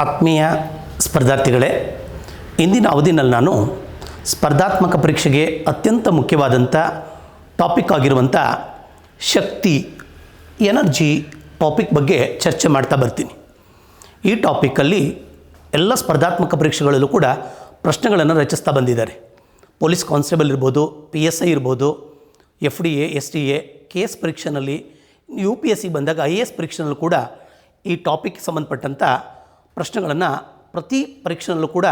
ಆತ್ಮೀಯ ಸ್ಪರ್ಧಾರ್ಥಿಗಳೇ, ಇಂದಿನ ಅವಧಿನಲ್ಲಿ ನಾನು ಸ್ಪರ್ಧಾತ್ಮಕ ಪರೀಕ್ಷೆಗೆ ಅತ್ಯಂತ ಮುಖ್ಯವಾದಂಥ ಟಾಪಿಕ್ ಆಗಿರುವಂಥ ಶಕ್ತಿ ಎನರ್ಜಿ ಟಾಪಿಕ್ ಬಗ್ಗೆ ಚರ್ಚೆ ಮಾಡ್ತಾ ಬರ್ತೀನಿ. ಈ ಟಾಪಿಕಲ್ಲಿ ಎಲ್ಲ ಸ್ಪರ್ಧಾತ್ಮಕ ಪರೀಕ್ಷೆಗಳಲ್ಲೂ ಕೂಡ ಪ್ರಶ್ನೆಗಳನ್ನು ರಚಿಸ್ತಾ ಬಂದಿದ್ದಾರೆ. ಪೊಲೀಸ್ ಕಾನ್ಸ್ಟೇಬಲ್ ಇರ್ಬೋದು, PSI ಇರ್ಬೋದು, FDA, STA, KS ಪರೀಕ್ಷೆಯಲ್ಲಿ, UPSC ಬಂದಾಗ IAS ಪರೀಕ್ಷೆನಲ್ಲೂ ಕೂಡ ಈ ಟಾಪಿಕ್ ಸಂಬಂಧಪಟ್ಟಂಥ ಪ್ರಶ್ನೆಗಳನ್ನು ಪ್ರತಿ ಪರೀಕ್ಷೆನಲ್ಲೂ ಕೂಡ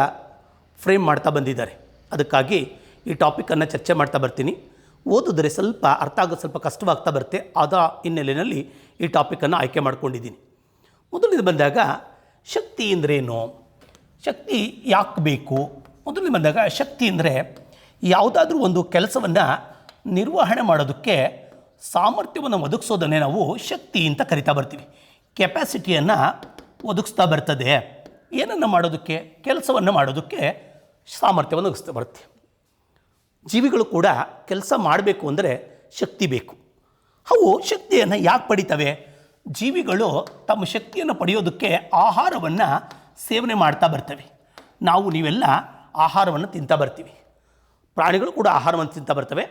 ಫ್ರೇಮ್ ಮಾಡ್ತಾ ಬಂದಿದ್ದಾರೆ. ಅದಕ್ಕಾಗಿ ಈ ಟಾಪಿಕನ್ನು ಚರ್ಚೆ ಮಾಡ್ತಾ ಬರ್ತೀನಿ. ಓದಿದ್ರೆ ಸ್ವಲ್ಪ ಅರ್ಥ ಆಗೋದು ಸ್ವಲ್ಪ ಕಷ್ಟವಾಗ್ತಾ ಬರುತ್ತೆ. ಆದ ಹಿನ್ನೆಲೆಯಲ್ಲಿ ಈ ಟಾಪಿಕನ್ನು ಆಯ್ಕೆ ಮಾಡ್ಕೊಂಡಿದ್ದೀನಿ. ಮೊದಲನೇದು ಬಂದಾಗ ಶಕ್ತಿ ಅಂದ್ರೇನು, ಶಕ್ತಿ ಯಾಕೆ ಬೇಕು? ಮೊದಲನೇ ಬಂದಾಗ ಶಕ್ತಿ ಅಂದರೆ ಯಾವುದಾದ್ರೂ ಒಂದು ಕೆಲಸವನ್ನು ನಿರ್ವಹಣೆ ಮಾಡೋದಕ್ಕೆ ಸಾಮರ್ಥ್ಯವನ್ನು ಒದಗಿಸೋದನ್ನೇ ನಾವು ಶಕ್ತಿ ಅಂತ ಕರಿತಾ ಬರ್ತೀವಿ. ಕೆಪಾಸಿಟಿಯನ್ನು ಒದಗಿಸ್ತಾ ಬರ್ತದೆ. ಏನನ್ನು ಮಾಡೋದಕ್ಕೆ? ಕೆಲಸವನ್ನು ಮಾಡೋದಕ್ಕೆ ಸಾಮರ್ಥ್ಯವನ್ನು ಒದಗಿಸ್ತಾ ಬರುತ್ತೆ. ಜೀವಿಗಳು ಕೂಡ ಕೆಲಸ ಮಾಡಬೇಕು ಅಂದರೆ ಶಕ್ತಿ ಬೇಕು. ಅವು ಶಕ್ತಿಯನ್ನು ಯಾಕೆ ಪಡಿತವೆ? ಜೀವಿಗಳು ತಮ್ಮ ಶಕ್ತಿಯನ್ನು ಪಡೆಯೋದಕ್ಕೆ ಆಹಾರವನ್ನು ಸೇವನೆ ಮಾಡ್ತಾ ಬರ್ತವೆ. ನೀವೆಲ್ಲ ಆಹಾರವನ್ನು ತಿಂತಾ ಬರ್ತೀವಿ. ಪ್ರಾಣಿಗಳು ಕೂಡ ಆಹಾರವನ್ನು ತಿಂತಾ ಬರ್ತವೆ.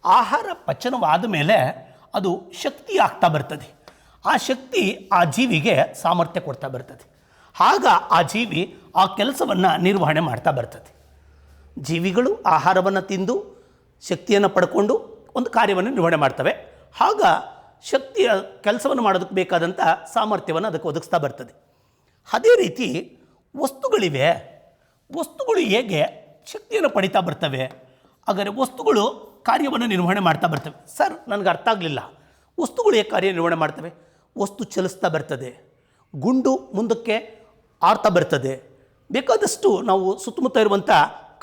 ಆಹಾರ ಪಚನವಾದ ಮೇಲೆ ಅದು ಶಕ್ತಿ ಆಗ್ತಾ ಬರ್ತದೆ. ಆ ಶಕ್ತಿ ಆ ಜೀವಿಗೆ ಸಾಮರ್ಥ್ಯ ಕೊಡ್ತಾ ಬರ್ತದೆ. ಆಗ ಆ ಜೀವಿ ಆ ಕೆಲಸವನ್ನು ನಿರ್ವಹಣೆ ಮಾಡ್ತಾ ಬರ್ತದೆ. ಜೀವಿಗಳು ಆಹಾರವನ್ನು ತಿಂದು ಶಕ್ತಿಯನ್ನು ಪಡ್ಕೊಂಡು ಒಂದು ಕಾರ್ಯವನ್ನು ನಿರ್ವಹಣೆ ಮಾಡ್ತವೆ. ಆಗ ಶಕ್ತಿಯ ಕೆಲಸವನ್ನು ಮಾಡೋದಕ್ಕೆ ಬೇಕಾದಂಥ ಸಾಮರ್ಥ್ಯವನ್ನು ಅದಕ್ಕೆ ಒದಗಿಸ್ತಾ ಬರ್ತದೆ. ಅದೇ ರೀತಿ ವಸ್ತುಗಳಿವೆ. ವಸ್ತುಗಳು ಹೇಗೆ ಶಕ್ತಿಯನ್ನು ಪಡಿತಾ ಬರ್ತವೆ? ಹಾಗಾದರೆ ವಸ್ತುಗಳು ಕಾರ್ಯವನ್ನು ನಿರ್ವಹಣೆ ಮಾಡ್ತಾ ಬರ್ತವೆ. ಸರ್, ನನಗೆ ಅರ್ಥ ಆಗಲಿಲ್ಲ. ವಸ್ತುಗಳು ಹೇಗೆ ಕಾರ್ಯನಿರ್ವಹಣೆ ಮಾಡ್ತವೆ? ವಸ್ತು ಚಲಿಸ್ತಾ ಬರ್ತದೆ, ಗುಂಡು ಮುಂದಕ್ಕೆ ಆರ್ತಾ ಬರ್ತದೆ. ಬೇಕಾದಷ್ಟು ನಾವು ಸುತ್ತಮುತ್ತ ಇರುವಂಥ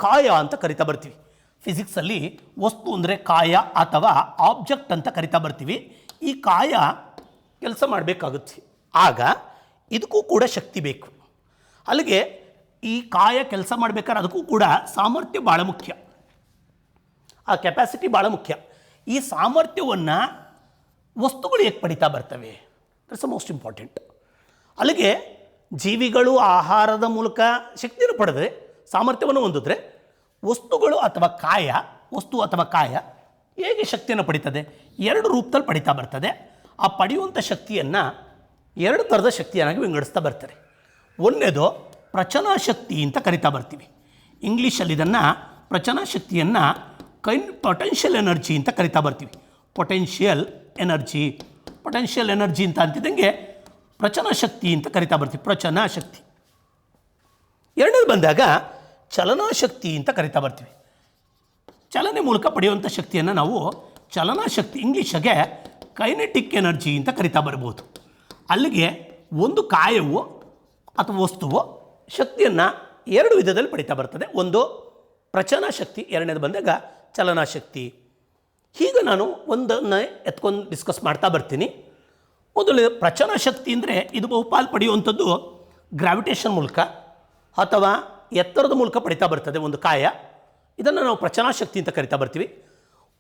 ಕಾಯ ಅಂತ ಕರಿತಾ ಬರ್ತೀವಿ. ಫಿಸಿಕ್ಸಲ್ಲಿ ವಸ್ತು ಅಂದರೆ ಕಾಯ ಅಥವಾ ಆಬ್ಜೆಕ್ಟ್ ಅಂತ ಕರಿತಾ ಬರ್ತೀವಿ. ಈ ಕಾಯ ಕೆಲಸ ಮಾಡಬೇಕಾಗುತ್ತೆ. ಆಗ ಇದಕ್ಕೂ ಕೂಡ ಶಕ್ತಿ ಬೇಕು. ಅಲ್ಲಿಗೆ ಈ ಕಾಯ ಕೆಲಸ ಮಾಡಬೇಕಾದ್ರೆ ಅದಕ್ಕೂ ಕೂಡ ಸಾಮರ್ಥ್ಯ ಭಾಳ ಮುಖ್ಯ. ಆ ಕೆಪಾಸಿಟಿ ಭಾಳ ಮುಖ್ಯ. ಈ ಸಾಮರ್ಥ್ಯವನ್ನು ವಸ್ತುಗಳು ಹೇಗೆ ಪಡಿತಾ ಬರ್ತವೆ? That's most important. ಅಲ್ಲಿಗೆ ಜೀವಿಗಳು ಆಹಾರದ ಮೂಲಕ ಶಕ್ತಿಯನ್ನು ಪಡೆದರೆ, ಸಾಮರ್ಥ್ಯವನ್ನು ಹೊಂದಿದ್ರೆ, ವಸ್ತುಗಳು ಅಥವಾ ಕಾಯ, ವಸ್ತು ಅಥವಾ ಕಾಯ ಹೇಗೆ ಶಕ್ತಿಯನ್ನು ಪಡಿತದೆ? ಎರಡು ರೂಪದಲ್ಲಿ ಪಡಿತಾ ಬರ್ತದೆ. ಆ ಪಡೆಯುವಂಥ ಶಕ್ತಿಯನ್ನು ಎರಡು ಥರದ ಶಕ್ತಿಯನ್ನಾಗಿ ವಿಂಗಡಿಸ್ತಾ ಬರ್ತಾರೆ. ಒಂದನೇದು ಪ್ರಚನಾಶಕ್ತಿ ಅಂತ ಕರಿತಾ ಬರ್ತೀವಿ. ಇಂಗ್ಲೀಷಲ್ಲಿ ಇದನ್ನು ಪ್ರಚನಾಶಕ್ತಿಯನ್ನು ಪೊಟೆನ್ಷಿಯಲ್ ಎನರ್ಜಿ ಅಂತ ಕರಿತಾ ಬರ್ತೀವಿ. ಪೊಟೆನ್ಷಿಯಲ್ ಎನರ್ಜಿ ಅಂತ ಅಂತಿದ್ದಂಗೆ ಪ್ರಚನಾಶಕ್ತಿ ಅಂತ ಕರಿತಾ ಬರ್ತೀವಿ. ಪ್ರಚನಾಶಕ್ತಿ. ಎರಡನೇದು ಬಂದಾಗ ಚಲನಾಶಕ್ತಿ ಅಂತ ಕರಿತಾ ಬರ್ತೀವಿ. ಚಲನೆ ಮೂಲಕ ಪಡೆಯುವಂಥ ಶಕ್ತಿಯನ್ನು ನಾವು ಚಲನಾಶಕ್ತಿ, ಇಂಗ್ಲೀಷಗೆ ಕೈನೆಟಿಕ್ ಎನರ್ಜಿ ಅಂತ ಕರಿತಾ ಬರ್ಬೋದು. ಅಲ್ಲಿಗೆ ಒಂದು ಕಾಯವು ಅಥವಾ ವಸ್ತುವು ಶಕ್ತಿಯನ್ನು ಎರಡು ವಿಧದಲ್ಲಿ ಪಡಿತಾ ಬರ್ತದೆ. ಒಂದು ಪ್ರಚನಾಶಕ್ತಿ, ಎರಡನೇದು ಬಂದಾಗ ಚಲನಾಶಕ್ತಿ. ಹೀಗೆ ನಾನು ಒಂದನ್ನು ಎತ್ಕೊಂಡು ಡಿಸ್ಕಸ್ ಮಾಡ್ತಾ ಬರ್ತೀನಿ. ಮೊದಲು ಪ್ರಚನಾಶಕ್ತಿ ಅಂದರೆ ಇದು ಬಹುಪಾಲು ಪಡೆಯುವಂಥದ್ದು ಗ್ರಾವಿಟೇಷನ್ ಮೂಲಕ ಅಥವಾ ಎತ್ತರದ ಮೂಲಕ ಪಡಿತಾ ಬರ್ತದೆ ಒಂದು ಕಾಯ. ಇದನ್ನು ನಾವು ಪ್ರಚನಾಶಕ್ತಿ ಅಂತ ಕರಿತಾ ಬರ್ತೀವಿ.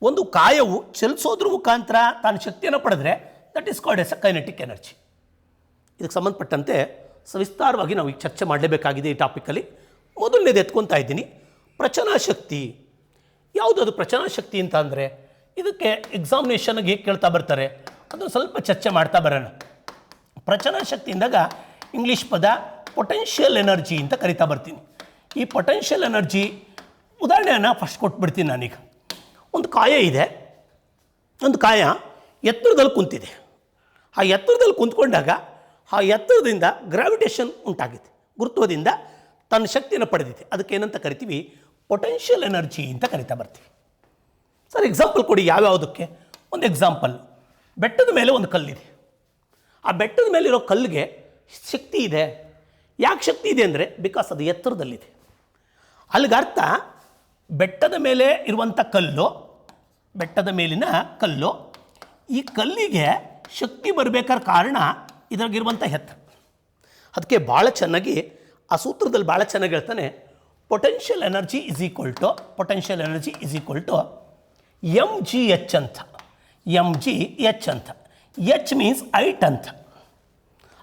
ಒಂದು ಕಾಯವು ಚಲಿಸೋದ್ರ ಮುಖಾಂತರ ತಾನು ಶಕ್ತಿಯನ್ನು ಪಡೆದ್ರೆ that is called as a kinetic energy. ಇದಕ್ಕೆ ಸಂಬಂಧಪಟ್ಟಂತೆ ಸವಿಸ್ತಾರವಾಗಿ ನಾವು ಈಗ ಚರ್ಚೆ ಮಾಡಲೇಬೇಕಾಗಿದೆ ಈ ಟಾಪಿಕಲ್ಲಿ. ಮೊದಲನೇದು ಎತ್ಕೊತಾ ಇದ್ದೀನಿ, ಪ್ರಚನಾಶಕ್ತಿ. ಯಾವುದದು ಪ್ರಚನಾಶಕ್ತಿ ಅಂತ ಅಂದರೆ? ಇದಕ್ಕೆ ಎಕ್ಸಾಮಿನೇಷನ್ಗೆ ಹೇಗೆ ಕೇಳ್ತಾ ಬರ್ತಾರೆ ಅದು ಸ್ವಲ್ಪ ಚರ್ಚೆ ಮಾಡ್ತಾ ಬರೋಣ. ಪ್ರಚನಾಶಕ್ತಿ ಅಂದಾಗ ಇಂಗ್ಲೀಷ್ ಪದ ಪೊಟೆನ್ಷಿಯಲ್ ಎನರ್ಜಿ ಅಂತ ಕರಿತಾ ಬರ್ತೀನಿ. ಈ ಪೊಟೆನ್ಷಿಯಲ್ ಎನರ್ಜಿ ಉದಾಹರಣೆಯನ್ನು ಫಸ್ಟ್ ಕೊಟ್ಬಿಡ್ತೀನಿ ನಾನೀಗ. ಒಂದು ಕಾಯ ಇದೆ, ಒಂದು ಕಾಯ ಎತ್ತರದಲ್ಲಿ ಕುಂತಿದೆ. ಆ ಎತ್ತರದಲ್ಲಿ ಕುಂತ್ಕೊಂಡಾಗ ಆ ಎತ್ತರದಿಂದ ಗ್ರಾವಿಟೇಷನ್ ಉಂಟಾಗಿದೆ, ಗುರುತ್ವದಿಂದ ತನ್ನ ಶಕ್ತಿಯನ್ನು ಪಡೆದಿದೆ. ಅದಕ್ಕೆ ಏನಂತ ಕರಿತೀವಿ? ಪೊಟೆನ್ಷಿಯಲ್ ಎನರ್ಜಿ ಅಂತ ಕರಿತಾ ಬರ್ತೀವಿ. ಸರ್, ಎಕ್ಸಾಂಪಲ್ ಕೊಡಿ. ಯಾವ್ಯಾವುದಕ್ಕೆ? ಒಂದು ಎಕ್ಸಾಂಪಲ್, ಬೆಟ್ಟದ ಮೇಲೆ ಒಂದು ಕಲ್ಲಿದೆ. ಆ ಬೆಟ್ಟದ ಮೇಲಿರೋ ಕಲ್ಲಿಗೆ ಶಕ್ತಿ ಇದೆ. ಯಾಕೆ ಶಕ್ತಿ ಇದೆ ಅಂದರೆ ಬಿಕಾಸ್ ಅದು ಎತ್ತರದಲ್ಲಿದೆ. ಅಲ್ಲಿಗೆ ಅರ್ಥ, ಬೆಟ್ಟದ ಮೇಲೆ ಇರುವಂಥ ಕಲ್ಲು, ಬೆಟ್ಟದ ಮೇಲಿನ ಕಲ್ಲು, ಈ ಕಲ್ಲಿಗೆ ಶಕ್ತಿ ಬರಬೇಕಾದ ಕಾರಣ ಇದ್ರಾಗಿರುವಂಥ ಎತ್ತರ. ಅದಕ್ಕೆ ಭಾಳ ಚೆನ್ನಾಗಿ ಆ ಸೂತ್ರದಲ್ಲಿ ಭಾಳ ಚೆನ್ನಾಗಿ ಹೇಳ್ತಾನೆ, potential energy is equal to mgh ಅಂತ. mgh ಅಂತ. ಎಚ್ ಮೀನ್ಸ್ ಹೈಟ್ ಅಂತ.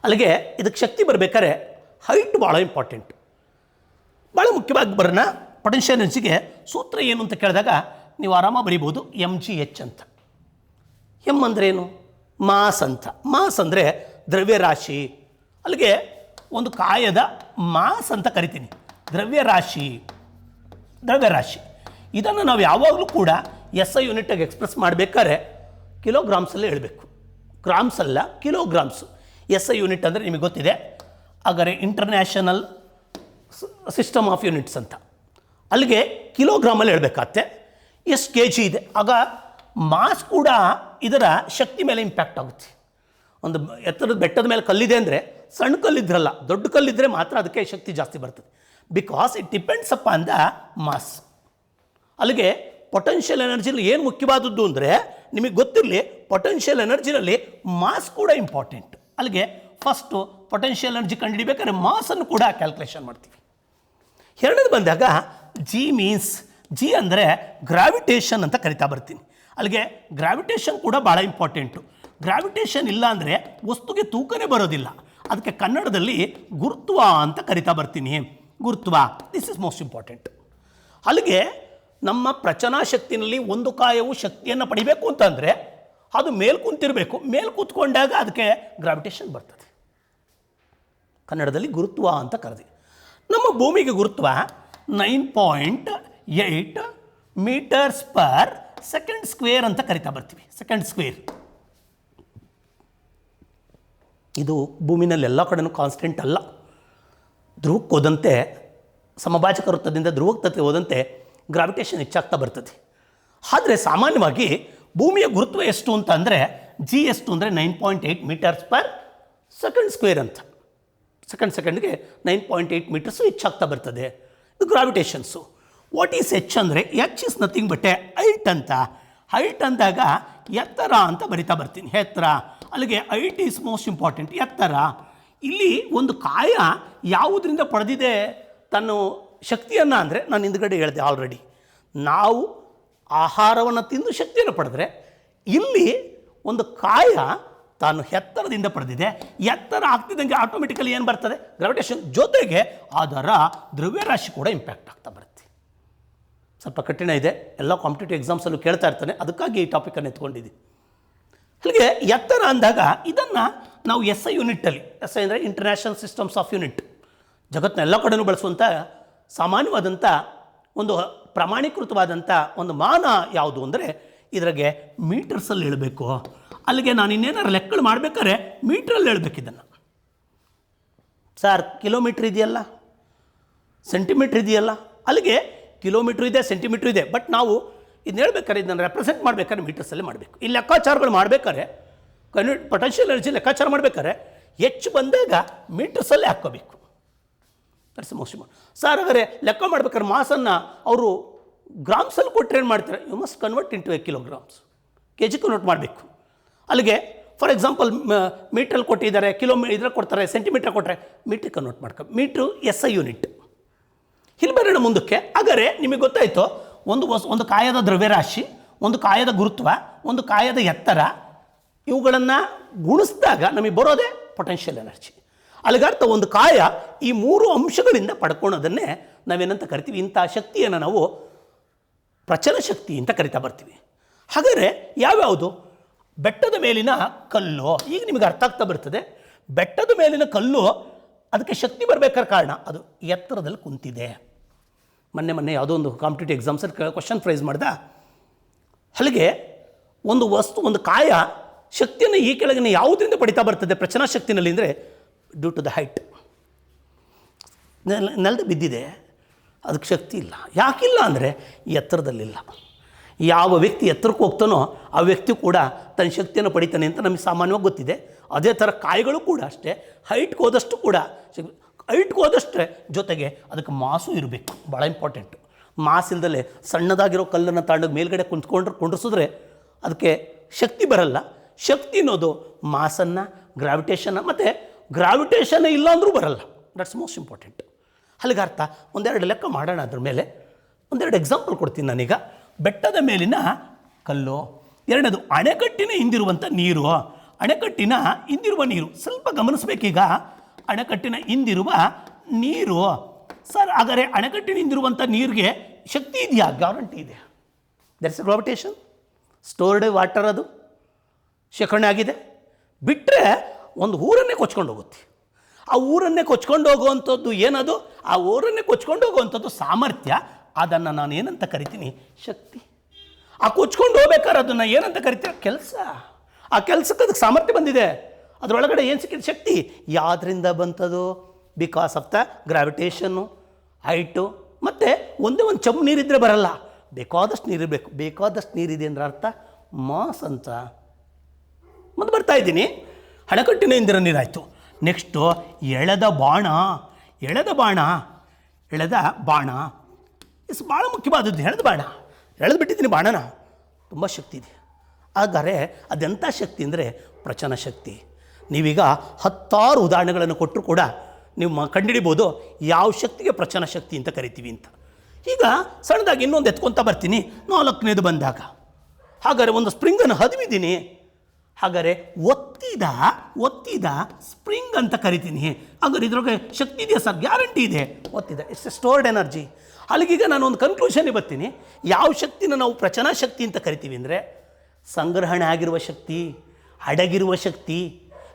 ಅಲ್ಲಿಗೆ ಇದಕ್ಕೆ ಶಕ್ತಿ ಬರಬೇಕಾದ್ರೆ ಹೈಟ್ ಭಾಳ ಇಂಪಾರ್ಟೆಂಟ್. ಭಾಳ ಮುಖ್ಯವಾಗಿ ಬರೋಣ ಪೊಟೆನ್ಷಿಯಲ್ ಎನರ್ಜಿಗೆ ಸೂತ್ರ ಏನು ಅಂತ ಕೇಳಿದಾಗ ನೀವು ಆರಾಮಾಗಿ ಬರೀಬೋದು mgh ಅಂತ. ಎಮ್ ಅಂದ್ರೇನು? ಮಾಸ್ ಅಂತ. ಮಾಸ್ ಅಂದರೆ ದ್ರವ್ಯರಾಶಿ. ಅಲ್ಲಿಗೆ ಒಂದು ಕಾಯದ ಮಾಸ್ ಅಂತ ಕರಿತೀನಿ, ದ್ರವ್ಯರಾಶಿ. ಇದನ್ನು ನಾವು ಯಾವಾಗಲೂ ಕೂಡ SI ಯೂನಿಟಾಗಿ ಎಕ್ಸ್ಪ್ರೆಸ್ ಮಾಡಬೇಕಾದ್ರೆ ಕಿಲೋಗ್ರಾಮ್ಸಲ್ಲೇ ಹೇಳಬೇಕು, ಗ್ರಾಮ್ಸ್ ಅಲ್ಲ, ಕಿಲೋಗ್ರಾಮ್ಸು. SI ಯೂನಿಟ್ ಅಂದರೆ ನಿಮಗೆ ಗೊತ್ತಿದೆ, ಹಾಗಾದರೆ ಇಂಟರ್ನ್ಯಾಷನಲ್ ಸಿಸ್ಟಮ್ ಆಫ್ ಯೂನಿಟ್ಸ್ ಅಂತ. ಅಲ್ಲಿಗೆ ಕಿಲೋಗ್ರಾಮಲ್ಲಿ ಹೇಳಬೇಕಾಗತ್ತೆ ಎಷ್ಟು kg ಇದೆ. ಆಗ ಮಾಸ್ ಕೂಡ ಇದರ ಶಕ್ತಿ ಮೇಲೆ ಇಂಪ್ಯಾಕ್ಟ್ ಆಗುತ್ತೆ. ಒಂದು ಎತ್ತರದ ಬೆಟ್ಟದ ಮೇಲೆ ಕಲ್ಲಿದೆ ಅಂದರೆ ಸಣ್ಣ ಕಲ್ಲಿದ್ರಲ್ಲ, ದೊಡ್ಡ ಕಲ್ಲಿದ್ದರೆ ಮಾತ್ರ ಅದಕ್ಕೆ ಶಕ್ತಿ ಜಾಸ್ತಿ ಬರ್ತದೆ. Because it depends upon the mass. ಅಲ್ಲಿಗೆ ಪೊಟೆನ್ಷಿಯಲ್ ಎನರ್ಜಿಲಿ ಏನು ಮುಖ್ಯವಾದದ್ದು ಅಂದರೆ ನಿಮಗೆ ಗೊತ್ತಿರಲಿ, ಪೊಟೆನ್ಷಿಯಲ್ ಎನರ್ಜಿನಲ್ಲಿ ಮಾಸ್ ಕೂಡ ಇಂಪಾರ್ಟೆಂಟ್. ಅಲ್ಲಿಗೆ ಫಸ್ಟು ಪೊಟೆನ್ಷಿಯಲ್ ಎನರ್ಜಿ ಕಂಡುಹಿಡಿಬೇಕಾದ್ರೆ ಮಾಸನ್ನು ಕೂಡ ಕ್ಯಾಲ್ಕುಲೇಷನ್ ಮಾಡ್ತೀವಿ. ಎರಡನೇದು ಬಂದಾಗ ಜಿ ಅಂದರೆ ಗ್ರಾವಿಟೇಷನ್ ಅಂತ ಕರಿತಾ ಬರ್ತೀನಿ. ಅಲ್ಲಿಗೆ ಗ್ರಾವಿಟೇಷನ್ ಕೂಡ ಭಾಳ ಇಂಪಾರ್ಟೆಂಟು. ಗ್ರಾವಿಟೇಷನ್ ಇಲ್ಲ ಅಂದರೆ ವಸ್ತುಗೆ ತೂಕನೇ ಬರೋದಿಲ್ಲ. ಅದಕ್ಕೆ ಕನ್ನಡದಲ್ಲಿ ಗುರುತ್ವ ಅಂತ ಕರಿತಾ ಬರ್ತೀನಿ. ಗುರುತ್ವ, ದಿಸ್ ಇಸ್ ಮೋಸ್ಟ್ ಇಂಪಾರ್ಟೆಂಟ್. ಅಲ್ಲಿಗೆ ನಮ್ಮ ಪ್ರಚನಾ ಶಕ್ತಿನಲ್ಲಿ ಒಂದು ಕಾಯವು ಶಕ್ತಿಯನ್ನು ಪಡಿಬೇಕು ಅಂತಂದರೆ ಅದು ಮೇಲ್ ಕುಂತಿರಬೇಕು. ಮೇಲ್ ಕೂತ್ಕೊಂಡಾಗ ಅದಕ್ಕೆ ಗ್ರಾವಿಟೇಷನ್ ಬರ್ತದೆ. ಕನ್ನಡದಲ್ಲಿ ಗುರುತ್ವ ಅಂತ ಕರೆದಿ. ನಮ್ಮ ಭೂಮಿಗೆ ಗುರುತ್ವ 9.8 ಮೀಟರ್ಸ್ ಪರ್ ಸೆಕೆಂಡ್ ಸ್ಕ್ವೇರ್ ಅಂತ ಕರಿತಾ ಬರ್ತೀವಿ. ಸೆಕೆಂಡ್ ಸ್ಕ್ವೇರ್ ಇದು ಭೂಮಿನಲ್ಲಿ ಎಲ್ಲ ಕಡೆನೂ ಕಾನ್ಸ್ಟೆಂಟ್ ಅಲ್ಲ. ಧ್ರುವಕ್ಕೆ ಹೋದಂತೆ, ಸಮಭಾಜಕ ವೃತ್ತದಿಂದ ಧ್ರುವಕ್ಕೆ ಹೋದಂತೆ ಗ್ರಾವಿಟೇಷನ್ ಹೆಚ್ಚಾಗ್ತಾ ಬರ್ತದೆ. ಆದರೆ ಸಾಮಾನ್ಯವಾಗಿ ಭೂಮಿಯ ಗುರುತ್ವ ಎಷ್ಟು ಅಂತ ಅಂದರೆ ಜಿ ಎಷ್ಟು ಅಂದರೆ 9.8 ಮೀಟರ್ಸ್ ಪರ್ ಸೆಕೆಂಡ್ ಸ್ಕ್ವೇರ್ ಅಂತ. ಸೆಕೆಂಡ್ಗೆ 9.8 ಮೀಟರ್ಸು ಹೆಚ್ಚಾಗ್ತಾ ಬರ್ತದೆ. ಇದು ಗ್ರಾವಿಟೇಷನ್ಸು. ವಾಟ್ ಈಸ್ ಎಚ್ ಅಂದರೆ H is nothing but height ಅಂತ. ಹೈಟ್ ಅಂದಾಗ ಎತ್ತರ ಅಂತ ಬರಿತಾ ಬರ್ತೀನಿ, ಎತ್ತರ. ಅಲ್ಲಿಗೆ ಹೈಟ್ ಈಸ್ ಮೋಸ್ಟ್ ಇಂಪಾರ್ಟೆಂಟ್, ಎತ್ತರ. ಇಲ್ಲಿ ಒಂದು ಕಾಯ ಯಾವುದರಿಂದ ಪಡೆದಿದೆ ತನ್ನ ಶಕ್ತಿಯನ್ನು ಅಂದರೆ ನಾನು ಹಿಂದ್ಗಡೆ ಹೇಳಿದೆ ಆಲ್ರೆಡಿ, ನಾವು ಆಹಾರವನ್ನು ತಿಂದು ಶಕ್ತಿಯನ್ನು ಪಡೆದ್ರೆ ಇಲ್ಲಿ ಒಂದು ಕಾಯ ತಾನು ಎತ್ತರದಿಂದ ಪಡೆದಿದೆ. ಎತ್ತರ ಆಗ್ತಿದ್ದಂಗೆ ಆಟೋಮೆಟಿಕಲಿ ಏನು ಬರ್ತದೆ? ಗ್ರಾವಿಟೇಷನ್. ಜೊತೆಗೆ ಅದರ ದ್ರವ್ಯರಾಶಿ ಕೂಡ ಇಂಪ್ಯಾಕ್ಟ್ ಆಗ್ತಾ ಬರುತ್ತೆ. ಸ್ವಲ್ಪ ಕಠಿಣ ಇದೆ, ಎಲ್ಲ ಕಾಂಪಿಟೇಟಿವ್ ಎಕ್ಸಾಮ್ಸಲ್ಲೂ ಕೇಳ್ತಾ ಇರ್ತಾನೆ, ಅದಕ್ಕಾಗಿ ಈ ಟಾಪಿಕನ್ನು ಎತ್ಕೊಂಡಿದ್ದೀನಿ. ಅಲ್ಲಿಗೆ ಎತ್ತರ ಅಂದಾಗ ಇದನ್ನು ನಾವು SI ಯೂನಿಟ್ಟಲ್ಲಿ, SI ಅಂದರೆ ಇಂಟರ್ನ್ಯಾಷನಲ್ ಸಿಸ್ಟಮ್ಸ್ ಆಫ್ ಯೂನಿಟ್, ಜಗತ್ತಿನ ಎಲ್ಲ ಕಡೆನೂ ಬಳಸುವಂಥ ಸಾಮಾನ್ಯವಾದಂಥ ಒಂದು ಪ್ರಮಾಣೀಕೃತವಾದಂಥ ಒಂದು ಮಾನ ಯಾವುದು ಅಂದರೆ ಇದ್ರಾಗೆ ಮೀಟರ್ಸಲ್ಲಿ ಹೇಳಬೇಕು. ಅಲ್ಲಿಗೆ ನಾನು ಇನ್ನೇನಾರು ಲೆಕ್ಕಗಳು ಮಾಡಬೇಕಾದ್ರೆ ಮೀಟ್ರಲ್ಲಿ ಹೇಳ್ಬೇಕು ಇದನ್ನು. ಸರ್ ಕಿಲೋಮೀಟ್ರ್ ಇದೆಯಲ್ಲ, ಸೆಂಟಿಮೀಟ್ರ್ ಇದೆಯಲ್ಲ, ಅಲ್ಲಿಗೆ ಕಿಲೋಮೀಟ್ರ್ ಇದೆ, ಸೆಂಟಿಮೀಟ್ರ್ ಇದೆ. ಬಟ್ ನಾವು ಇದನ್ನ ಹೇಳ್ಬೇಕಾದ್ರೆ, ಇದನ್ನು ರೆಪ್ರೆಸೆಂಟ್ ಮಾಡಬೇಕಾದ್ರೆ ಮೀಟರ್ಸಲ್ಲೇ ಮಾಡಬೇಕು. ಈ ಲೆಕ್ಕಾಚಾರಗಳು ಮಾಡಬೇಕಾದ್ರೆ, ಪೊಟೆನ್ಷಿಯಲ್ ಎನರ್ಜಿ ಲೆಕ್ಕಾಚಾರ ಮಾಡಬೇಕಾದ್ರೆ ಹೆಚ್ಚು ಬಂದಾಗ ಮೀಟರ್ಸಲ್ಲೇ ಹಾಕ್ಕೋಬೇಕು. That's most important. ಸರ್ ಹಾಗಾದರೆ ಲೆಕ್ಕ ಮಾಡ್ಬೇಕಾದ್ರೆ ಮಾಸನ್ನು ಅವರು ಗ್ರಾಮ್ಸಲ್ಲಿ ಕೊಟ್ಟರೆ ಏನು ಮಾಡ್ತಾರೆ? You must convert into a kilograms, K G convert ಮಾಡಬೇಕು. ಅಲ್ಲಿಗೆ ಫಾರ್ ಎಕ್ಸಾಂಪಲ್ ಮೀಟ್ರಲ್ಲಿ ಕೊಟ್ಟಿದ್ದಾರೆ, ಇದ್ರಲ್ಲಿ ಕೊಡ್ತಾರೆ, ಸೆಂಟಿಮೀಟ್ರ್ ಕೊಟ್ಟರೆ ಮೀಟ್ರಿಗೆ ಕನ್ವರ್ಟ್ ಮಾಡ್ಕೊ. Metre SI unit. ಇಲ್ಲಿ ಬರೋಣ ಮುಂದಕ್ಕೆ. ಹಾಗಾದರೆ ನಿಮಗೆ ಗೊತ್ತಾಯಿತು, ಒಂದು ಕಾಯದ ದ್ರವ್ಯರಾಶಿ, ಒಂದು ಕಾಯದ ಗುರುತ್ವ, ಒಂದು ಕಾಯದ ಎತ್ತರ, ಇವುಗಳನ್ನು ಗುಣಿಸಿದಾಗ ನಮಗೆ ಬರೋದೇ ಪೊಟೆನ್ಷಿಯಲ್ ಎನರ್ಜಿ. ಅಲ್ಲಿಗರ್ಥ ಒಂದು ಕಾಯ ಈ ಮೂರು ಅಂಶಗಳಿಂದ ಪಡ್ಕೊಳ್ಳೋದನ್ನೇ ನಾವೇನಂತ ಕರಿತೀವಿ, ಇಂಥ ಶಕ್ತಿಯನ್ನು ನಾವು ಪ್ರಚಲ ಶಕ್ತಿ ಅಂತ ಕರಿತಾ ಬರ್ತೀವಿ. ಹಾಗಾದರೆ ಯಾವ್ಯಾವುದು? ಬೆಟ್ಟದ ಮೇಲಿನ ಕಲ್ಲು. ಈಗ ನಿಮಗೆ ಅರ್ಥ ಆಗ್ತಾ ಬರ್ತದೆ, ಬೆಟ್ಟದ ಮೇಲಿನ ಕಲ್ಲು ಅದಕ್ಕೆ ಶಕ್ತಿ ಬರಬೇಕಾದ ಕಾರಣ ಅದು ಎತ್ತರದಲ್ಲಿ ಕುಂತಿದೆ. ಮೊನ್ನೆ ಯಾವುದೋ ಒಂದು ಕಾಂಪಿಟೇಟಿವ್ ಎಕ್ಸಾಮ್ಸಲ್ಲಿ ಕ್ವಶನ್ ಫ್ರೇಸ್ ಮಾಡ್ದ. ಅಲ್ಲಿಗೆ ಒಂದು ವಸ್ತು, ಒಂದು ಕಾಯ ಶಕ್ತಿಯನ್ನು ಈ ಕೆಳಗಿನ ಯಾವುದರಿಂದ ಪಡಿತಾ ಬರ್ತದೆ ಪ್ರಚನಾ ಶಕ್ತಿನಲ್ಲಿ ಅಂದರೆ ಡ್ಯೂ ಟು ದ ಹೈಟ್. ನೆಲದ ಬಿದ್ದಿದೆ, ಅದಕ್ಕೆ ಶಕ್ತಿ ಇಲ್ಲ. ಯಾಕಿಲ್ಲ ಅಂದರೆ ಎತ್ತರದಲ್ಲಿಲ್ಲ. ಯಾವ ವ್ಯಕ್ತಿ ಎತ್ತರಕ್ಕೆ ಹೋಗ್ತಾನೋ ಆ ವ್ಯಕ್ತಿ ಕೂಡ ತನ್ನ ಶಕ್ತಿಯನ್ನು ಪಡಿತಾನೆ ಅಂತ ನಮಗೆ ಸಾಮಾನ್ಯವಾಗಿ ಗೊತ್ತಿದೆ. ಅದೇ ಥರ ಕಾಯಿಗಳು ಕೂಡ ಅಷ್ಟೇ, ಹೈಟ್ಗೆ ಹೋದಷ್ಟು ಕೂಡ ಹೈಟ್ಗೆ ಹೋದಷ್ಟೇ ಜೊತೆಗೆ ಅದಕ್ಕೆ ಮಾಸು ಇರಬೇಕು, ಭಾಳ ಇಂಪಾರ್ಟೆಂಟು. ಮಾಸ್ ಇಲ್ದಲೆ ಸಣ್ಣದಾಗಿರೋ ಕಲ್ಲನ್ನು ತಗೊಂಡೋಗಿ ಮೇಲ್ಗಡೆ ಕುಂಡ್ರಿಸಿದ್ರೆ ಅದಕ್ಕೆ ಶಕ್ತಿ ಬರಲ್ಲ. ಶಕ್ತಿ ಅನ್ನೋದು ಮಾಸನ್ನು, ಗ್ರಾವಿಟೇಷನ್ನ, ಮತ್ತು ಗ್ರಾವಿಟೇಷನ್ ಇಲ್ಲ ಅಂದರೂ ಬರಲ್ಲ. That's most important. ಅಲ್ಲಿಗೆ ಅರ್ಥ ಒಂದೆರಡು ಲೆಕ್ಕ ಮಾಡೋಣ. ಅದ್ರ ಮೇಲೆ ಒಂದೆರಡು ಎಕ್ಸಾಂಪಲ್ ಕೊಡ್ತೀನಿ ನಾನೀಗ. ಬೆಟ್ಟದ ಮೇಲಿನ ಕಲ್ಲು. ಎರಡನೇದು ಅಣೆಕಟ್ಟಿನ ಹಿಂದಿರುವಂಥ ನೀರು. ಅಣೆಕಟ್ಟಿನ ಹಿಂದಿರುವ ನೀರು ಸ್ವಲ್ಪ ಗಮನಿಸಬೇಕೀಗ. ಅಣೆಕಟ್ಟಿನ ಹಿಂದಿರುವ ನೀರು. ಸರ್ ಹಾಗಾದರೆ ಅಣೆಕಟ್ಟಿನ ಹಿಂದಿರುವಂಥ ನೀರಿಗೆ ಶಕ್ತಿ ಇದೆಯಾ? ಗ್ಯಾರಂಟಿ ಇದೆ. There is gravitation. Stored water, ಅದು ಶೇಖರಣೆ ಆಗಿದೆ. ಬಿಟ್ಟರೆ ಒಂದು ಊರನ್ನೇ ಕೊಚ್ಕೊಂಡು ಹೋಗುತ್ತೆ. ಆ ಊರನ್ನೇ ಕೊಚ್ಕೊಂಡು ಹೋಗುವಂಥದ್ದು ಏನದು? ಆ ಊರನ್ನೇ ಕೊಚ್ಕೊಂಡು ಹೋಗುವಂಥದ್ದು ಸಾಮರ್ಥ್ಯ. ಅದನ್ನು ನಾನು ಏನಂತ ಕರಿತೀನಿ? ಶಕ್ತಿ. ಆ ಕೊಚ್ಕೊಂಡು ಹೋಗ್ಬೇಕಾದ್ರೆ ಅದನ್ನು ಏನಂತ ಕರಿತೀನಿ? ಕೆಲಸ. ಆ ಕೆಲಸಕ್ಕೆ ಅದಕ್ಕೆ ಸಾಮರ್ಥ್ಯ ಬಂದಿದೆ. ಅದರೊಳಗಡೆ ಏನು ಸಿಕ್ಕಿದೆ? ಶಕ್ತಿ. ಯಾವುದರಿಂದ ಬಂತದು? Because of the gravitation, height. ಮತ್ತು ಒಂದೇ ಒಂದು ಚಮ್ ನೀರಿದ್ದರೆ ಬರಲ್ಲ, ಬೇಕಾದಷ್ಟು ನೀರಿರಬೇಕು. ಬೇಕಾದಷ್ಟು ನೀರಿದೆ ಅಂದರೆ ಅರ್ಥ ಮಾಸ್ ಅಂತ. ಮತ್ತು ಬರ್ತಾ ಇದ್ದೀನಿ, ಅಣೆಕಟ್ಟಿನ ಹಿಂದಿರೋ ನೀರಾಯಿತು. ನೆಕ್ಸ್ಟು ಎಳೆದ ಬಾಣ. ಎಳೆದ ಬಾಣ ಇಸ್ ಭಾಳ ಮುಖ್ಯವಾದದ್ದು. ಎಳೆದ ಬಾಣ ಎಳೆದು ಬಿಟ್ಟಿದ್ದೀನಿ ಬಾಣನ. ತುಂಬ ಶಕ್ತಿ ಇದೆ. ಹಾಗಾದರೆ ಅದೆಂಥ ಶಕ್ತಿ ಅಂದರೆ ಪ್ರಚನ ಶಕ್ತಿ. ನೀವೀಗ 10 ಉದಾಹರಣೆಗಳನ್ನು ಕೊಟ್ಟರು ಕೂಡ ನೀವು ಕಂಡುಹಿಡಿಬೋದು ಯಾವ ಶಕ್ತಿಗೆ ಪ್ರಚನ ಶಕ್ತಿ ಅಂತ ಕರಿತೀವಿ ಅಂತ. ಈಗ ಸಣ್ಣದಾಗಿ ಇನ್ನೊಂದು ಎತ್ಕೊತಾ ಬರ್ತೀನಿ. 4ನೇದು ಬಂದಾಗ ಹಾಗಾದರೆ ಒಂದು ಸ್ಪ್ರಿಂಗನ್ನು ಹದಿವಿದ್ದೀನಿ. ಹಾಗಾದರೆ ಒತ್ತಿದ ಸ್ಪ್ರಿಂಗ್ ಅಂತ ಕರಿತೀನಿ. ಹಾಗಾದ್ರೆ ಇದ್ರೊಳಗೆ ಶಕ್ತಿ ಇದೆಯಾ ಸರ್? ಗ್ಯಾರಂಟಿ ಇದೆ. ಒತ್ತಿದ ಇಟ್ಸ್ ಎ ಸ್ಟೋರ್ಡ್ ಎನರ್ಜಿ. ಅಲ್ಲಿಗೀಗ ನಾನು ಒಂದು ಕನ್ಕ್ಲೂಷನ್ಗೆ ಬರ್ತೀನಿ. ಯಾವ ಶಕ್ತಿನ ನಾವು ಪ್ರಚನ ಶಕ್ತಿ ಅಂತ ಕರಿತೀವಿ ಅಂದರೆ ಸಂಗ್ರಹಣೆ ಆಗಿರುವ ಶಕ್ತಿ, ಅಡಗಿರುವ ಶಕ್ತಿ.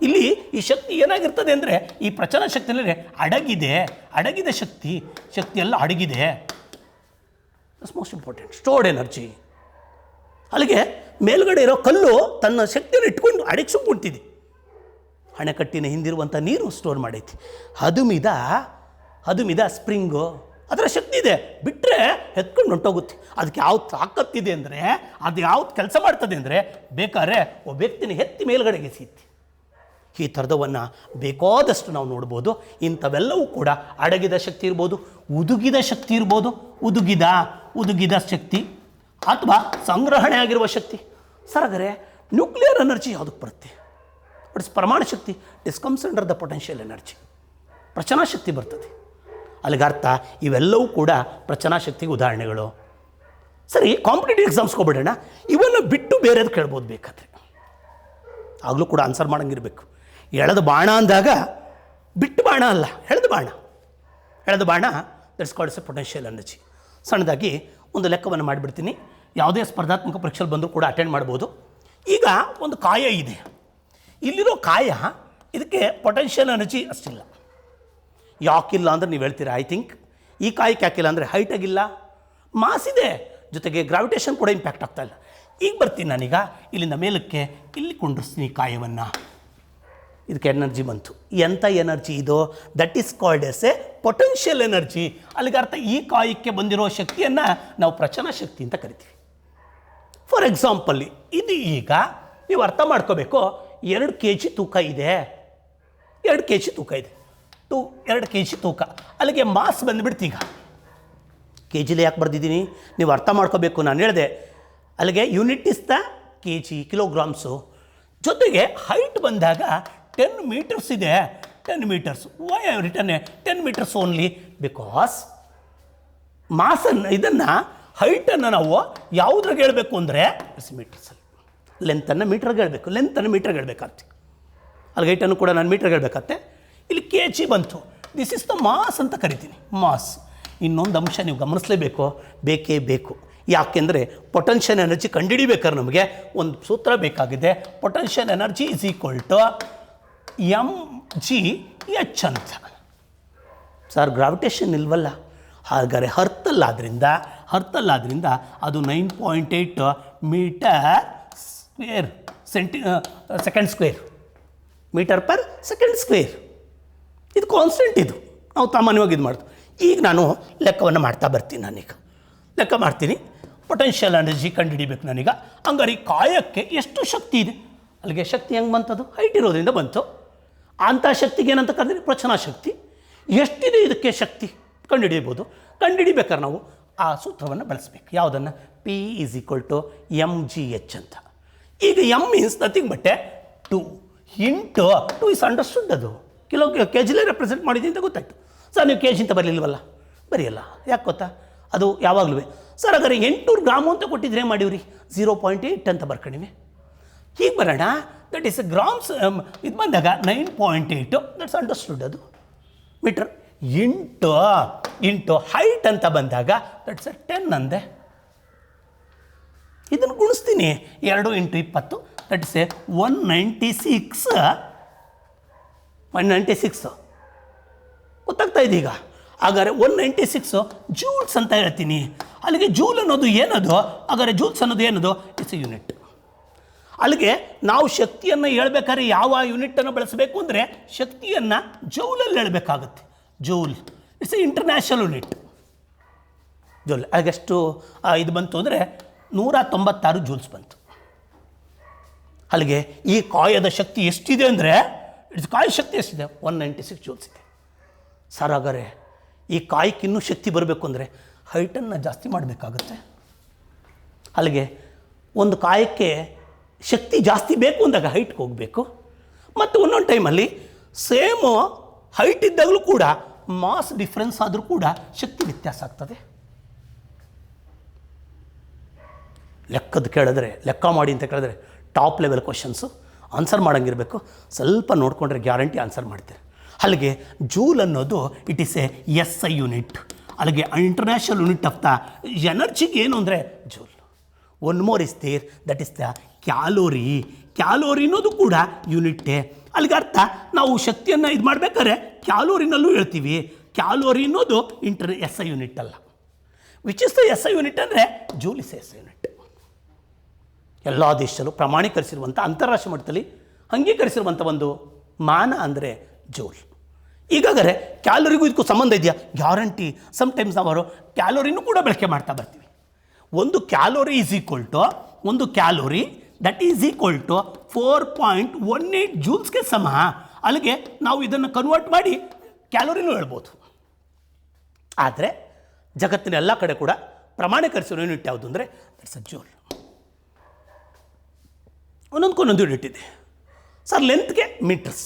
ಇಲ್ಲಿ ಈ ಶಕ್ತಿ ಏನಾಗಿರ್ತದೆ ಅಂದರೆ ಈ ಪ್ರಚನ ಶಕ್ತಿ ಅಂದರೆ ಅಡಗಿದೆ ಶಕ್ತಿ ಎಲ್ಲ ಅಡಗಿದೆ. That's most important. Stored energy. ಅಲ್ಲಿಗೆ ಮೇಲ್ಗಡೆ ಇರೋ ಕಲ್ಲು ತನ್ನ ಶಕ್ತಿಯನ್ನು ಇಟ್ಕೊಂಡು ಅಡಗಿಸ್ಕೊಂಡ್ತಿದೆ. ಅಣೆಕಟ್ಟಿನ ಹಿಂದಿರುವಂಥ ನೀರು ಸ್ಟೋರ್ ಮಾಡೈತಿ. ಹದುಮಿದ ಸ್ಪ್ರಿಂಗು, ಅದರ ಶಕ್ತಿ ಇದೆ. ಬಿಟ್ಟರೆ ಎತ್ಕೊಂಡು ಹೊಂಟೋಗುತ್ತೆ. ಅದಕ್ಕೆ ಯಾವ್ದು ತಾಕತ್ತಿದೆ ಅಂದರೆ, ಅದು ಯಾವ್ದು ಕೆಲಸ ಮಾಡ್ತದೆ ಅಂದರೆ ಬೇಕಾದ್ರೆ ಒಬ್ಬ ವ್ಯಕ್ತಿನ ಎತ್ತಿ ಮೇಲ್ಗಡೆಗೆ ಎಸೆಯುತ್ತೆ. ಈ ಥರದವನ್ನು ಬೇಕಾದಷ್ಟು ನಾವು ನೋಡ್ಬೋದು. ಇಂಥವೆಲ್ಲವೂ ಕೂಡ ಅಡಗಿದ ಶಕ್ತಿ ಇರ್ಬೋದು, ಉದುಗಿದ ಶಕ್ತಿ ಇರ್ಬೋದು. ಉದುಗಿದ ಶಕ್ತಿ ಅಥವಾ ಸಂಗ್ರಹಣೆ ಆಗಿರುವ ಶಕ್ತಿ. ಸರ್ ಹಾಗಾದರೆ ನ್ಯೂಕ್ಲಿಯರ್ ಎನರ್ಜಿ ಯಾವುದಕ್ಕೆ ಬರುತ್ತೆ? ಇಟ್ಸ್ ಪರಮಾಣು ಶಕ್ತಿ. It's comes under the potential energy. ಪ್ರಚನಾ ಶಕ್ತಿ ಬರ್ತದೆ. ಅಲ್ಲಿಗೆ ಅರ್ಥ ಇವೆಲ್ಲವೂ ಕೂಡ ಪ್ರಚನಾ ಶಕ್ತಿಗೆ ಉದಾಹರಣೆಗಳು. ಸರಿ, ಕಾಂಪಿಟೇಟಿವ್ ಎಕ್ಸಾಮ್ಸ್ಗೆ ಹೋಗ್ಬಿಡೋಣ. ಇವನ್ನು ಬಿಟ್ಟು ಬೇರೆದು ಕೇಳ್ಬೋದು ಬೇಕಾದರೆ. ಆಗಲೂ ಕೂಡ ಆನ್ಸರ್ ಮಾಡೋಂಗಿರಬೇಕು. ಎಳೆದ ಬಾಣ ಅಂದಾಗ ಬಿಟ್ಟು ಬಾಣ ಅಲ್ಲ, ಎಳೆದ ಬಾಣ that's called A potential energy. ಸಣ್ಣದಾಗಿ ಒಂದು ಲೆಕ್ಕವನ್ನು ಮಾಡಿಬಿಡ್ತೀನಿ. ಯಾವುದೇ ಸ್ಪರ್ಧಾತ್ಮಕ ಪರೀಕ್ಷೆಯಲ್ಲಿ ಬಂದರೂ ಕೂಡ ಅಟೆಂಡ್ ಮಾಡ್ಬೋದು. ಈಗ ಒಂದು ಕಾಯ ಇದೆ. ಇಲ್ಲಿರೋ ಕಾಯ, ಇದಕ್ಕೆ ಪೊಟೆನ್ಷಿಯಲ್ ಎನರ್ಜಿ ಅಷ್ಟಿಲ್ಲ. ಯಾಕಿಲ್ಲ ಅಂದರೆ ನೀವು ಹೇಳ್ತೀರಾ, ಐ ಥಿಂಕ್ ಈ ಕಾಯಕ್ಕೆ ಯಾಕಿಲ್ಲ ಅಂದರೆ ಹೈಟ್ ಆಗಿಲ್ಲ, ಮಾಸ್ ಇದೆ, ಜೊತೆಗೆ ಗ್ರಾವಿಟೇಷನ್ ಕೂಡ ಇಂಪ್ಯಾಕ್ಟ್ ಆಗ್ತಾ ಇಲ್ಲ. ಈಗ ಬರ್ತೀನಿ ನಾನೀಗ ಇಲ್ಲಿಂದ ಮೇಲಕ್ಕೆ, ಇಲ್ಲಿ ಕೊಂಡಿಸ್ತೀನಿ ಕಾಯವನ್ನು. ಇದಕ್ಕೆ ಎನರ್ಜಿ ಬಂತು. ಎಂಥ ಎನರ್ಜಿ ಇದು? That is called as A potential energy. ಅಲ್ಲಿಗೆ ಅರ್ಥ ಈ ಕಾಯಕ್ಕೆ ಬಂದಿರೋ ಶಕ್ತಿಯನ್ನು ನಾವು ಪ್ರಚನ ಶಕ್ತಿ ಅಂತ ಕರಿತೀವಿ. ಫಾರ್ ಎಕ್ಸಾಂಪಲ್, ಇದು ಈಗ ನೀವು ಅರ್ಥ ಮಾಡ್ಕೋಬೇಕು. 2 kg ತೂಕ ಇದೆ. 2 kg ತೂಕ ಇದೆ. 2 kg ತೂಕ. ಅಲ್ಲಿಗೆ ಮಾಸ್ ಬಂದುಬಿಡ್ತು. ಈಗ ಕೆ ಜಿಲಿ ಯಾಕೆ ಬರ್ದಿದ್ದೀನಿ ನೀವು ಅರ್ಥ ಮಾಡ್ಕೋಬೇಕು. ನಾನು ಹೇಳಿದೆ ಅಲ್ಲಿಗೆ unit is the kg, kilograms. ಜೊತೆಗೆ ಹೈಟ್ ಬಂದಾಗ 10 ಮೀಟರ್ಸ್ ಇದೆ. 10 metres. Why I return 10 metres only? Because ಮಾಸನ್ನು, ಇದನ್ನು ಹೈಟನ್ನು ನಾವು ಯಾವುದ್ರಾಗ ಹೇಳಬೇಕು ಅಂದರೆ ಮೀಟರ್ಸಲ್ಲಿ. ಲೆಂತನ್ನು ಮೀಟ್ರಾಗ ಹೇಳಬೇಕು. ಹೇಳ್ಬೇಕಾಗ್ತಿ. ಅಲ್ಲಿಗೆ ಹೈಟನ್ನು ಕೂಡ ನಾನು ಮೀಟ್ರಾಗ ಹೇಳಬೇಕಾಗತ್ತೆ. ಇಲ್ಲಿ kg ಬಂತು. ದಿಸ್ ಇಸ್ ದ ಮಾಸ್ ಅಂತ ಕರಿತೀನಿ. ಮಾಸ್. ಇನ್ನೊಂದು ಅಂಶ ನೀವು ಗಮನಿಸಲೇಬೇಕು, ಬೇಕೇ ಬೇಕು. ಯಾಕೆಂದರೆ ಪೊಟೆನ್ಷಿಯಲ್ ಎನರ್ಜಿ ಕಂಡುಹಿಡಿಬೇಕಾದ್ರೆ ನಮಗೆ ಒಂದು ಸೂತ್ರ ಬೇಕಾಗಿದೆ. Potential energy is equal to mgh ಅಂತ. ಸರ್ ಗ್ರಾವಿಟೇಷನ್ ಇಲ್ವಲ್ಲ? ಹಾಗಾದರೆ ಹರ್ತಲ್ಲಾದ್ರಿಂದ ಅದು 9.8 metre square second square. Metre per second square. ಇದು ಕಾನ್ಸ್ಟೆಂಟ್. ಇದು ನಾವು ಸಾಮಾನ್ಯವಾಗಿ ಇದು ಮಾಡ್ತೀವಿ. ಈಗ ನಾನು ಲೆಕ್ಕವನ್ನು ಮಾಡ್ತಾ ಬರ್ತೀನಿ. ನಾನೀಗ ಲೆಕ್ಕ ಮಾಡ್ತೀನಿ. ಪೊಟೆನ್ಷಿಯಲ್ ಎನರ್ಜಿ ಕಂಡುಹಿಡಿಬೇಕು ನಾನೀಗ. ಹಂಗಾರೆ ಈ ಕಾಯಕ್ಕೆ ಎಷ್ಟು ಶಕ್ತಿ ಇದೆ? ಅಲ್ಲಿಗೆ ಶಕ್ತಿ ಹೆಂಗೆ ಬಂತದು? ಹೈಟ್ ಇರೋದ್ರಿಂದ ಬಂತು. ಅಂಥ ಶಕ್ತಿಗೆ ಏನಂತ ಕರೆದ್ರೆ ಪ್ರಚನಾ ಶಕ್ತಿ. ಎಷ್ಟಿದೆ ಇದಕ್ಕೆ ಶಕ್ತಿ ಕಂಡುಹಿಡಿಯಬಹುದು. ಕಂಡುಹಿಡಿಬೇಕಾದ್ರೆ ನಾವು ಆ ಸೂತ್ರವನ್ನು ಬಳಸಬೇಕು. ಯಾವುದನ್ನು? P is equal to mgh ಅಂತ. ಈಗ m means nothing but 2 into 2 is understood. ಅದು ಕೆ ಜಿಲೇ ರೆಪ್ರೆಸೆಂಟ್ ಮಾಡಿದ್ದೀನಿ ಅಂತ ಗೊತ್ತಾಯಿತು. ಸರ್ ನೀವು ಕೆ ಜಿ ಅಂತ ಬರಲಿಲ್ವಲ್ಲ? ಬರೆಯಲ್ಲ. ಯಾಕೆ ಗೊತ್ತಾ? ಅದು ಯಾವಾಗಲೂ ಸರ್ ಹಾಗಾದ್ರೆ 800 ಗ್ರಾಮು ಅಂತ ಕೊಟ್ಟಿದ್ರೆ ಮಾಡಿವ್ರಿ 0.8 ಅಂತ ಬರ್ಕೊಂಡಿವಿ. ಹೀಗೆ ಬರೋಣ. ದಟ್ ಈಸ್ ಗ್ರಾಮ್ಸ್ ಇದು ಬಂದಾಗ 9.8 ದಟ್ಸ್ ಅಂಡರ್ಸ್ಟುಡ್ ಅದು ಮೀಟರ್ ಇಂಟು ಹೈಟ್ ಅಂತ ಬಂದಾಗ ದಟ್ಸ್ 10 ಅಂದೆ. ಇದನ್ನು ಗುಣಿಸ್ತೀನಿ 2 × 20 ದಟ್ ಇಸ್ 196 ಗೊತ್ತಾಗ್ತಾ ಇದೆ ಈಗ. ಹಾಗಾದರೆ 196 ಜೂಲ್ಸ್ ಅಂತ ಹೇಳ್ತೀನಿ. ಅಲ್ಲಿಗೆ ಜೂಲ್ ಅನ್ನೋದು ಏನದು? ಹಾಗಾದರೆ ಜೂಲ್ಸ್ ಅನ್ನೋದು ಏನದು? It's A unit. ಅಲ್ಲಿಗೆ ನಾವು ಶಕ್ತಿಯನ್ನು ಹೇಳ್ಬೇಕಾದ್ರೆ ಯಾವ ಯೂನಿಟನ್ನು ಬಳಸಬೇಕು ಅಂದರೆ ಶಕ್ತಿಯನ್ನು ಜೌಲಲ್ಲಿ ಹೇಳಬೇಕಾಗುತ್ತೆ. ಜೂಲ್ ಇಟ್ಸ್ ಎ ಇಂಟರ್ನ್ಯಾಷನಲ್ ಯೂನಿಟ್. ಜೂಲ್ ಹಾಗೆಷ್ಟು ಇದು ಬಂತು ಅಂದರೆ 196 ಜೂಲ್ಸ್ ಬಂತು. ಅಲ್ಲಿಗೆ ಈ ಕಾಯದ ಶಕ್ತಿ ಎಷ್ಟಿದೆ ಅಂದರೆ ಕಾಯ ಶಕ್ತಿ ಎಷ್ಟಿದೆ? 196 ಜೂಲ್ಸ್ ಇದೆ. ಸರ್ ಹಾಗಾದರೆ ಈ ಕಾಯಕ್ಕೆ ಇನ್ನೂ ಶಕ್ತಿ ಬರಬೇಕು ಅಂದರೆ ಹೈಟನ್ನು ಜಾಸ್ತಿ ಮಾಡಬೇಕಾಗುತ್ತೆ. ಅಲ್ಲಿಗೆ ಒಂದು ಕಾಯಕ್ಕೆ ಶಕ್ತಿ ಜಾಸ್ತಿ ಬೇಕು ಅಂದಾಗ ಹೈಟ್ಗೆ ಹೋಗಬೇಕು. ಮತ್ತು ಒಂದೊಂದು ಟೈಮಲ್ಲಿ ಸೇಮು ಹೈಟ್ ಇದ್ದಾಗಲೂ ಕೂಡ ಮಾಸ್ ಡಿಫ್ರೆನ್ಸ್ ಆದರೂ ಕೂಡ ಶಕ್ತಿ ವ್ಯತ್ಯಾಸ ಆಗ್ತದೆ. ಲೆಕ್ಕದ ಕೇಳಿದ್ರೆ ಲೆಕ್ಕ ಮಾಡಿ ಅಂತ ಕೇಳಿದ್ರೆ ಟಾಪ್ ಲೆವೆಲ್ ಕ್ವಶನ್ಸು ಆನ್ಸರ್ ಮಾಡೋಂಗಿರಬೇಕು. ಸ್ವಲ್ಪ ನೋಡಿಕೊಂಡ್ರೆ ಗ್ಯಾರಂಟಿ ಆನ್ಸರ್ ಮಾಡ್ತೀರಿ. ಅಲ್ಲಿಗೆ ಜೂಲ್ ಅನ್ನೋದು it is a SI unit. ಅಲ್ಲಿಗೆ ಇಂಟರ್ನ್ಯಾಷನಲ್ ಯೂನಿಟ್ ಆಫ್ ದ ಎನರ್ಜಿಗೆ ಏನು ಅಂದರೆ joule. One more is there that is the calorie. Calorie ಅನ್ನೋದು ಕೂಡ ಯೂನಿಟ್ಟೇ. ಅಲ್ಲಿಗೆ ಅರ್ಥ ನಾವು ಶಕ್ತಿಯನ್ನು ಇದು ಮಾಡಬೇಕಾದ್ರೆ ಕ್ಯಾಲೋರಿನಲ್ಲೂ ಹೇಳ್ತೀವಿ. ಕ್ಯಾಲೋರಿ ಅನ್ನೋದು SI ಯೂನಿಟ್ ಅಲ್ಲ. Which is the SI unit ಅಂದರೆ ಜೂಲ್ ಇಸ್ SI ಯೂನಿಟ್. ಎಲ್ಲ ದೇಶದಲ್ಲೂ ಪ್ರಮಾಣೀಕರಿಸಿರುವಂಥ ಅಂತಾರಾಷ್ಟ್ರೀಯ ಮಟ್ಟದಲ್ಲಿ ಅಂಗೀಕರಿಸಿರುವಂಥ ಒಂದು ಮಾನ ಅಂದರೆ ಜೂಲ್. ಈಗಾಗಲೇ ಕ್ಯಾಲೋರಿಗೂ ಇದಕ್ಕೂ ಸಂಬಂಧ ಇದೆಯಾ? ಗ್ಯಾರಂಟಿ. ಸಮ್ಟೈಮ್ಸ್ ನಾವು ಕ್ಯಾಲೋರಿನೂ ಕೂಡ ಬಳಕೆ ಮಾಡ್ತಾ ಬರ್ತೀವಿ. ಒಂದು ಕ್ಯಾಲೋರಿ ಈಸ್ ಈಕ್ವಲ್ ಟು ಒಂದು calorie that is equal to 4.18 ಜೂಲ್ಸ್ಗೆ ಸಮ. ಅಲ್ಲಿಗೆ ನಾವು ಇದನ್ನು ಕನ್ವರ್ಟ್ ಮಾಡಿ ಕ್ಯಾಲೋರಿನೂ ಹೇಳ್ಬೋದು. ಆದರೆ ಜಗತ್ತಿನ ಎಲ್ಲ ಕಡೆ ಕೂಡ ಪ್ರಮಾಣೀಕರಿಸಿರೋ ಯೂನಿಟ್ ಯಾವುದು ಅಂದರೆ ದಟ್ಸ್ ಅ ಜೂಲ್. ಒಂದೊಂದು ಯೂನಿಟ್ ಇದೆ ಸರ್. ಲೆಂತ್ಗೆ ಮೀಟರ್ಸ್,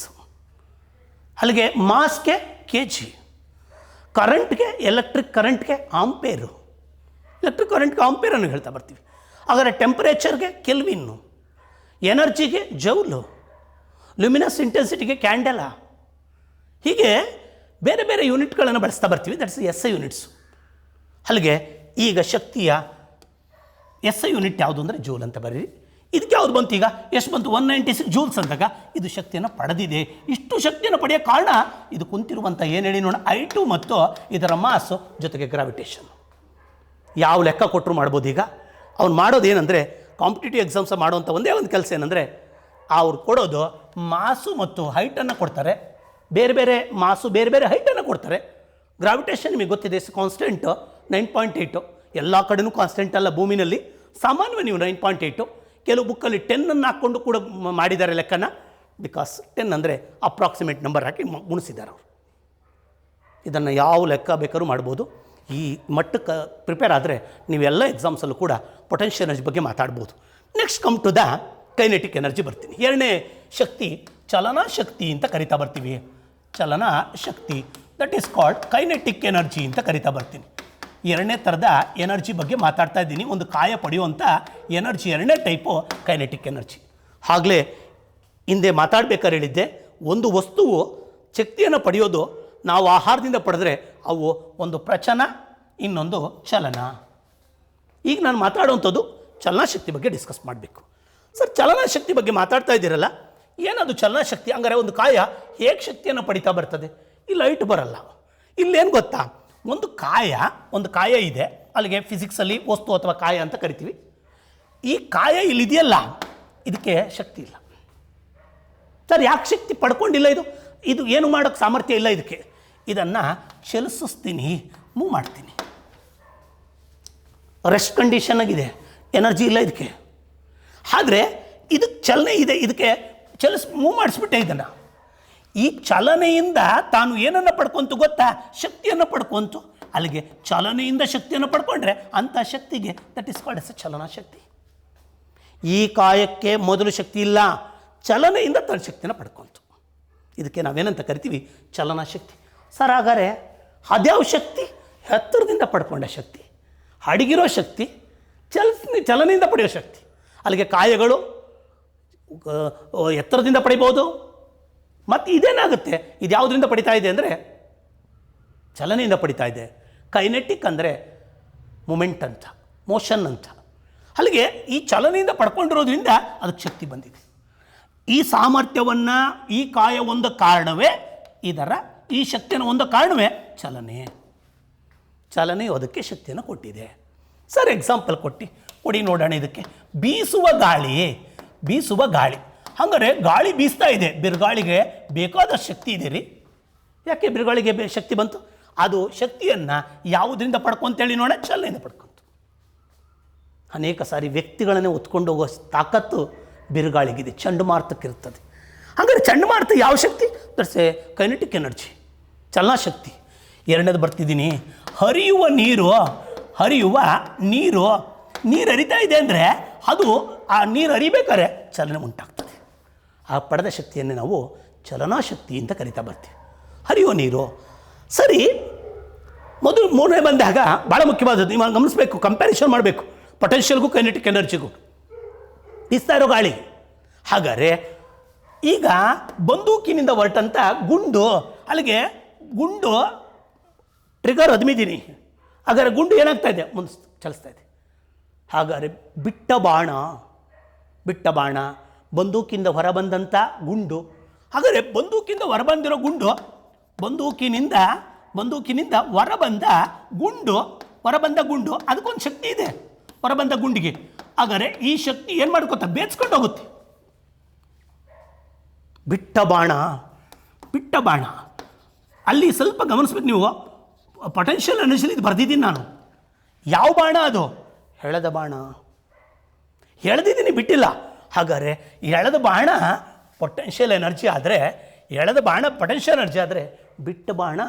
ಅಲ್ಲಿಗೆ ಮಾಸ್ಗೆ kg, ಕರೆಂಟ್ಗೆ ಎಲೆಕ್ಟ್ರಿಕ್ ಕರೆಂಟ್ಗೆ ಆಂಪೇರು. ಎಲೆಕ್ಟ್ರಿಕ್ ಕರೆಂಟ್ಗೆ ಆಂಪೇರನ್ನು ಹೇಳ್ತಾ ಬರ್ತೀವಿ. ಹಾಗಾದರೆ ಟೆಂಪರೇಚರ್ಗೆ ಕೆಲ್ವಿನ್ನು, ಎನರ್ಜಿಗೆ ಜೌಲು, ಲುಮಿನಸ್ ಇಂಟೆನ್ಸಿಟಿಗೆ ಕ್ಯಾಂಡೆಲ. ಹೀಗೆ ಬೇರೆ ಬೇರೆ ಯೂನಿಟ್ಗಳನ್ನು ಬಳಸ್ತಾ ಬರ್ತೀವಿ. That's SI units. ಅಲ್ಲಿಗೆ ಈಗ ಶಕ್ತಿಯ SI ಯೂನಿಟ್ ಯಾವುದು ಅಂದರೆ ಜೂಲ್ ಅಂತ ಬರೀರಿ. ಇದಕ್ಕೆ ಯಾವುದು ಬಂತು? ಈಗ ಎಷ್ಟು ಬಂತು? 196 ಜೂಲ್ಸ್ ಅಂದಾಗ ಇದು ಶಕ್ತಿಯನ್ನು ಪಡೆದಿದೆ. ಇಷ್ಟು ಶಕ್ತಿಯನ್ನು ಪಡೆಯೋ ಕಾರಣ ಇದು ಕುಂತಿರುವಂಥ ಏನು ಹೇಳಿ ನೋಡೋಣ, I2 ಮತ್ತು ಇದರ ಮಾಸು ಜೊತೆಗೆ ಗ್ರಾವಿಟೇಷನ್. ಯಾವ ಲೆಕ್ಕ ಕೊಟ್ಟರು ಮಾಡ್ಬೋದು. ಈಗ ಅವ್ನು ಮಾಡೋದು ಏನಂದರೆ ಕಾಂಪಿಟೇಟಿವ್ ಎಕ್ಸಾಮ್ಸ್ ಮಾಡುವಂಥ ಒಂದೇ ಒಂದು ಕೆಲಸ ಏನಂದರೆ ಅವ್ರು ಕೊಡೋದು ಮಾಸು ಮತ್ತು ಹೈಟನ್ನು ಕೊಡ್ತಾರೆ. ಬೇರೆ ಬೇರೆ ಮಾಸು ಬೇರೆ ಬೇರೆ ಹೈಟನ್ನು ಕೊಡ್ತಾರೆ. ಗ್ರಾವಿಟೇಷನ್ ನಿಮಗೆ ಗೊತ್ತಿದೆ ಕಾನ್ಸ್ಟೆಂಟು 9.8. ಎಲ್ಲ ಕಡೆನೂ ಕಾನ್ಸ್ಟೆಂಟ್ ಅಲ್ಲ ಭೂಮಿನಲ್ಲಿ. ಸಾಮಾನ್ಯವಾಗಿ ನೀವು 9.8. ಕೆಲವು ಬುಕ್ಕಲ್ಲಿ 10 ಹಾಕ್ಕೊಂಡು ಕೂಡ ಮಾಡಿದ್ದಾರೆ ಲೆಕ್ಕನ. ಬಿಕಾಸ್ 10 ಅಂದರೆ ಅಪ್ರಾಕ್ಸಿಮೇಟ್ ನಂಬರ್ ಹಾಕಿ ಗುಣಿಸಿದ್ದಾರೆ ಅವರು. ಇದನ್ನು ಯಾವ ಲೆಕ್ಕ ಬೇಕಾದ್ರೂ ಮಾಡ್ಬೋದು. ಈ ಮಟ್ಟಕ್ಕೆ ಪ್ರಿಪೇರ್ ಆದರೆ ನೀವೆಲ್ಲ ಎಕ್ಸಾಮ್ಸಲ್ಲೂ ಕೂಡ ಪೊಟೆನ್ಷಿಯಲ್ ಎನರ್ಜಿ ಬಗ್ಗೆ ಮಾತಾಡ್ಬೋದು. Next come to the kinetic energy ಬರ್ತೀನಿ. ಎರಡನೇ ಶಕ್ತಿ ಚಲನಾ ಶಕ್ತಿ ಅಂತ ಕರಿತಾ ಬರ್ತೀವಿ. ಚಲನಾ ಶಕ್ತಿ that is called kinetic energy ಅಂತ ಕರಿತಾ ಬರ್ತೀನಿ. ಎರಡನೇ ಥರದ ಎನರ್ಜಿ ಬಗ್ಗೆ ಮಾತಾಡ್ತಾ ಇದ್ದೀನಿ. ಒಂದು ಕಾಯ ಪಡೆಯುವಂಥ ಎನರ್ಜಿ ಎರಡನೇ ಟೈಪು ಕೈನೆಟಿಕ್ ಎನರ್ಜಿ. ಆಗಲೇ ಹಿಂದೆ ಮಾತಾಡಬೇಕಾದ್ರೆ ಹೇಳಿದ್ದೆ, ಒಂದು ವಸ್ತುವು ಶಕ್ತಿಯನ್ನು ಪಡೆಯೋದು ನಾವು ಆಹಾರದಿಂದ ಪಡೆದ್ರೆ ಅವು ಒಂದು ಪ್ರಚನ, ಇನ್ನೊಂದು ಚಲನ. ಈಗ ನಾನು ಮಾತಾಡುವಂಥದ್ದು ಚಲನಶಕ್ತಿ ಬಗ್ಗೆ ಡಿಸ್ಕಸ್ ಮಾಡಬೇಕು. ಸರ್ ಚಲನಶಕ್ತಿ ಬಗ್ಗೆ ಮಾತಾಡ್ತಾ ಇದ್ದೀರಲ್ಲ, ಏನದು ಚಲನಶಕ್ತಿ? ಹಂಗಾರೆ ಒಂದು ಕಾಯ ಹೇಗೆ ಶಕ್ತಿಯನ್ನು ಪಡಿತಾ ಬರ್ತದೆ? ಇಲ್ಲಿ ಲೈಟ್ ಬರಲ್ಲ. ಇಲ್ಲೇನು ಗೊತ್ತಾ, ಒಂದು ಕಾಯ ಇದೆ. ಅಲ್ಲಿಗೆ ಫಿಸಿಕ್ಸಲ್ಲಿ ವಸ್ತು ಅಥವಾ ಕಾಯ ಅಂತ ಕರಿತೀವಿ. ಈ ಕಾಯ ಇಲ್ಲಿದೆಯಲ್ಲ, ಇದಕ್ಕೆ ಶಕ್ತಿ ಇಲ್ಲ. ಸರ್ ಯಾಕೆ ಶಕ್ತಿ ಪಡ್ಕೊಂಡಿಲ್ಲ? ಇದು ಏನು ಮಾಡೋಕ್ಕೆ ಸಾಮರ್ಥ್ಯ ಇಲ್ಲ ಇದಕ್ಕೆ. ಇದನ್ನು ಚಲಿಸ್ತೀನಿ, ಮೂವ್ ಮಾಡ್ತೀನಿ. ರೆಸ್ಟ್ ಕಂಡೀಷನ್ ಆಗಿದೆ, ಎನರ್ಜಿ ಇಲ್ಲ ಇದಕ್ಕೆ. ಆದರೆ ಇದಕ್ಕೆ ಚಲನೆ ಇದೆ, ಇದಕ್ಕೆ ಮೂವ್ ಮಾಡಿಸ್ಬಿಟ್ಟೆ ಇದನ್ನು. ಈ ಚಲನೆಯಿಂದ ತಾನು ಏನನ್ನು ಪಡ್ಕೊಂತು ಗೊತ್ತಾ? ಶಕ್ತಿಯನ್ನು ಪಡ್ಕೊಂತು. ಅಲ್ಲಿಗೆ ಚಲನೆಯಿಂದ ಶಕ್ತಿಯನ್ನು ಪಡ್ಕೊಂಡ್ರೆ ಅಂಥ ಶಕ್ತಿಗೆ ದಟ್ ಇಸ್ ಕಾಲ್ಡ್ ಎಸ್ ಚಲನಾ ಶಕ್ತಿ. ಈ ಕಾಯಕ್ಕೆ ಮೊದಲು ಶಕ್ತಿ ಇಲ್ಲ, ಚಲನೆಯಿಂದ ತನ್ನ ಶಕ್ತಿಯನ್ನು ಪಡ್ಕೊಂತು. ಇದಕ್ಕೆ ನಾವೇನಂತ ಕರಿತೀವಿ? ಚಲನಾ ಶಕ್ತಿ. ಸರ್ ಹಾಗಾದರೆ ಅದ್ಯಾವ ಶಕ್ತಿ? ಎತ್ತರದಿಂದ ಪಡ್ಕೊಂಡ ಶಕ್ತಿ, ಅಡಗಿರೋ ಶಕ್ತಿ, ಚಲನೆಯಿಂದ ಪಡೆಯೋ ಶಕ್ತಿ. ಅಲ್ಲಿಗೆ ಕಾಯಗಳು ಎತ್ತರದಿಂದ ಪಡಿಬೋದು. ಮತ್ತು ಇದೇನಾಗುತ್ತೆ, ಇದು ಯಾವುದರಿಂದ ಪಡಿತಾ ಇದೆ ಅಂದರೆ ಚಲನೆಯಿಂದ ಪಡಿತಾ ಇದೆ. ಕೈನೆಟಿಕ್ ಅಂದರೆ ಮೂಮೆಂಟ್ ಅಂತ, ಮೋಷನ್ ಅಂತ. ಅಲ್ಲಿಗೆ ಈ ಚಲನೆಯಿಂದ ಪಡ್ಕೊಂಡಿರೋದ್ರಿಂದ ಅದಕ್ಕೆ ಶಕ್ತಿ ಬಂದಿದೆ. ಈ ಸಾಮರ್ಥ್ಯವನ್ನು, ಈ ಕಾಯ ಒಂದು ಕಾರಣವೇ ಈ ಶಕ್ತಿಯನ್ನು ಒಂದು ಕಾರಣವೇ ಚಲನೆಯು ಅದಕ್ಕೆ ಶಕ್ತಿಯನ್ನು ಕೊಟ್ಟಿದೆ. ಸರ್ ಎಕ್ಸಾಂಪಲ್ ಕೊಡಿ ನೋಡೋಣ. ಇದಕ್ಕೆ ಬೀಸುವ ಗಾಳಿ. ಹಾಗಾದರೆ ಗಾಳಿ ಬೀಸ್ತಾ ಇದೆ, ಬಿರುಗಾಳಿಗೆ ಬೇಕಾದಷ್ಟು ಶಕ್ತಿ ಇದೆ ರೀ. ಯಾಕೆ ಬಿರುಗಾಳಿಗೆ ಶಕ್ತಿ ಬಂತು? ಅದು ಶಕ್ತಿಯನ್ನು ಯಾವುದರಿಂದ ಪಡ್ಕೊಂತೇಳಿ ನೋಡೋಣ, ಚಲನೆಯಿಂದ ಪಡ್ಕೊಂತು. ಅನೇಕ ಸಾರಿ ವ್ಯಕ್ತಿಗಳನ್ನೇ ಹೊತ್ಕೊಂಡು ಹೋಗೋ ತಾಕತ್ತು ಬಿರುಗಾಳಿಗಿದೆ, ಚಂಡಮಾರುತಕ್ಕಿರ್ತದೆ. ಹಾಗಾದರೆ ಚಂಡಮಾರುತ ಯಾವ ಶಕ್ತಿ? ದಟ್ಸ್ ಎ ಕೈನೆಟಿಕ್ ಎನರ್ಜಿ, ಚಲನಾಶಕ್ತಿ. ಎರಡನೇದು ಬರ್ತಿದ್ದೀನಿ, ಹರಿಯುವ ನೀರು ಹರಿತಾ ಇದೆ ಅಂದರೆ ಅದು ಆ ನೀರು ಹರಿಬೇಕಾದ್ರೆ ಚಲನೆ ಉಂಟಾಗ್ತದೆ. ಆ ಪಡೆದ ಶಕ್ತಿಯನ್ನೇ ನಾವು ಚಲನಾಶಕ್ತಿ ಅಂತ ಕರಿತಾ ಬರ್ತೀವಿ. ಹರಿಯುವ ನೀರು ಸರಿ. ಮೊದಲು ಮೂರನೇ ಬಂದಾಗ ಭಾಳ ಮುಖ್ಯವಾದದ್ದು, ನೀವು ಗಮನಿಸಬೇಕು, ಕಂಪ್ಯಾರಿಸನ್ ಮಾಡಬೇಕು ಪೊಟೆನ್ಷಿಯಲ್ಗೂ ಕೈನೆಟಿಕ್ ಎನರ್ಜಿಗೂ. ಬೀಸ್ತಾ ಇರೋ ಗಾಳಿ. ಹಾಗಾದರೆ ಈಗ ಬಂದೂಕಿನಿಂದ ಹೊರಟಂಥ ಅಲ್ಲಿಗೆ ಗುಂಡು ಟ್ರಿಗರ್ ಅದ್ಮಿದ್ದೀನಿ. ಹಾಗಾದರೆ ಗುಂಡು ಏನಾಗ್ತಾ ಇದೆ? ಮುಂದೆ ಚಲಿಸ್ತಾ ಇದೆ. ಹಾಗಾದರೆ ಬಿಟ್ಟ ಬಾಣ ಬಂದೂಕಿಂದ ಹೊರಬಂದಂಥ ಗುಂಡು. ಹಾಗಾದರೆ ಬಂದೂಕಿಂದ ಹೊರಬಂದಿರೋ ಗುಂಡು, ಬಂದೂಕಿನಿಂದ ಹೊರಬಂದ ಗುಂಡು ಅದಕ್ಕೊಂದು ಶಕ್ತಿ ಇದೆ, ಹೊರಬಂದ ಗುಂಡಿಗೆ. ಹಾಗಾದರೆ ಈ ಶಕ್ತಿ ಏನು ಮಾಡ್ಕೊತಾ? ಬೇಚ್ಕೊಂಡು ಹೋಗುತ್ತೆ. ಬಿಟ್ಟ ಬಾಣ ಅಲ್ಲಿ ಸ್ವಲ್ಪ ಗಮನಿಸ್ಬೇಕು ನೀವು. ಪೊಟೆನ್ಷಿಯಲ್ ಎನರ್ಜಿ ಇದು ಬರೆದಿದ್ದೀನಿ ನಾನು. ಯಾವ ಬಾಣ ಅದು? ಎಳೆದ ಬಾಣ. ಎಳೆದಿದ್ದೀನಿ, ಬಿಟ್ಟಿಲ್ಲ. ಹಾಗಾದರೆ ಎಳೆದ ಬಾಣ ಪೊಟೆನ್ಷಿಯಲ್ ಎನರ್ಜಿ ಆದರೆ, ಬಿಟ್ಟ ಬಾಣ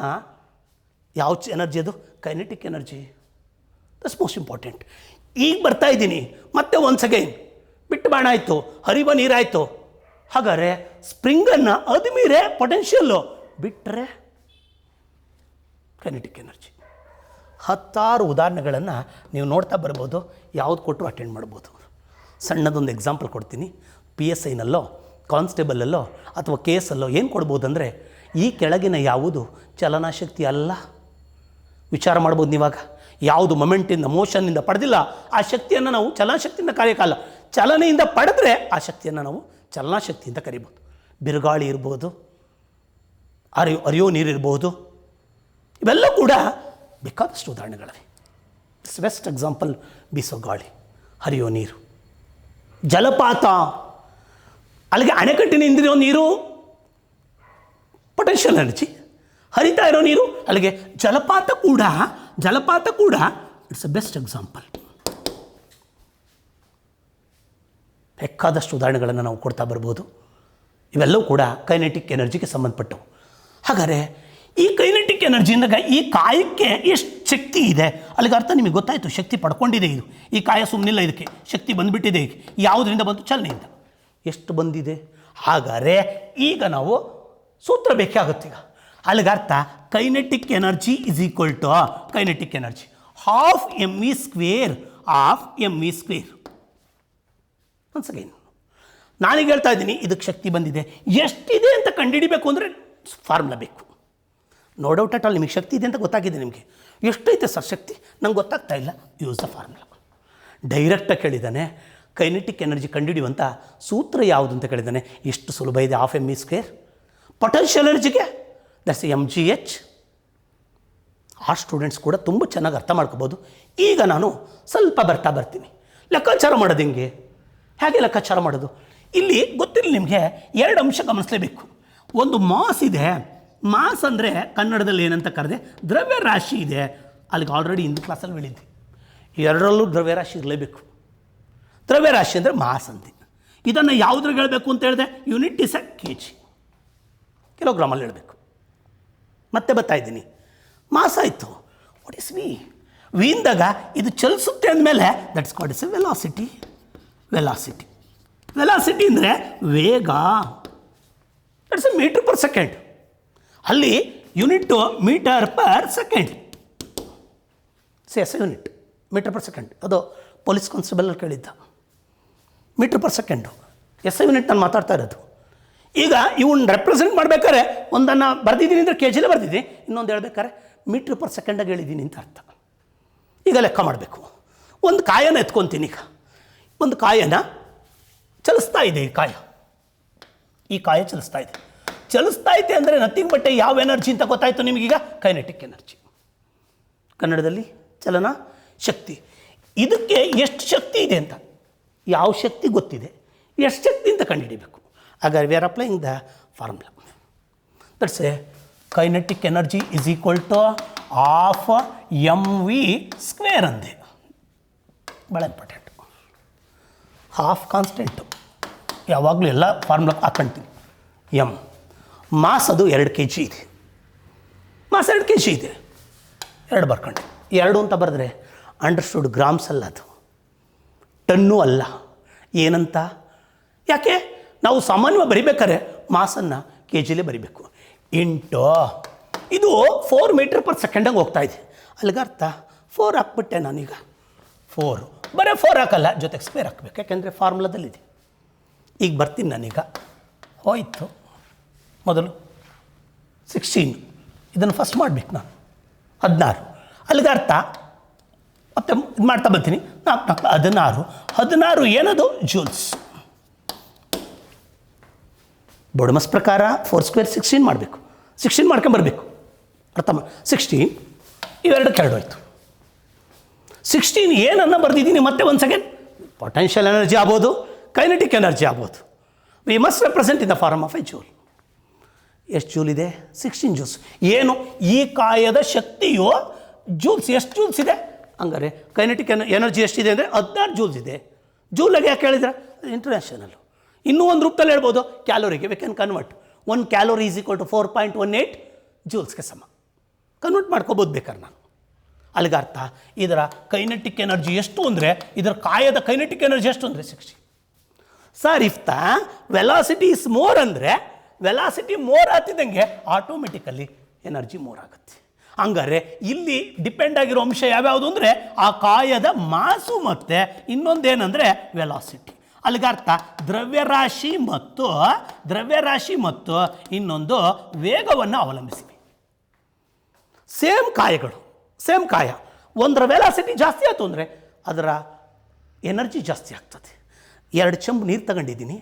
ಯಾವ ಎನರ್ಜಿ? ಅದು kinetic energy. That's most important. ಈಗ ಬರ್ತಾ ಇದ್ದೀನಿ ಮತ್ತೆ ಒನ್ಸ್ ಅಗೈನ್. ಬಿಟ್ಟ ಬಾಣ ಆಯಿತು, ಹರಿಯುವ ನೀರಾಯಿತು. ಹಾಗಾದರೆ ಸ್ಪ್ರಿಂಗನ್ನು ಅದ್ಮೀರೆ ಪೊಟೆನ್ಷಿಯಲ್ಲು, ಬಿಟ್ಟರೆ ಕೈನೆಟಿಕ್ ಎನರ್ಜಿ. 10 ಉದಾಹರಣೆಗಳನ್ನು ನೀವು ನೋಡ್ತಾ ಬರ್ಬೋದು. ಯಾವುದು ಕೊಟ್ಟರು ಅಟೆಂಡ್ ಮಾಡ್ಬೋದು. ಸಣ್ಣದೊಂದು ಎಕ್ಸಾಂಪಲ್ ಕೊಡ್ತೀನಿ. PSIನಲ್ಲೋ ಕಾನ್ಸ್ಟೇಬಲಲ್ಲೋ ಅಥವಾ KSಲ್ಲೋ ಏನು ಕೊಡ್ಬೋದು ಅಂದರೆ, ಈ ಕೆಳಗಿನ ಯಾವುದು ಚಲನಾಶಕ್ತಿ ಅಲ್ಲ? ವಿಚಾರ ಮಾಡ್ಬೋದು ನೀವಾಗ. ಯಾವುದು ಮೊಮೆಂಟಿಂದ, ಮೋಷನ್ನಿಂದ ಪಡೆದಿಲ್ಲ, ಆ ಶಕ್ತಿಯನ್ನು ನಾವು ಚಲನಶಕ್ತಿಯಿಂದ ಕರೆಯೋಕ್ಕಲ್ಲ. ಚಲನೆಯಿಂದ ಪಡೆದ್ರೆ ಆ ಶಕ್ತಿಯನ್ನು ನಾವು ಚಲನಾಶಕ್ತಿ ಅಂತ ಕರಿಬೋದು. ಬಿರುಗಾಳಿ ಇರ್ಬೋದು, ಹರಿಯೋ ನೀರಿರ್ಬೋದು, ಇವೆಲ್ಲ ಕೂಡ ಬೇಕಾದಷ್ಟು ಉದಾಹರಣೆಗಳಿವೆ. ಬೆಸ್ಟ್ ಎಕ್ಸಾಂಪಲ್ ಬೀಸೋ ಗಾಳಿ, ಹರಿಯೋ ನೀರು. ಜಲಪಾತ, ಅಲ್ಲಿಗೆ ಅಣೆಕಟ್ಟಿನಿಂದಿರೋ ನೀರು ಪೊಟೆನ್ಷಿಯಲ್ ಎನರ್ಜಿ. ಹರಿತಾ ಇರೋ ನೀರು, ಅಲ್ಲಿಗೆ ಜಲಪಾತ ಕೂಡ ಇಟ್ಸ್ ಎ ಬೆಸ್ಟ್ ಎಕ್ಸಾಂಪಲ್. ಬೇಕಾದಷ್ಟು ಉದಾಹರಣೆಗಳನ್ನು ನಾವು ಕೊಡ್ತಾ ಬರ್ಬೋದು. ಇವೆಲ್ಲವೂ ಕೂಡ ಕೈನೆಟಿಕ್ ಎನರ್ಜಿಗೆ ಸಂಬಂಧಪಟ್ಟವು. ಹಾಗಾದರೆ ಈ ಕೈನೆಟಿಕ್ ಎನರ್ಜಿಯಿಂದ ಈ ಕಾಯಕ್ಕೆ ಎಷ್ಟು ಶಕ್ತಿ ಇದೆ ಅಲ್ಲಿಗೆ ಅರ್ಥ ನಿಮಗೆ ಗೊತ್ತಾಯಿತು. ಶಕ್ತಿ ಪಡ್ಕೊಂಡಿದೆ ಇದು. ಈ ಕಾಯ ಸುಮ್ಮನಿಲ್ಲ, ಇದಕ್ಕೆ ಶಕ್ತಿ ಬಂದುಬಿಟ್ಟಿದೆ. ಯಾವುದರಿಂದ ಬಂತು? ಚಲನೆಯಿಂದ. ಎಷ್ಟು ಬಂದಿದೆ? ಹಾಗಾದರೆ ಈಗ ನಾವು ಸೂತ್ರ ಬೇಕಾಗುತ್ತೆ. ಈಗ ಅಲ್ಲಿಗೆ ಅರ್ಥ kinetic energy is equal to kinetic energy half mv² half mv². Once again ನಾನೀಗ ಹೇಳ್ತಾ ಇದ್ದೀನಿ, ಇದಕ್ಕೆ ಶಕ್ತಿ ಬಂದಿದೆ. ಎಷ್ಟಿದೆ ಅಂತ ಕಂಡುಹಿಡಿಬೇಕು ಅಂದರೆ ಫಾರ್ಮುಲಾ ಬೇಕು. ನೋ ಡೌಟ್ ಅಟ್ ಆಲ್ ನಿಮಗೆ ಶಕ್ತಿ ಇದೆ ಅಂತ ಗೊತ್ತಾಗಿದೆ. ನಿಮಗೆ ಎಷ್ಟೈತೆ ಸರ್ ಶಕ್ತಿ? ನಂಗೆ ಗೊತ್ತಾಗ್ತಾ ಇಲ್ಲ. Use the formula. ಡೈರೆಕ್ಟಾಗಿ ಕೇಳಿದ್ದಾನೆ, ಕೈನೆಟಿಕ್ ಎನರ್ಜಿ ಕಂಡುಹಿಡಿಯುವಂಥ ಸೂತ್ರ ಯಾವುದು ಅಂತ ಕೇಳಿದ್ದಾನೆ. ಎಷ್ಟು ಸುಲಭ ಇದೆ. Half mv². ಪೊಟೆನ್ಷಿಯಲ್ ಎನರ್ಜಿಗೆ ದಟ್ಸ್ mgh. ಆ ಸ್ಟೂಡೆಂಟ್ಸ್ ಕೂಡ ತುಂಬ ಚೆನ್ನಾಗಿ ಅರ್ಥ ಮಾಡ್ಕೋಬೋದು. ಈಗ ನಾನು ಸ್ವಲ್ಪ ಬರ್ತೀನಿ. ಲೆಕ್ಕಾಚಾರ ಮಾಡೋದು ಹೆಂಗೆ? ಹೇಗೆ ಲೆಕ್ಕಾಚಾರ ಮಾಡೋದು? ಇಲ್ಲಿ ಗೊತ್ತಿರಲಿ ನಿಮಗೆ 2 ಅಂಶ ಗಮನಿಸಲೇಬೇಕು. ಒಂದು ಮಾಸ್ ಇದೆ. ಮಾಸ್ ಅಂದರೆ ಕನ್ನಡದಲ್ಲಿ ಏನಂತ ಕರೆದೆ? ದ್ರವ್ಯರಾಶಿ ಇದೆ. ಅಲ್ಲಿಗೆ ಆಲ್ರೆಡಿ ಹಿಂದಿ ಕ್ಲಾಸಲ್ಲಿ ಹೇಳಿದ್ದೆ. ಎರಡರಲ್ಲೂ ದ್ರವ್ಯರಾಶಿ ಇರಲೇಬೇಕು. ದ್ರವ್ಯರಾಶಿ ಅಂದರೆ ಮಾಸ್ ಅಂತೆ. ಇದನ್ನು ಯಾವುದ್ರಾಗ ಹೇಳಬೇಕು ಅಂತ ಹೇಳಿದೆ? ಯೂನಿಟ್ ಇಸ್ ಎ kg, ಕಿಲೋಗ್ರಾಮಲ್ಲಿ ಹೇಳಬೇಕು. ಮತ್ತೆ ಬರ್ತಾಯಿದ್ದೀನಿ. ಮಾಸ್ ಆಯಿತು. ವಾಟ್ ಇಸ್ ವಿ ಇಂದಾಗ ಇದು ಚಲಿಸುತ್ತೆ ಅಂದಮೇಲೆ that's called is a velocity. Velocity ಅಂದರೆ ವೇಗ. That's a metre per second. ಅಲ್ಲಿ unit metre per second. Unit metre per second. ಅದು ಪೊಲೀಸ್ ಕಾನ್ಸ್ಟೇಬಲ್ ಕೇಳಿದ್ದ. Metre per second S I unit ನಾನು ಮಾತಾಡ್ತಾ ಇರೋದು. ಈಗ ಇವನ್ನ ರೆಪ್ರೆಸೆಂಟ್ ಮಾಡ್ಬೇಕಾದ್ರೆ ಒಂದನ್ನು ಬರೆದಿದ್ದೀನಿ ಅಂದರೆ ಕೆ ಜಿಲೇ ಬರೆದಿದ್ದೀನಿ, ಇನ್ನೊಂದು ಹೇಳ್ಬೇಕಾದ್ರೆ ಮೀಟ್ರ್ ಪರ್ ಸೆಕೆಂಡಾಗಿ ಹೇಳಿದ್ದೀನಿ ಅಂತ ಅರ್ಥ. ಈಗ ಲೆಕ್ಕ ಮಾಡಬೇಕು. ಒಂದು ಕಾಯನ ಎತ್ಕೊತೀನಿ. ಈಗ ಒಂದು ಕಾಯನ ಚಲಿಸ್ತಾ ಇದೆ. ಈ ಕಾಯ ಚಲಿಸ್ತಾ ಇದೆ. ಚಲಿಸ್ತಾ ಇದೆ ಅಂದರೆ ನಥಿಂಗ್ ಬಟ್ ಯಾವ ಎನರ್ಜಿ ಅಂತ ಗೊತ್ತಾಯಿತು ನಿಮಗೀಗ? Kinetic energy. ಕನ್ನಡದಲ್ಲಿ ಚಲನ ಶಕ್ತಿ. ಇದಕ್ಕೆ ಎಷ್ಟು ಶಕ್ತಿ ಇದೆ ಅಂತ, ಯಾವ ಶಕ್ತಿ ಗೊತ್ತಿದೆ, ಎಷ್ಟು ಶಕ್ತಿ ಅಂತ ಕಂಡುಹಿಡಿಬೇಕು. ಹಾಗಾದ್ರೆ we are applying the formula. That's a kinetic energy is equal to half mv² ಅಂದೆ. ಭಾಳ ಇಂಪಾರ್ಟೆಂಟು. ಹಾಫ್ ಕಾನ್ಸ್ಟೆಂಟು ಯಾವಾಗಲೂ ಎಲ್ಲ ಫಾರ್ಮುಲಾ ಹಾಕ್ಕೊಂತೀನಿ. ಎಮ್ ಮಾಸ್ ಅದು 2 kg ಇದೆ. ಮಾಸ್ 2 kg ಇದೆ. 2 ಬರ್ಕೊಂಡು 2 ಅಂತ ಬರೆದ್ರೆ ಅಂಡರ್ಸ್ಟುಡ್ ಗ್ರಾಮ್ಸ್ ಅಲ್ಲ, ಅದು ಟನ್ನು ಅಲ್ಲ. ಏನಂತ? ಯಾಕೆ ನಾವು ಸಾಮಾನ್ಯವಾಗಿ ಬರಿಬೇಕಾದ್ರೆ ಮಾಸನ್ನು ಕೆ ಜಿಲೇ ಬರಿಬೇಕು. ಇಂಟು ಇದು 4 ಮೀಟರ್ ಪರ್ ಸೆಕೆಂಡಂಗೆ ಹೋಗ್ತಾ ಇದೆ. ಅಲ್ಲಿಗೆ ಅರ್ಥ 4 ಹಾಕ್ಬಿಟ್ಟೆ ನಾನೀಗ. 4 ಬರೀ 4 ಹಾಕಲ್ಲ, ಜೊತೆಗೆ ಸ್ಕ್ವೇರ್ ಹಾಕಬೇಕು, ಯಾಕೆಂದರೆ ಫಾರ್ಮುಲಾದಲ್ಲಿದೆ. ಈಗ ಬರ್ತೀನಿ ನಾನೀಗ. ಹೋಯಿತು. ಮೊದಲು 16, ಇದನ್ನು ಫಸ್ಟ್ ಮಾಡಬೇಕು ನಾನು. 16 ಅಲ್ಲಿಗೆ ಅರ್ಥ ಮತ್ತೆ ಇದು ಮಾಡ್ತಾ ಬರ್ತೀನಿ. 4 16. 16 ಏನದು? ಜೂಲ್ಸ್. ಬೊಡಮಸ್ ಪ್ರಕಾರ 4² 16 ಮಾಡಬೇಕು. 16 ಮಾಡ್ಕೊಂಬರ್ಬೇಕು. ಅರ್ಥ 16 ಇವೆರಡಕ್ಕೆ 2 ಆಯಿತು. 16 ಏನನ್ನು ಬರೆದಿದ್ದೀನಿ ಮತ್ತೆ ಒಂದು ಸೆಕೆಂಡ್. ಪೊಟೆನ್ಷಿಯಲ್ ಎನರ್ಜಿ ಆಗ್ಬೋದು, ಕೈನೆಟಿಕ್ ಎನರ್ಜಿ ಆಗ್ಬೋದು. We must represent in the form of a joule. ಎಷ್ಟು ಜೂಲ್ ಇದೆ? 16 ಜೂಲ್ಸ್. ಏನು ಈ ಕಾಯದ ಶಕ್ತಿಯು ಜೂಲ್ಸ್. ಎಷ್ಟು ಜೂಲ್ಸ್ ಇದೆ? ಹಂಗಾರೆ ಕೈನೆಟಿಕ್ ಎನರ್ಜಿ ಎಷ್ಟಿದೆ ಅಂದರೆ 16 ಜೂಲ್ಸ್ ಇದೆ. ಜೂಲಾಗೆ ಯಾಕೆ ಹೇಳಿದ್ರೆ ಇಂಟರ್ನ್ಯಾಷನಲ್ಲು. ಇನ್ನೂ ಒಂದು ರೂಪದಲ್ಲಿ ಹೇಳ್ಬೋದು, ಕ್ಯಾಲೋರಿಗೆ. We can convert 1 calorie is equal to 4.18 ಜೂಲ್ಸ್ಗೆ ಸಮ. ಕನ್ವರ್ಟ್ ಮಾಡ್ಕೋಬೋದು ಬೇಕಾದ್ರೆ ನಾನು. ಅಲ್ಲಿಗೆ ಅರ್ಥ ಇದರ ಕೈನೆಟಿಕ್ ಎನರ್ಜಿ ಎಷ್ಟು ಅಂದರೆ, ಇದರ ಕಾಯದ ಕೈನೆಟಿಕ್ ಎನರ್ಜಿ ಎಷ್ಟು ಅಂದರೆ 60. Sir if the velocity is more ಅಂದರೆ, ವೆಲಾಸಿಟಿ ಮೋರ್ ಆಗ್ತಿದ್ದಂಗೆ ಆಟೋಮೆಟಿಕಲಿ ಎನರ್ಜಿ ಮೋರ್ ಆಗುತ್ತೆ. ಹಂಗಾರೆ ಇಲ್ಲಿ ಡಿಪೆಂಡ್ ಆಗಿರೋ ಅಂಶ ಯಾವ್ಯಾವುದು ಅಂದರೆ ಆ ಕಾಯದ ಮಾಸು ಮತ್ತು ಇನ್ನೊಂದೇನೆಂದರೆ ವೆಲಾಸಿಟಿ. ಅಲ್ಲಿಗೆ ಅರ್ಥ ದ್ರವ್ಯರಾಶಿ ಮತ್ತು ಇನ್ನೊಂದು ವೇಗವನ್ನು ಅವಲಂಬಿಸಿವೆ. ಸೇಮ್ ಕಾಯ ಒಂದರ ವೆಲಾಸಿಟಿ ಜಾಸ್ತಿ ಆಯಿತು ಅಂದರೆ ಅದರ ಎನರ್ಜಿ ಜಾಸ್ತಿ ಆಗ್ತದೆ. 2 ಚೆಂಬು ನೀರು ತಗೊಂಡಿದ್ದೀನಿ.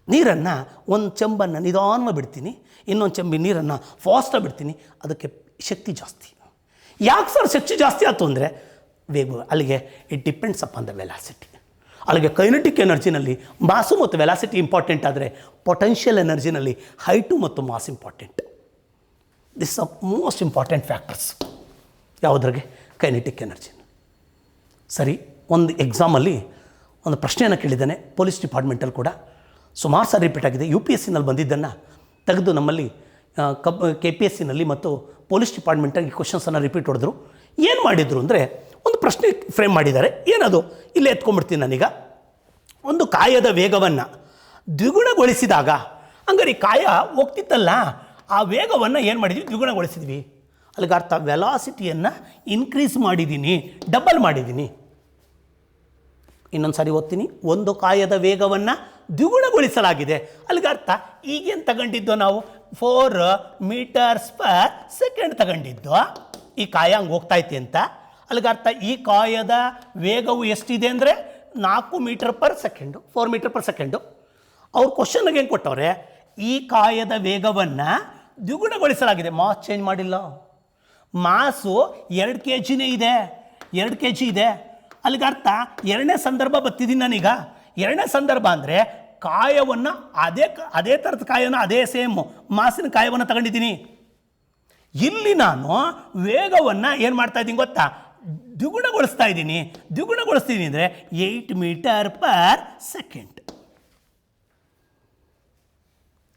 ನೀರನ್ನು ಒಂದು ಚೆಂಬನ್ನು ನಿಧಾನವಾಗಿ ಬಿಡ್ತೀನಿ, ಇನ್ನೊಂದು ಚೆಂಬಿ ನೀರನ್ನು ಫಾಸ್ಟಾಗಿ ಬಿಡ್ತೀನಿ. ಅದಕ್ಕೆ ಶಕ್ತಿ ಜಾಸ್ತಿ. ಯಾಕೆ ಸರ್ ಶಕ್ತಿ ಜಾಸ್ತಿ ಆಯಿತು ಅಂದರೆ ವೇಗ. ಅಲ್ಲಿಗೆ it depends upon the velocity. ಅಲ್ಲಿಗೆ ಕೈನೆಟಿಕ್ ಎನರ್ಜಿನಲ್ಲಿ ಮಾಸು ಮತ್ತು ವೆಲಾಸಿಟಿ ಇಂಪಾರ್ಟೆಂಟ್ ಆದರೆ ಪೊಟೆನ್ಷಿಯಲ್ ಎನರ್ಜಿನಲ್ಲಿ ಹೈಟು ಮತ್ತು mass important. This are most important factors. ಯಾವುದ್ರಾಗೆ? Kinetic energy. ಸರಿ, ಒಂದು ಎಕ್ಸಾಮಲ್ಲಿ ಒಂದು ಪ್ರಶ್ನೆಯನ್ನು ಕೇಳಿದ್ದಾನೆ ಪೊಲೀಸ್ ಡಿಪಾರ್ಟ್ಮೆಂಟಲ್ಲಿ ಕೂಡ. ಸುಮಾರು ಸಾರಿ ರಿಪೀಟ್ ಆಗಿದೆ. UPSCನಲ್ಲಿ ಬಂದಿದ್ದನ್ನು ತೆಗೆದು ನಮ್ಮಲ್ಲಿ KPSCನಲ್ಲಿ ಮತ್ತು ಪೊಲೀಸ್ ಡಿಪಾರ್ಟ್ಮೆಂಟಾಗಿ ಕ್ವಶನ್ಸನ್ನು ರಿಪೀಟ್ ಹೊಡೆದ್ರು. ಏನು ಮಾಡಿದರು ಅಂದರೆ ಒಂದು ಪ್ರಶ್ನೆ ಫ್ರೇಮ್ ಮಾಡಿದ್ದಾರೆ. ಏನದು? ಇಲ್ಲೇ ಎತ್ಕೊಂಡ್ಬಿಡ್ತೀನಿ ನಾನೀಗ. ಒಂದು ಕಾಯದ ವೇಗವನ್ನು ದ್ವಿಗುಣಗೊಳಿಸಿದಾಗ, ಹಂಗಾರೆ ಈ ಕಾಯ ಹೋಗ್ತಿತ್ತಲ್ಲ, ಆ ವೇಗವನ್ನು ಏನು ಮಾಡಿದ್ವಿ? ದ್ವಿಗುಣಗೊಳಿಸಿದ್ವಿ. ಅಲ್ಲಿಗೆ ಅರ್ಥ ವೆಲಾಸಿಟಿಯನ್ನು ಇನ್ಕ್ರೀಸ್ ಮಾಡಿದ್ದೀನಿ, ಡಬಲ್ ಮಾಡಿದ್ದೀನಿ. ಇನ್ನೊಂದು ಸಾರಿ ಓದ್ತೀನಿ. ಒಂದು ಕಾಯದ ವೇಗವನ್ನು ದ್ವಿಗುಣಗೊಳಿಸಲಾಗಿದೆ. ಅಲ್ಲಿಗೆ ಅರ್ಥ ಈಗೇನು ತಗೊಂಡಿದ್ದು ನಾವು? 4 ಮೀಟರ್ಸ್ ಪರ್ ಸೆಕೆಂಡ್ ತಗೊಂಡಿದ್ದು. ಈ ಕಾಯ ಹಂಗೆ ಹೋಗ್ತಾಯಿತ್ತು ಅಂತ. ಅಲ್ಲಿಗೆ ಅರ್ಥ ಈ ಕಾಯದ ವೇಗವು ಎಷ್ಟಿದೆ ಅಂದರೆ 4 metre per second, 4 metre per second. ಅವ್ರು ಕ್ವಶನ್ಗೆ ಏನು ಕೊಟ್ಟವ್ರೆ? ಈ ಕಾಯದ ವೇಗವನ್ನು ದ್ವಿಗುಣಗೊಳಿಸಲಾಗಿದೆ. ಮಾಸ್ ಚೇಂಜ್ ಮಾಡಿಲ್ಲ. ಮಾಸು 2 kg ಇದೆ, 2 kg ಇದೆ. ಅಲ್ಲಿಗೆ ಅರ್ಥ ಎರಡನೇ ಸಂದರ್ಭ ಬರ್ತಿದ್ದೀನಿ ನಾನೀಗ. ಎರಡನೇ ಸಂದರ್ಭ ಅಂದರೆ ಕಾಯವನ್ನು ಅದೇ ಥರದ ಕಾಯವನ್ನು, ಅದೇ ಸೇಮ್ ಮಾಸಿನ ಕಾಯವನ್ನು ತಗೊಂಡಿದ್ದೀನಿ. ಇಲ್ಲಿ ನಾನು ವೇಗವನ್ನು ಏನು ಮಾಡ್ತಾ ಇದ್ದೀನಿ ಗೊತ್ತಾ? ದ್ವಿಗುಣಗೊಳಿಸ್ತಾ ಇದ್ದೀನಿ. ದ್ವಿಗುಣಗೊಳಿಸ್ತೀನಿ ಅಂದರೆ 8 ಮೀಟರ್ ಪರ್ ಸೆಕೆಂಡ್.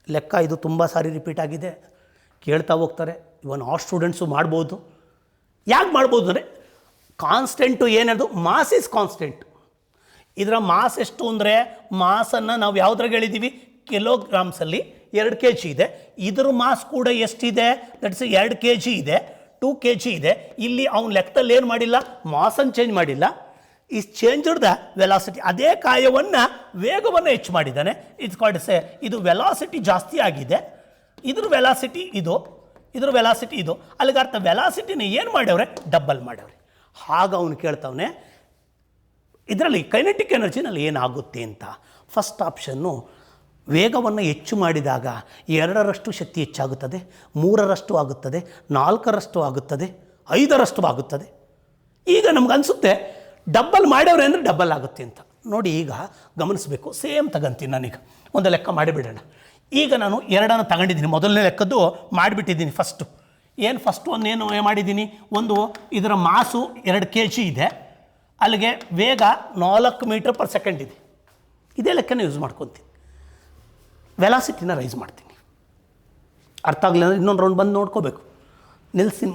ಲೆಕ್ಕ ಇದು ತುಂಬ ಸಾರಿ ರಿಪೀಟ್ ಆಗಿದೆ, ಕೇಳ್ತಾ ಹೋಗ್ತಾರೆ. ಇವನ್ ಆ ಸ್ಟೂಡೆಂಟ್ಸು ಮಾಡ್ಬೋದು. ಯಾಕೆ ಮಾಡ್ಬೋದು ಅಂದರೆ ಕಾನ್ಸ್ಟೆಂಟು ಏನದು? Mass is constant. ಇದರ ಮಾಸ್ ಎಷ್ಟು ಅಂದರೆ, ಮಾಸನ್ನು ನಾವು ಯಾವುದ್ರಾಗ ಹೇಳಿದ್ದೀವಿ? ಕಿಲೋಗ್ರಾಮ್ಸಲ್ಲಿ 2 kg ಇದೆ. ಇದರ ಮಾಸ್ ಕೂಡ ಎಷ್ಟಿದೆ? ದಟ್ಸ್ 2 kg ಇದೆ, 2 kg ಇದೆ. ಇಲ್ಲಿ ಅವ್ನು ಲೆಕ್ಕದಲ್ಲಿ ಏನು ಮಾಡಿಲ್ಲ? ಮಾಸನ್ನು ಚೇಂಜ್ ಮಾಡಿಲ್ಲ. Is changed the velocity. ಅದೇ ಕಾರ್ಯವನ್ನು ವೇಗವನ್ನು ಹೆಚ್ಚು ಮಾಡಿದ್ದಾನೆ. ಇಟ್ಸ್ ಕಾಲ್ಡ್ ಸೇ ಇದು ವೆಲಾಸಿಟಿ ಜಾಸ್ತಿ ಆಗಿದೆ, ಇದ್ರ ವೆಲಾಸಿಟಿ ಇದು, ಇದ್ರ ವೆಲಾಸಿಟಿ ಇದು. ಅಲ್ಲಿಗೆ ಅರ್ಥ ವೆಲಾಸಿಟಿನ ಏನು ಮಾಡ್ಯವ್ರೆ, ಡಬ್ಬಲ್ ಮಾಡ್ಯವ್ರೆ. ಆಗ ಅವನು ಕೇಳ್ತವನೆ ಇದರಲ್ಲಿ ಕೈನೆಟಿಕ್ ಎನರ್ಜಿನಲ್ಲಿ ಏನಾಗುತ್ತೆ ಅಂತ. ಫಸ್ಟ್ ಆಪ್ಷನ್ನು ವೇಗವನ್ನು ಹೆಚ್ಚು ಮಾಡಿದಾಗ 2ರಷ್ಟು ಶಕ್ತಿ ಹೆಚ್ಚಾಗುತ್ತದೆ, 3ರಷ್ಟು ಆಗುತ್ತದೆ, 4ರಷ್ಟು ಆಗುತ್ತದೆ, 5ರಷ್ಟು ಆಗುತ್ತದೆ. ಈಗ ನಮಗನ್ಸುತ್ತೆ ಡಬ್ಬಲ್ ಮಾಡ್ಯವ್ರೆ ಅಂದರೆ ಡಬ್ಬಲ್ ಆಗುತ್ತೆ ಅಂತ. ನೋಡಿ ಈಗ ಗಮನಿಸಬೇಕು. ಸೇಮ್ ತಗೊಂತೀನಿ ನಾನೀಗ ಒಂದು ಲೆಕ್ಕ ಮಾಡಿಬಿಡೋಣ. ಈಗ ನಾನು 2 ತಗೊಂಡಿದ್ದೀನಿ, ಮೊದಲನೇ ಲೆಕ್ಕದ್ದು ಮಾಡಿಬಿಟ್ಟಿದ್ದೀನಿ. ಫಸ್ಟು ಒಂದೇನು ಮಾಡಿದ್ದೀನಿ, ಒಂದು ಇದರ ಮಾಸು 2 kg ಇದೆ, ಅಲ್ಲಿಗೆ ವೇಗ 4 ಮೀಟರ್/ಸೆಕೆಂಡ್ ಇದೆ. ಇದೇ ಲೆಕ್ಕನ ಯೂಸ್ ಮಾಡ್ಕೊತೀನಿ, ವೆಲಾಸಿಟಿನ ರೈಸ್ ಮಾಡ್ತೀನಿ. ಅರ್ಥ ಆಗಲಿಲ್ಲ ಅಂದರೆ ಇನ್ನೊಂದು ರೌಂಡ್ ಬಂದು ನೋಡ್ಕೋಬೇಕು. ನಿಲ್ಲಿಸಿ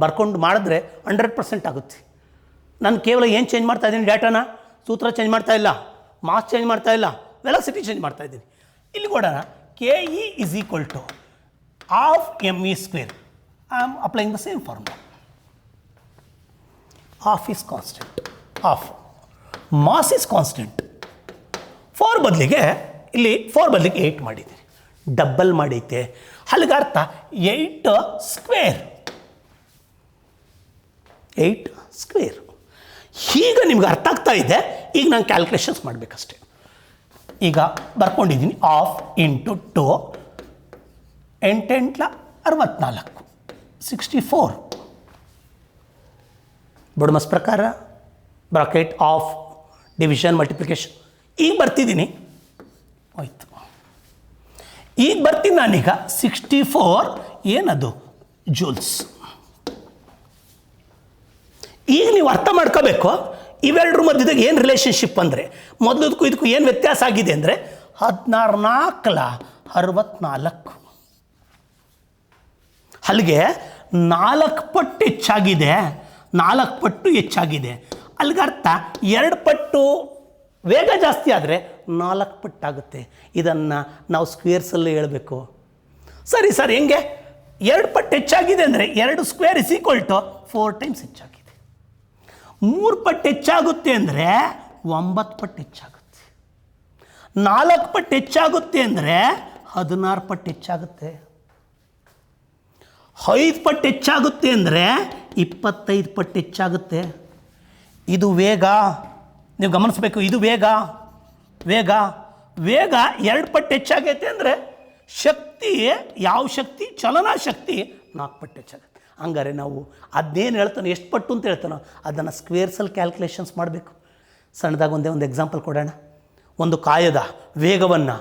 ಬರ್ಕೊಂಡು ಮಾಡಿದ್ರೆ 100% ಆಗುತ್ತೆ. ನಾನು ಕೇವಲ ಏನು ಚೇಂಜ್ ಮಾಡ್ತಾ ಇದ್ದೀನಿ, ಡೇಟಾನ, ಸೂತ್ರ ಚೇಂಜ್ ಮಾಡ್ತಾ ಇಲ್ಲ, ಮಾಸ್ ಚೇಂಜ್ ಮಾಡ್ತಾ ಇಲ್ಲ, ವೆಲಾಸಿಟಿ ಚೇಂಜ್ ಮಾಡ್ತಾ ಇದ್ದೀನಿ. ಇಲ್ಲಿ ಕೊಡೋಣ KE = ½ mE². I am applying the same formula. Half is constant, half mass is constant. 4 ಬದಲಿಗೆ ಇಲ್ಲಿ 4 ಬದಲಿಗೆ 8 ಮಾಡಿದ್ದೀನಿ, ಡಬ್ಬಲ್ ಮಾಡೈತೆ. ಅಲ್ಲಿಗೆ ಅರ್ಥ 8². ಈಗ ನಿಮ್ಗೆ ಅರ್ಥ ಆಗ್ತಾ ಇದೆ. ಈಗ ನಾನು ಕ್ಯಾಲ್ಕುಲೇಷನ್ಸ್ ಮಾಡಬೇಕಷ್ಟೆ. ಈಗ ಬರ್ಕೊಂಡಿದ್ದೀನಿ, 1/2 × 2 8 × 64 64. ಬೊಡಮಸ್ ಪ್ರಕಾರ ಬ್ರಾಕೆಟ್ ಆಫ್ ಡಿವಿಷನ್ ಮಲ್ಟಿಪ್ಲಿಕೇಶನ್. ಈಗ ಬರ್ತಿದ್ದೀನಿ, ಹೋಯ್ತು. ಈಗ ಬರ್ತೀನಿ ನಾನೀಗ 64 ಏನದು ಜೂಲ್ಸ್. ಈಗ ನೀವು ಅರ್ಥ ಮಾಡ್ಕೋಬೇಕು ಇವೆರಡರ ಮಧ್ಯದಾಗ ಏನು ರಿಲೇಷನ್ಶಿಪ್ ಅಂದರೆ, ಮೊದಲದಕ್ಕೂ ಇದಕ್ಕೂ ಏನು ವ್ಯತ್ಯಾಸ ಆಗಿದೆ ಅಂದರೆ 16×4 = 64. ಅಲ್ಲಿಗೆ 4 ಪಟ್ಟು ಹೆಚ್ಚಾಗಿದೆ, 4 ಪಟ್ಟು ಹೆಚ್ಚಾಗಿದೆ. ಅಲ್ಲಿಗೆ ಅರ್ಥ 2 ಪಟ್ಟು ವೇಗ ಜಾಸ್ತಿ ಆದರೆ 4 ಪಟ್ಟಾಗುತ್ತೆ. ಇದನ್ನು ನಾವು ಸ್ಕ್ವೇರ್ಸಲ್ಲೇ ಹೇಳಬೇಕು. ಸರಿ ಸರ್, ಹೆಂಗೆ? 2 ಪಟ್ಟು ಹೆಚ್ಚಾಗಿದೆ ಅಂದರೆ 2² = 4 ಟೈಮ್ಸ್ ಹೆಚ್ಚಾಗಿದೆ. 3 ಪಟ್ಟು ಹೆಚ್ಚಾಗುತ್ತೆ ಅಂದರೆ 9 ಪಟ್ಟು ಹೆಚ್ಚಾಗುತ್ತೆ. 4 ಪಟ್ಟು ಹೆಚ್ಚಾಗುತ್ತೆ ಅಂದರೆ 16 ಪಟ್ಟು ಹೆಚ್ಚಾಗುತ್ತೆ. 5 ಪಟ್ಟು ಹೆಚ್ಚಾಗುತ್ತೆ ಅಂದರೆ 25 ಪಟ್ಟು ಹೆಚ್ಚಾಗುತ್ತೆ. ಇದು ವೇಗ, ನೀವು ಗಮನಿಸಬೇಕು. ಇದು ವೇಗ 2 ಪಟ್ಟು ಹೆಚ್ಚಾಗೈತೆ ಅಂದರೆ ಶಕ್ತಿ, ಯಾವ ಶಕ್ತಿ? ಚಲನಾ ಶಕ್ತಿ 4 ಪಟ್ಟು ಹೆಚ್ಚಾಗುತ್ತೆ. ಹಂಗಾರೆ ನಾವು ಅದೇನು ಹೇಳ್ತಾನೋ, ಎಷ್ಟು ಪಟ್ಟು ಅಂತ ಹೇಳ್ತಾನೋ ಅದನ್ನು ಸ್ಕ್ವೇರ್ಸಲ್ಲಿ ಕ್ಯಾಲ್ಕುಲೇಷನ್ಸ್ ಮಾಡಬೇಕು. ಸಣ್ಣದಾಗಿ ಒಂದು ಎಕ್ಸಾಂಪಲ್ ಕೊಡೋಣ. ಒಂದು ಕಾಯದ ವೇಗವನ್ನು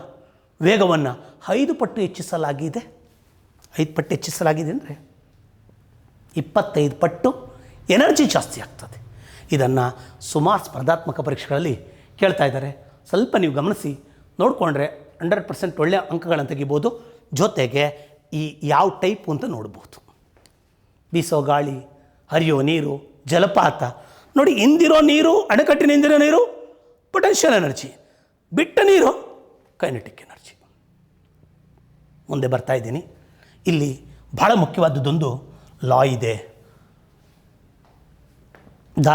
5 ಪಟ್ಟು ಹೆಚ್ಚಿಸಲಾಗಿದೆ. 5 ಪಟ್ಟು ಹೆಚ್ಚಿಸಲಾಗಿದೆ ಅಂದರೆ 25 ಪಟ್ಟು ಎನರ್ಜಿ ಜಾಸ್ತಿ ಆಗ್ತದೆ. ಇದನ್ನು ಸುಮಾರು ಸ್ಪರ್ಧಾತ್ಮಕ ಪರೀಕ್ಷೆಗಳಲ್ಲಿ ಕೇಳ್ತಾ ಇದ್ದಾರೆ. ಸ್ವಲ್ಪ ನೀವು ಗಮನಿಸಿ ನೋಡಿಕೊಂಡ್ರೆ 100% ಒಳ್ಳೆಯ ಅಂಕಗಳನ್ನು ತೆಗಿಬೋದು. ಜೊತೆಗೆ ಈ ಯಾವ ಟೈಪು ಅಂತ ನೋಡ್ಬೋದು. ಬೀಸೋ ಗಾಳಿ, ಹರಿಯೋ ನೀರು, ಜಲಪಾತ. ನೋಡಿ, ಹಿಂದಿರೋ ನೀರು, ಅಣೆಕಟ್ಟಿನ ಹಿಂದಿರೋ ನೀರು ಪೊಟೆನ್ಷಿಯಲ್ ಎನರ್ಜಿ, ಬಿಟ್ಟ ನೀರು ಕೈನೆಟಿಕ್ ಎನರ್ಜಿ. ಮುಂದೆ ಬರ್ತಾ ಇದ್ದೀನಿ. ಇಲ್ಲಿ ಭಾಳ ಮುಖ್ಯವಾದದ್ದೊಂದು ಲಾ ಇದೆ, the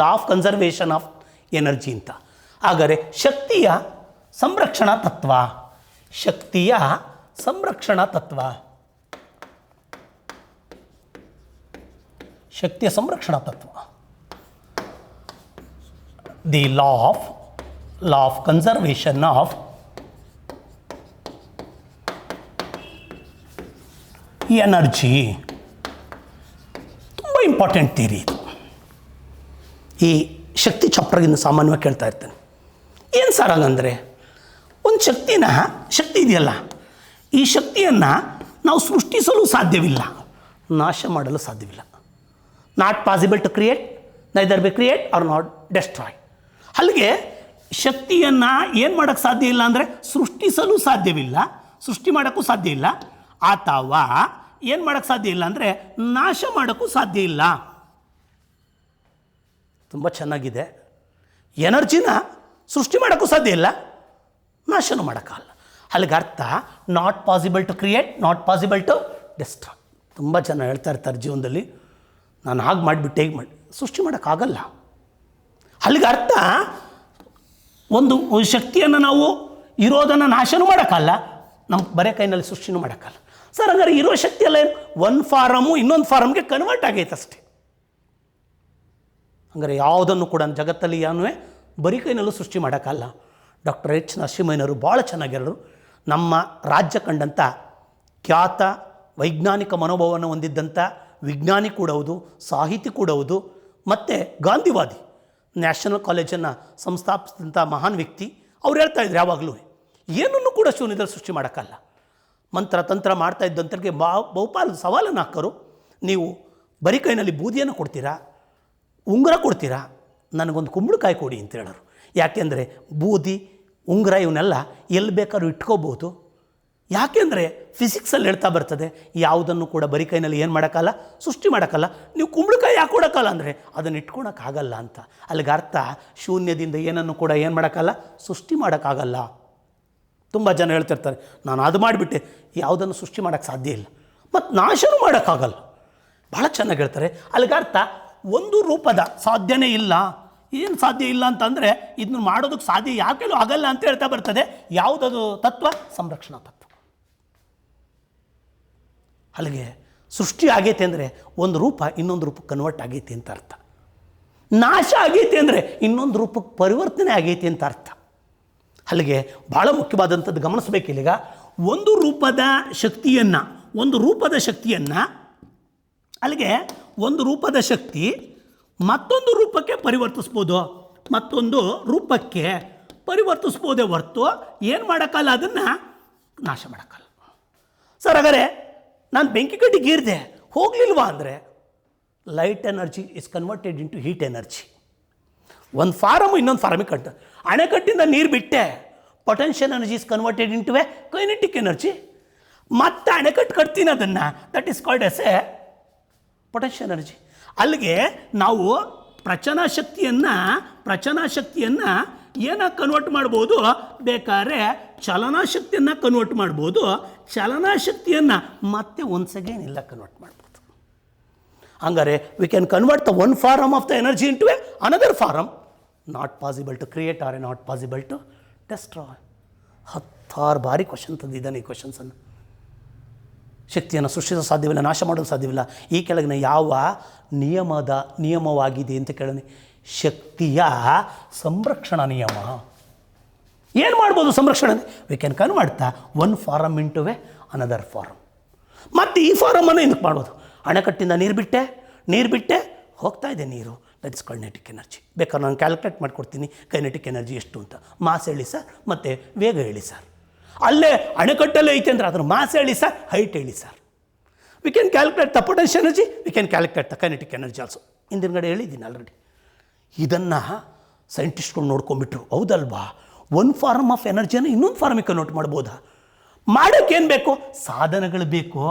law of conservation of energy ಅಂತ. ಹಾಗಾದರೆ ಶಕ್ತಿಯ ಸಂರಕ್ಷಣಾ ತತ್ವ, ಶಕ್ತಿಯ ಸಂರಕ್ಷಣಾ ತತ್ವ, the law of conservation of energy. ತುಂಬ ಇಂಪಾರ್ಟೆಂಟ್ ಥಿಯರಿ ಇದು. ಈ ಶಕ್ತಿ ಚಾಪ್ಟರ್ಗಿಂತ ಸಾಮಾನ್ಯವಾಗಿ ಕೇಳ್ತಾ ಇರ್ತೇನೆ. ಏನು ಸರ್ ಹಂಗಂದರೆ, ಒಂದು ಶಕ್ತಿ ಇದೆಯಲ್ಲ, ಈ ಶಕ್ತಿಯನ್ನು ನಾವು ಸೃಷ್ಟಿಸಲು ಸಾಧ್ಯವಿಲ್ಲ, ನಾಶ ಮಾಡಲು ಸಾಧ್ಯವಿಲ್ಲ. Not possible to create, neither be create or not destroy. ಅಲ್ಲಿಗೆ ಶಕ್ತಿಯನ್ನು ಏನು ಮಾಡೋಕ್ಕೆ ಸಾಧ್ಯ ಇಲ್ಲ ಅಂದರೆ ಸೃಷ್ಟಿಸಲು ಸಾಧ್ಯವಿಲ್ಲ, ಸೃಷ್ಟಿ ಮಾಡೋಕ್ಕೂ ಸಾಧ್ಯ ಇಲ್ಲ, ಅಥವಾ ಏನು ಮಾಡೋಕ್ಕೆ ಸಾಧ್ಯ ಇಲ್ಲ ಅಂದರೆ ನಾಶ ಮಾಡೋಕ್ಕೂ ಸಾಧ್ಯ ಇಲ್ಲ. ತುಂಬ ಚೆನ್ನಾಗಿದೆ. ಎನರ್ಜಿನ ಸೃಷ್ಟಿ ಮಾಡೋಕ್ಕೂ ಸಾಧ್ಯ ಇಲ್ಲ, ನಾಶನೂ ಮಾಡೋಕ್ಕಲ್ಲ. ಅಲ್ಲಿಗೆ ಅರ್ಥ not possible to create, not possible to destroy. ತುಂಬ ಜನ ಹೇಳ್ತಾ ಇರ್ತಾರೆ ಜೀವನದಲ್ಲಿ, ನಾನು ಹಾಗೆ ಮಾಡಿಬಿಟ್ಟು ಹೇಗೆ ಮಾಡಿ ಸೃಷ್ಟಿ ಮಾಡೋಕ್ಕಾಗಲ್ಲ. ಅಲ್ಲಿಗೆ ಅರ್ಥ ಒಂದು ಶಕ್ತಿಯನ್ನು ನಾವು ಇರೋದನ್ನು ನಾಶನೂ ಮಾಡೋಕ್ಕಲ್ಲ, ನಮ್ಮ ಬರೇ ಕೈನಲ್ಲಿ ಸೃಷ್ಟಿನೂ ಮಾಡೋಕ್ಕಲ್ಲ. ಸರ್ ಹಂಗಾರೆ ಇರೋ ಶಕ್ತಿ ಎಲ್ಲ ಏನು ಒಂದು ಫಾರಮು ಇನ್ನೊಂದು ಫಾರಮ್ಗೆ ಕನ್ವರ್ಟ್ ಆಗೈತೆ ಅಷ್ಟೇ. ಹಂಗಾರೆ ಯಾವುದನ್ನು ಕೂಡ ಜಗತ್ತಲ್ಲಿ ಏನೂ ಬರೀ ಕೈನಲ್ಲೂ ಸೃಷ್ಟಿ ಮಾಡೋಕ್ಕಲ್ಲ. ಡಾಕ್ಟರ್ ಎಚ್ ನರಸಿಂಹಯ್ಯನವರು ಭಾಳ ಚೆನ್ನಾಗಿರೋರು. ನಮ್ಮ ರಾಜ್ಯ ಕಂಡಂಥ ಖ್ಯಾತ ವೈಜ್ಞಾನಿಕ ಮನೋಭಾವವನ್ನು ಹೊಂದಿದ್ದಂಥ ವಿಜ್ಞಾನಿ ಕೂಡ ಹೌದು, ಸಾಹಿತಿ ಕೂಡ ಹೌದು, ಮತ್ತು ಗಾಂಧಿವಾದಿ, ನ್ಯಾಷನಲ್ ಕಾಲೇಜನ್ನು ಸಂಸ್ಥಾಪಿಸಿದಂಥ ಮಹಾನ್ ವ್ಯಕ್ತಿ. ಅವ್ರು ಹೇಳ್ತಾಯಿದ್ರು ಯಾವಾಗಲೂ ಏನನ್ನು ಕೂಡ ಶೂನ್ಯದಲ್ಲಿ ಸೃಷ್ಟಿ ಮಾಡೋಕ್ಕಲ್ಲ. ಮಂತ್ರ ತಂತ್ರ ಮಾಡ್ತಾ ಇದ್ದಂಥವ್ರಿಗೆ ಬಹುಪಾಲು ಸವಾಲನ್ನು ಹಾಕೋರು, ನೀವು ಬರೀ ಕೈನಲ್ಲಿ ಬೂದಿಯನ್ನು ಕೊಡ್ತೀರಾ, ಉಂಗುರ ಕೊಡ್ತೀರಾ, ನನಗೊಂದು ಕುಂಬಳಕಾಯಿ ಕೊಡಿ ಅಂತ ಹೇಳೋರು. ಯಾಕೆಂದರೆ ಬೂದಿ ಉಂಗುರ ಇವನ್ನೆಲ್ಲ ಎಲ್ಲಿ ಬೇಕಾದ್ರೂ ಇಟ್ಕೋಬೋದು. ಯಾಕೆಂದರೆ ಫಿಸಿಕ್ಸಲ್ಲಿ ಹೇಳ್ತಾ ಬರ್ತದೆ ಯಾವುದನ್ನು ಕೂಡ ಬರೀ ಕೈನಲ್ಲಿ ಏನು ಮಾಡೋಕ್ಕಲ್ಲ, ಸೃಷ್ಟಿ ಮಾಡೋಕ್ಕಲ್ಲ. ನೀವು ಕುಂಬಳಕಾಯಿ ಯಾಕೆ ಕೊಡೋಕ್ಕಲ್ಲ ಅಂದರೆ ಅದನ್ನು ಇಟ್ಕೊಳಕ್ಕಾಗಲ್ಲ ಅಂತ. ಅಲ್ಲಿಗೆ ಅರ್ಥ ಶೂನ್ಯದಿಂದ ಏನನ್ನು ಕೂಡ ಏನು ಮಾಡೋಕ್ಕಲ್ಲ, ಸೃಷ್ಟಿ ಮಾಡೋಕ್ಕಾಗಲ್ಲ. ತುಂಬ ಜನ ಹೇಳ್ತಿರ್ತಾರೆ ನಾನು ಅದು ಮಾಡಿಬಿಟ್ಟೆ, ಯಾವುದನ್ನು ಸೃಷ್ಟಿ ಮಾಡೋಕ್ಕೆ ಸಾಧ್ಯ ಇಲ್ಲ, ಮತ್ತು ನಾಶನೂ ಮಾಡೋಕ್ಕಾಗಲ್ಲ. ಭಾಳ ಚೆನ್ನಾಗಿ ಹೇಳ್ತಾರೆ. ಅಲ್ಲಿಗೆ ಅರ್ಥ ಒಂದು ರೂಪದ ಸಾಧ್ಯನೇ ಇಲ್ಲ. ಏನು ಸಾಧ್ಯ ಇಲ್ಲ ಅಂತಂದರೆ ಇದನ್ನು ಮಾಡೋದಕ್ಕೆ ಸಾಧ್ಯ ಯಾಕೆಲ್ಲೂ ಆಗಲ್ಲ ಅಂತ ಹೇಳ್ತಾ ಬರ್ತದೆ. ಯಾವುದದು ತತ್ವ? ಸಂರಕ್ಷಣಾ ತತ್ವ. ಅಲ್ಲಿಗೆ ಸೃಷ್ಟಿ ಆಗೈತೆ ಅಂದರೆ ಒಂದು ರೂಪ ಇನ್ನೊಂದು ರೂಪಕ್ಕೆ ಕನ್ವರ್ಟ್ ಆಗೈತೆ ಅಂತ ಅರ್ಥ. ನಾಶ ಆಗೈತೆ ಅಂದರೆ ಇನ್ನೊಂದು ರೂಪಕ್ಕೆ ಪರಿವರ್ತನೆ ಆಗೈತೆ ಅಂತ ಅರ್ಥ. ಅಲ್ಲಿಗೆ ಭಾಳ ಮುಖ್ಯವಾದಂಥದ್ದು ಗಮನಿಸಬೇಕಿಲ್ಲೀಗ. ಒಂದು ರೂಪದ ಶಕ್ತಿಯನ್ನು ಅಲ್ಲಿಗೆ ಒಂದು ರೂಪದ ಶಕ್ತಿ ಮತ್ತೊಂದು ರೂಪಕ್ಕೆ ಪರಿವರ್ತಿಸ್ಬೋದು, ಮತ್ತೊಂದು ರೂಪಕ್ಕೆ ಪರಿವರ್ತಿಸ್ಬೋದೇ ಹೊರತು ಏನು ಮಾಡೋಕ್ಕಲ್ಲ, ಅದನ್ನು ನಾಶ ಮಾಡೋಕ್ಕಲ್ಲ. ಸರ್ ಹಾಗಾದರೆ ನಾನು ಬೆಂಕಿ ಕಡ್ಡಿ ಗೀರಿದೆ ಹೋಗಲಿಲ್ವಾ ಅಂದರೆ light energy is converted into heat energy. ಒಂದು ಫಾರಮು ಇನ್ನೊಂದು ಫಾರಮಿಗೆ ಕಟ್ಟ, ಅಣೆಕಟ್ಟಿಂದ ನೀರು ಬಿಟ್ಟೆ, potential energy is converted into A kinetic energy. ಮತ್ತೆ ಅಣೆಕಟ್ಟು ಕಟ್ತೀನಿ ಅದನ್ನು, that is called as A potential energy. ಅಲ್ಲಿಗೆ ನಾವು ಪ್ರಚನಾ ಶಕ್ತಿಯನ್ನು ಏನಾಗಿ ಕನ್ವರ್ಟ್ ಮಾಡ್ಬೋದು, ಬೇಕಾದ್ರೆ ಚಲನಾಶಕ್ತಿಯನ್ನು ಕನ್ವರ್ಟ್ ಮಾಡ್ಬೋದು, ಚಲನಾಶಕ್ತಿಯನ್ನು ಮತ್ತೆ ಒನ್ಸ್ ಅಗೇನ್ ಇಲ್ಲ ಕನ್ವರ್ಟ್ ಮಾಡ್ಬೋದು. ಹಂಗಾರೆ we can convert the one form of the energy into a another form. Not possible to create or a not possible to destroy. 10 ಬಾರಿ ಕ್ವಶನ್ ತಂದಿದ್ದಾನೆ ಈ ಕ್ವಶನ್ಸನ್ನು. ಶಕ್ತಿಯನ್ನು ಸೃಷ್ಟಿಸಲು ಸಾಧ್ಯವಿಲ್ಲ, ನಾಶ ಮಾಡಲು ಸಾಧ್ಯವಿಲ್ಲ. ಈ ಕೆಳಗಿನ ಯಾವ ನಿಯಮವಾಗಿದೆ ಅಂತ ಕೇಳೋಣ. ಶಕ್ತಿಯ ಸಂರಕ್ಷಣಾ ನಿಯಮ. ಏನು ಮಾಡ್ಬೋದು ಸಂರಕ್ಷಣೆ? We can convert the one form into a another form. ಮತ್ತು ಈ ಫಾರಮನ್ನು ಇದಕ್ಕೆ ಮಾಡ್ಬೋದು. ಅಣೆಕಟ್ಟಿಂದ ನೀರು ಬಿಟ್ಟೆ ಹೋಗ್ತಾ ಇದೆ ನೀರು, ದಟ್ ಇಸ್ ಕೈನೆಟಿಕ್ ಎನರ್ಜಿ. ಬೇಕಾದ್ರೆ ನಾನು ಕ್ಯಾಲ್ಕುಲೇಟ್ ಮಾಡಿಕೊಡ್ತೀನಿ ಕೈನೆಟಿಕ್ ಎನರ್ಜಿ ಎಷ್ಟು ಅಂತ. ಮಾಸ್ ಹೇಳಿ ಸರ್, ಮತ್ತು ವೇಗ ಹೇಳಿ ಸರ್. ಅಲ್ಲೇ ಅಣೆಕಟ್ಟಲ್ಲೇ ಐತೆ ಅಂದರೆ ಅದನ್ನು ಮಾಸ್ ಹೇಳಿ ಸರ್, ಹೈಟ್ ಹೇಳಿ sir. We can calculate the potential energy, we can calculate the kinetic energy also. ಹಿಂದಿನಗಡೆ ಹೇಳಿದ್ದೀನಿ ಆಲ್ರೆಡಿ. ಇದನ್ನು ಸೈಂಟಿಸ್ಟ್ಗಳು ನೋಡ್ಕೊಂಡ್ಬಿಟ್ರು. ಹೌದಲ್ವಾ, ಒಂದು ಫಾರ್ಮ್ ಆಫ್ ಎನರ್ಜಿಯನ್ನು ಇನ್ನೊಂದು ಫಾರ್ಮಿಗೆ ಕನ್ವರ್ಟ್ ಮಾಡ್ಬೋದಾ? ಮಾಡೋಕ್ಕೇನು ಬೇಕು? ಸಾಧನಗಳು ಬೇಕು.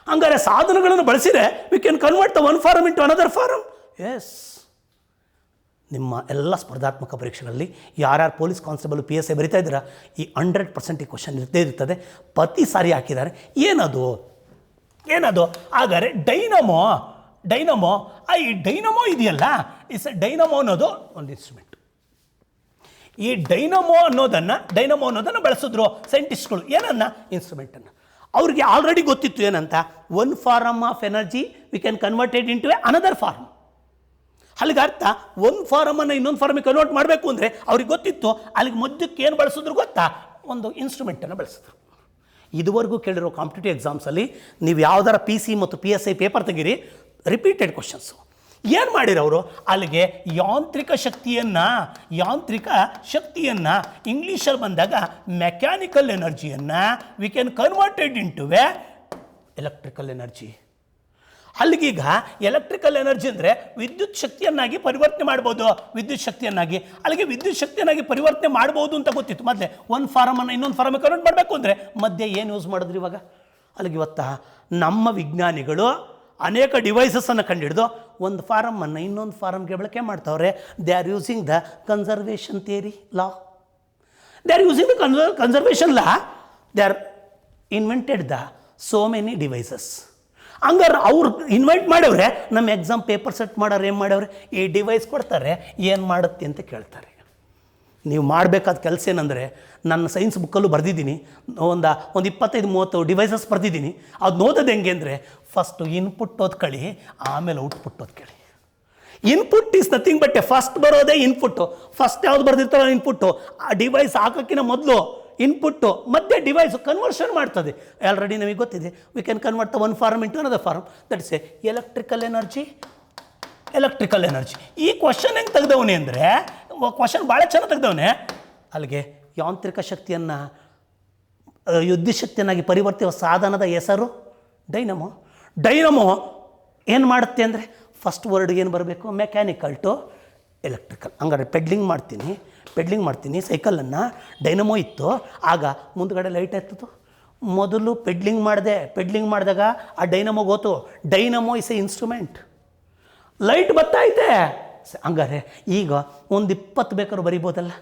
ಹಂಗಾರೆ ಸಾಧನಗಳನ್ನು ಬಳಸಿದರೆ we can convert the one form into another form. Yes, ನಿಮ್ಮ ಎಲ್ಲ ಸ್ಪರ್ಧಾತ್ಮಕ ಪರೀಕ್ಷೆಗಳಲ್ಲಿ ಯಾರ್ಯಾರು ಪೊಲೀಸ್ ಕಾನ್ಸ್ಟೇಬಲ್ PSI ಬರಿತಾ ಇದ್ದೀರಾ, ಈ 100% ಈ ಕ್ವಶನ್ ಇರ್ತೇ ಇರ್ತದೆ. ಪ್ರತಿ ಸಾರಿ ಹಾಕಿದ್ದಾರೆ. ಏನದು? ಹಾಗಾದರೆ ಡೈನಮೋ ಈ ಡೈನಮೋ ಇದೆಯಲ್ಲ, ಡೈನಮೋ ಅನ್ನೋದು ಒಂದು ಇನ್ಸ್ಟ್ರೂಮೆಂಟ್. ಈ ಡೈನಮೋ ಅನ್ನೋದನ್ನು ಬಳಸಿದ್ರು ಸೈಂಟಿಸ್ಟ್ಗಳು. ಇನ್ಸ್ಟ್ರೂಮೆಂಟನ್ನು. ಅವ್ರಿಗೆ ಆಲ್ರೆಡಿ ಗೊತ್ತಿತ್ತು ಏನಂತ, one form of energy we can converted into a another form. ಅಲ್ಲಿಗೆ ಅರ್ಥ ಒಂದು ಫಾರಮನ್ನು ಇನ್ನೊಂದು ಫಾರ್ಮಿಗೆ ಕನ್ವರ್ಟ್ ಮಾಡಬೇಕು ಅಂದರೆ ಅವ್ರಿಗೆ ಗೊತ್ತಿತ್ತು. ಅಲ್ಲಿಗೆ ಮಧ್ಯಕ್ಕೆ ಏನು ಬಳಸಿದ್ರು ಗೊತ್ತಾ? ಒಂದು ಇನ್ಸ್ಟ್ರೂಮೆಂಟನ್ನು ಬಳಸಿದ್ರು. ಇದುವರೆಗೂ ಕೇಳಿರೋ ಕಾಂಪಿಟೇಟಿವ್ ಎಕ್ಸಾಮ್ಸಲ್ಲಿ ನೀವು ಯಾವ್ದಾರ PC ಮತ್ತು PSI ಪೇಪರ್ ತೆಗೀರಿ, ರಿಪೀಟೆಡ್ ಕ್ವಶನ್ಸು. ಏನು ಮಾಡಿರೋರು? ಅಲ್ಲಿಗೆ ಯಾಂತ್ರಿಕ ಶಕ್ತಿಯನ್ನು ಇಂಗ್ಲೀಷಲ್ಲಿ ಬಂದಾಗ ಮೆಕ್ಯಾನಿಕಲ್ ಎನರ್ಜಿಯನ್ನು we can converted into a electrical energy. ಅಲ್ಲಿಗೀಗ ಎಲೆಕ್ಟ್ರಿಕಲ್ ಎನರ್ಜಿ ಅಂದರೆ ವಿದ್ಯುತ್ ಶಕ್ತಿಯನ್ನಾಗಿ ಪರಿವರ್ತನೆ ಮಾಡ್ಬೋದು. ಅಲ್ಲಿಗೆ ವಿದ್ಯುತ್ ಶಕ್ತಿಯನ್ನಾಗಿ ಪರಿವರ್ತನೆ ಮಾಡ್ಬೋದು ಅಂತ ಗೊತ್ತಿತ್ತು ಮೊದಲೇ. ಒಂದು ಫಾರಮನ್ನು ಇನ್ನೊಂದು ಫಾರಮಿಗೆ ಕನ್ವರ್ಟ್ ಮಾಡಬೇಕು ಅಂದರೆ ಮಧ್ಯೆ ಏನು ಯೂಸ್ ಮಾಡಿದ್ರು ಇವಾಗ? ಅಲ್ಲಿಗೆ ಇವತ್ತ ನಮ್ಮ ವಿಜ್ಞಾನಿಗಳು ಅನೇಕ ಡಿವೈಸಸನ್ನು ಕಂಡುಹಿಡಿದು ಒಂದು ಫಾರಮನ್ನು ಇನ್ನೊಂದು ಫಾರಮ್ಗೆ ಬಳಕೆ ಮಾಡ್ತಾವ್ರೆ. They are using the conservation theory law. They are using the conservation law. They are invented the so many devices. ಹಂಗಾರೆ ಅವ್ರು ಇನ್ವೈಟ್ ಮಾಡವ್ರೆ, ನಮ್ಮ ಎಕ್ಸಾಮ್ ಪೇಪರ್ ಸೆಟ್ ಮಾಡೋರು ಏನು ಮಾಡವ್ರೆ, ಈ ಡಿವೈಸ್ ಕೊಡ್ತಾರೆ, ಏನು ಮಾಡುತ್ತೆ ಅಂತ ಕೇಳ್ತಾರೆ. ನೀವು ಮಾಡಬೇಕಾದ ಕೆಲಸ ಏನಂದರೆ, ನನ್ನ ಸೈನ್ಸ್ ಬುಕ್ಕಲ್ಲೂ ಬರೆದಿದ್ದೀನಿ, ಒಂದು 25-30 ಡಿವೈಸಸ್ ಬರೆದಿದ್ದೀನಿ. ಅದು ಓದೋದು ಹೆಂಗೆ ಅಂದರೆ, ಫಸ್ಟು ಇನ್ಪುಟ್ ಓದ್ಕೊಳ್ಳಿ, ಆಮೇಲೆ ಔಟ್ಪುಟ್ ಓದ್ಕೊಳ್ಳಿ. Input is nothing but first ಬರೋದೇ ಇನ್ಪುಟ್ಟು. ಫಸ್ಟ್ ಯಾವ್ದು ಬರೆದಿರ್ತಾರೋ ಇನ್ಪುಟ್ಟು, ಆ ಡಿವೈಸ್ ಹಾಕೋಕ್ಕಿಂತ ಮೊದಲು ಇನ್ಪುಟ್ಟು, ಮತ್ತೆ ಡಿವೈಸ್ ಕನ್ವರ್ಷನ್ ಮಾಡ್ತದೆ. ಆಲ್ರೆಡಿ ನಮಗೆ ಗೊತ್ತಿದೆ, we can convert the one form into another form, that's a electrical energy. ಈ ಕ್ವಶನ್ ಹೆಂಗೆ ತೆಗ್ದವನೇ ಅಂದರೆ, ಕ್ವಶನ್ ಭಾಳ ಚೆನ್ನಾಗಿ ತೆಗ್ದವನೇ. ಅಲ್ಲಿಗೆ ಯಾಂತ್ರಿಕ ಶಕ್ತಿಯನ್ನು ವಿದ್ಯುತ್ ಶಕ್ತಿಯನ್ನಾಗಿ ಪರಿವರ್ತಿಸುವ ಸಾಧನದ ಹೆಸರು ಡೈನಮೋ. ಏನು ಮಾಡುತ್ತೆ ಅಂದರೆ, ಫಸ್ಟ್ ವರ್ಡ್ಗೆ ಏನು ಬರಬೇಕು, ಮೆಕ್ಯಾನಿಕಲ್ ಟು ಎಲೆಕ್ಟ್ರಿಕಲ್. ಹಂಗಾರೆ ಪೆಡ್ಲಿಂಗ್ ಮಾಡ್ತೀನಿ ಸೈಕಲನ್ನು, ಡೈನಮೋ ಇತ್ತು, ಆಗ ಮುಂದ್ಗಡೆ ಲೈಟ್ ಎತ್ತದು. ಮೊದಲು ಪೆಡ್ಲಿಂಗ್ ಮಾಡಿದಾಗ ಆ ಡೈನಮೋ ಹೋತು. Dynamo is a instrument, light ಬರ್ತೈತೆ. ಹಂಗಾರೆ ಈಗ ಒಂದು 20 ಬೇಕಾದ್ರೂ ಬರಿಬೋದಲ್ಲ.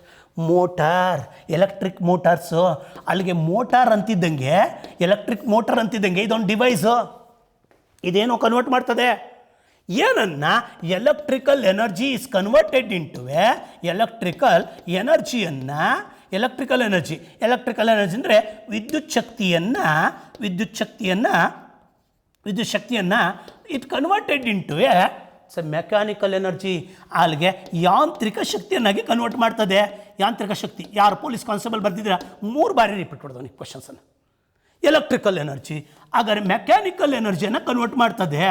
ಮೋಟಾರ್, ಎಲೆಕ್ಟ್ರಿಕ್ ಮೋಟಾರ್ಸು, ಅಲ್ಲಿಗೆ ಮೋಟಾರ್ ಅಂತಿದ್ದಂಗೆ, ಎಲೆಕ್ಟ್ರಿಕ್ ಮೋಟಾರ್ ಅಂತಿದ್ದಂಗೆ ಇದೊಂದು ಡಿವೈಸು, ಇದೇನೋ ಕನ್ವರ್ಟ್ ಮಾಡ್ತದೆ. ಏನನ್ನ electrical energy is converted into electrical energy ಅಂದರೆ ವಿದ್ಯುತ್ ಶಕ್ತಿಯನ್ನು it converted into mechanical energy. ಅಲ್ಲಿಗೆ ಯಾಂತ್ರಿಕ ಶಕ್ತಿಯನ್ನಾಗಿ ಕನ್ವರ್ಟ್ ಮಾಡ್ತದೆ. ಯಾಂತ್ರಿಕ ಶಕ್ತಿ ಯಾರು ಪೊಲೀಸ್ ಕಾನ್ಸ್ಟೇಬಲ್ ಬರ್ತಿದ್ದೀರಾ, 3 ಬಾರಿ ರಿಪೀಟ್ ಕೊಡ್ದವನಿ ಕ್ವಶನ್ಸನ್ನು. ಎಲೆಕ್ಟ್ರಿಕಲ್ ಎನರ್ಜಿ ಹಾಗಾದ್ರೆ ಮೆಕ್ಯಾನಿಕಲ್ ಎನರ್ಜಿಯನ್ನು ಕನ್ವರ್ಟ್ ಮಾಡ್ತದೆ.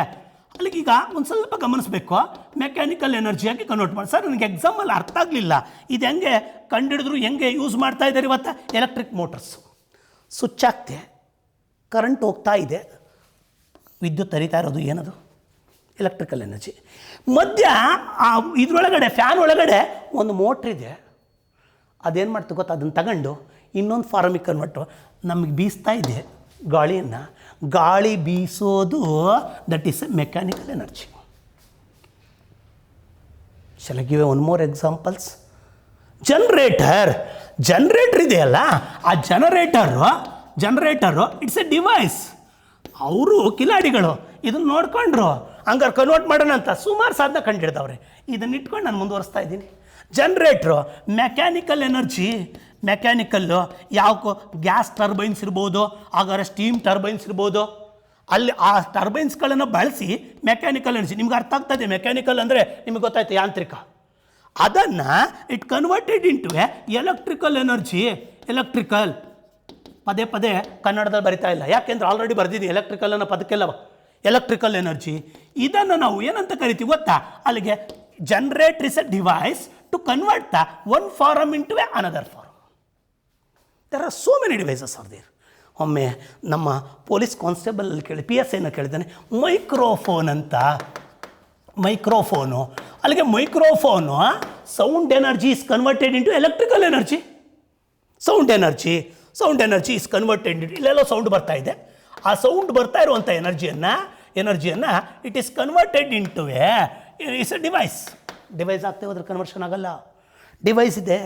ಅಲ್ಲಿಗೆ ಈಗ ಒಂದು ಸ್ವಲ್ಪ ಗಮನಿಸಬೇಕು, ಮೆಕ್ಯಾನಿಕಲ್ ಎನರ್ಜಿಯಾಗಿ ಕನ್ವರ್ಟ್ ಮಾಡಿ. ಸರ್ ನನಗೆ ಎಕ್ಸಾಮಲ್ಲಿ ಅರ್ಥ ಆಗಲಿಲ್ಲ, ಇದು ಹೆಂಗೆ ಕಂಡುಹಿಡಿದ್ರು, ಹೆಂಗೆ ಯೂಸ್ ಮಾಡ್ತಾ ಇದ್ದಾರೆ ಇವತ್ತು? ಎಲೆಕ್ಟ್ರಿಕ್ ಮೋಟರ್ಸು, ಸ್ವಿಚ್ ಆಗ್ತೆ, ಕರೆಂಟ್ ಹೋಗ್ತಾ ಇದೆ, ವಿದ್ಯುತ್ ಹರಿತಾ ಇರೋದು, ಏನದು ಎಲೆಕ್ಟ್ರಿಕಲ್ ಎನರ್ಜಿ. ಮಧ್ಯ ಇದರೊಳಗಡೆ ಫ್ಯಾನ್ ಒಳಗಡೆ ಒಂದು ಮೋಟ್ರ್ ಇದೆ, ಅದೇನು ಮಾಡ್ತು ಗೊತ್ತಾ, ಅದನ್ನು ತಗೊಂಡು ಇನ್ನೊಂದು ಫಾರ್ಮಿಗೆ ಕನ್ವರ್ಟು, ನಮಗೆ ಬೀಸ್ತಾ ಇದೆ ಗಾಳಿಯನ್ನು, ಗಾಳಿ ಬೀಸೋದು that is a mechanical energy. Shall I give one more examples? Generator ಇದೆಯಲ್ಲ, ಆ ಜನರೇಟರು ಇಟ್ಸ್ ಎ ಡಿವೈಸ್. ಅವರು ಕಿಲಾಡಿಗಳು ಇದನ್ನು ನೋಡ್ಕೊಂಡ್ರು, ಹಂಗಾರೆ ಕನ್ವರ್ಟ್ ಮಾಡೋಣ ಅಂತ ಸುಮಾರು ಸಾಧನ ಕಂಡಿಡ್ದವ್ರೆ. ಇದನ್ನು ಇಟ್ಕೊಂಡು ನಾನು ಮುಂದುವರಿಸ್ತಾ ಇದ್ದೀನಿ. ಜನರೇಟ್ರು ಮೆಕ್ಯಾನಿಕಲ್ಲು ಯಾವಕ್ಕೋ ಗ್ಯಾಸ್ ಟರ್ಬೈನ್ಸ್ ಇರ್ಬೋದು, ಹಾಗಾದ್ರೆ ಸ್ಟೀಮ್ ಟರ್ಬೈನ್ಸ್ ಇರ್ಬೋದು. ಅಲ್ಲಿ ಆ ಟರ್ಬೈನ್ಸ್ಗಳನ್ನು ಬಳಸಿ ಮೆಕ್ಯಾನಿಕಲ್ ಎನರ್ಜಿ, ನಿಮ್ಗೆ ಅರ್ಥ ಆಗ್ತದೆ. ಮೆಕ್ಯಾನಿಕಲ್ ಅಂದರೆ ನಿಮಗೆ ಗೊತ್ತಾಯ್ತು, ಯಾಂತ್ರಿಕ. ಅದನ್ನು it converted into electrical energy. ಪದೇ ಕನ್ನಡದಲ್ಲಿ ಬರಿತಾ ಇಲ್ಲ, ಯಾಕೆಂದ್ರೆ ಆಲ್ರೆಡಿ ಬರ್ದಿದ್ದೀನಿ ಎಲೆಕ್ಟ್ರಿಕಲ್ ಅನ್ನೋ ಪದಕ್ಕೆಲ್ಲ. ಎಲೆಕ್ಟ್ರಿಕಲ್ ಎನರ್ಜಿ ಇದನ್ನು ನಾವು ಏನಂತ ಕರಿತೀವಿ ಗೊತ್ತಾ? ಅಲ್ಲಿಗೆ generator is a device to convert the one form into another form. There are so many devices are there. ಒಮ್ಮೆ ನಮ್ಮ ಪೊಲೀಸ್ ಕಾನ್ಸ್ಟೇಬಲ್ ಕೇಳಿ, PSI ಕೇಳಿದ್ದಾನೆ, ಮೈಕ್ರೋಫೋನು ಅಲ್ಲಿಗೆ microphone sound energy is converted into electrical energy. Sound energy is converted into, ಇಲ್ಲೆಲ್ಲೋ sound ಬರ್ತಾ ಇದೆ, ಆ sound ಬರ್ತಾ ಇರುವಂಥ ಎನರ್ಜಿಯನ್ನು it is converted into is a device ಆಗ್ತೇವೆ, ಅದ್ರ ಕನ್ವರ್ಷನ್ ಆಗಲ್ಲ. ಡಿವೈಸ್ ಇದೆ,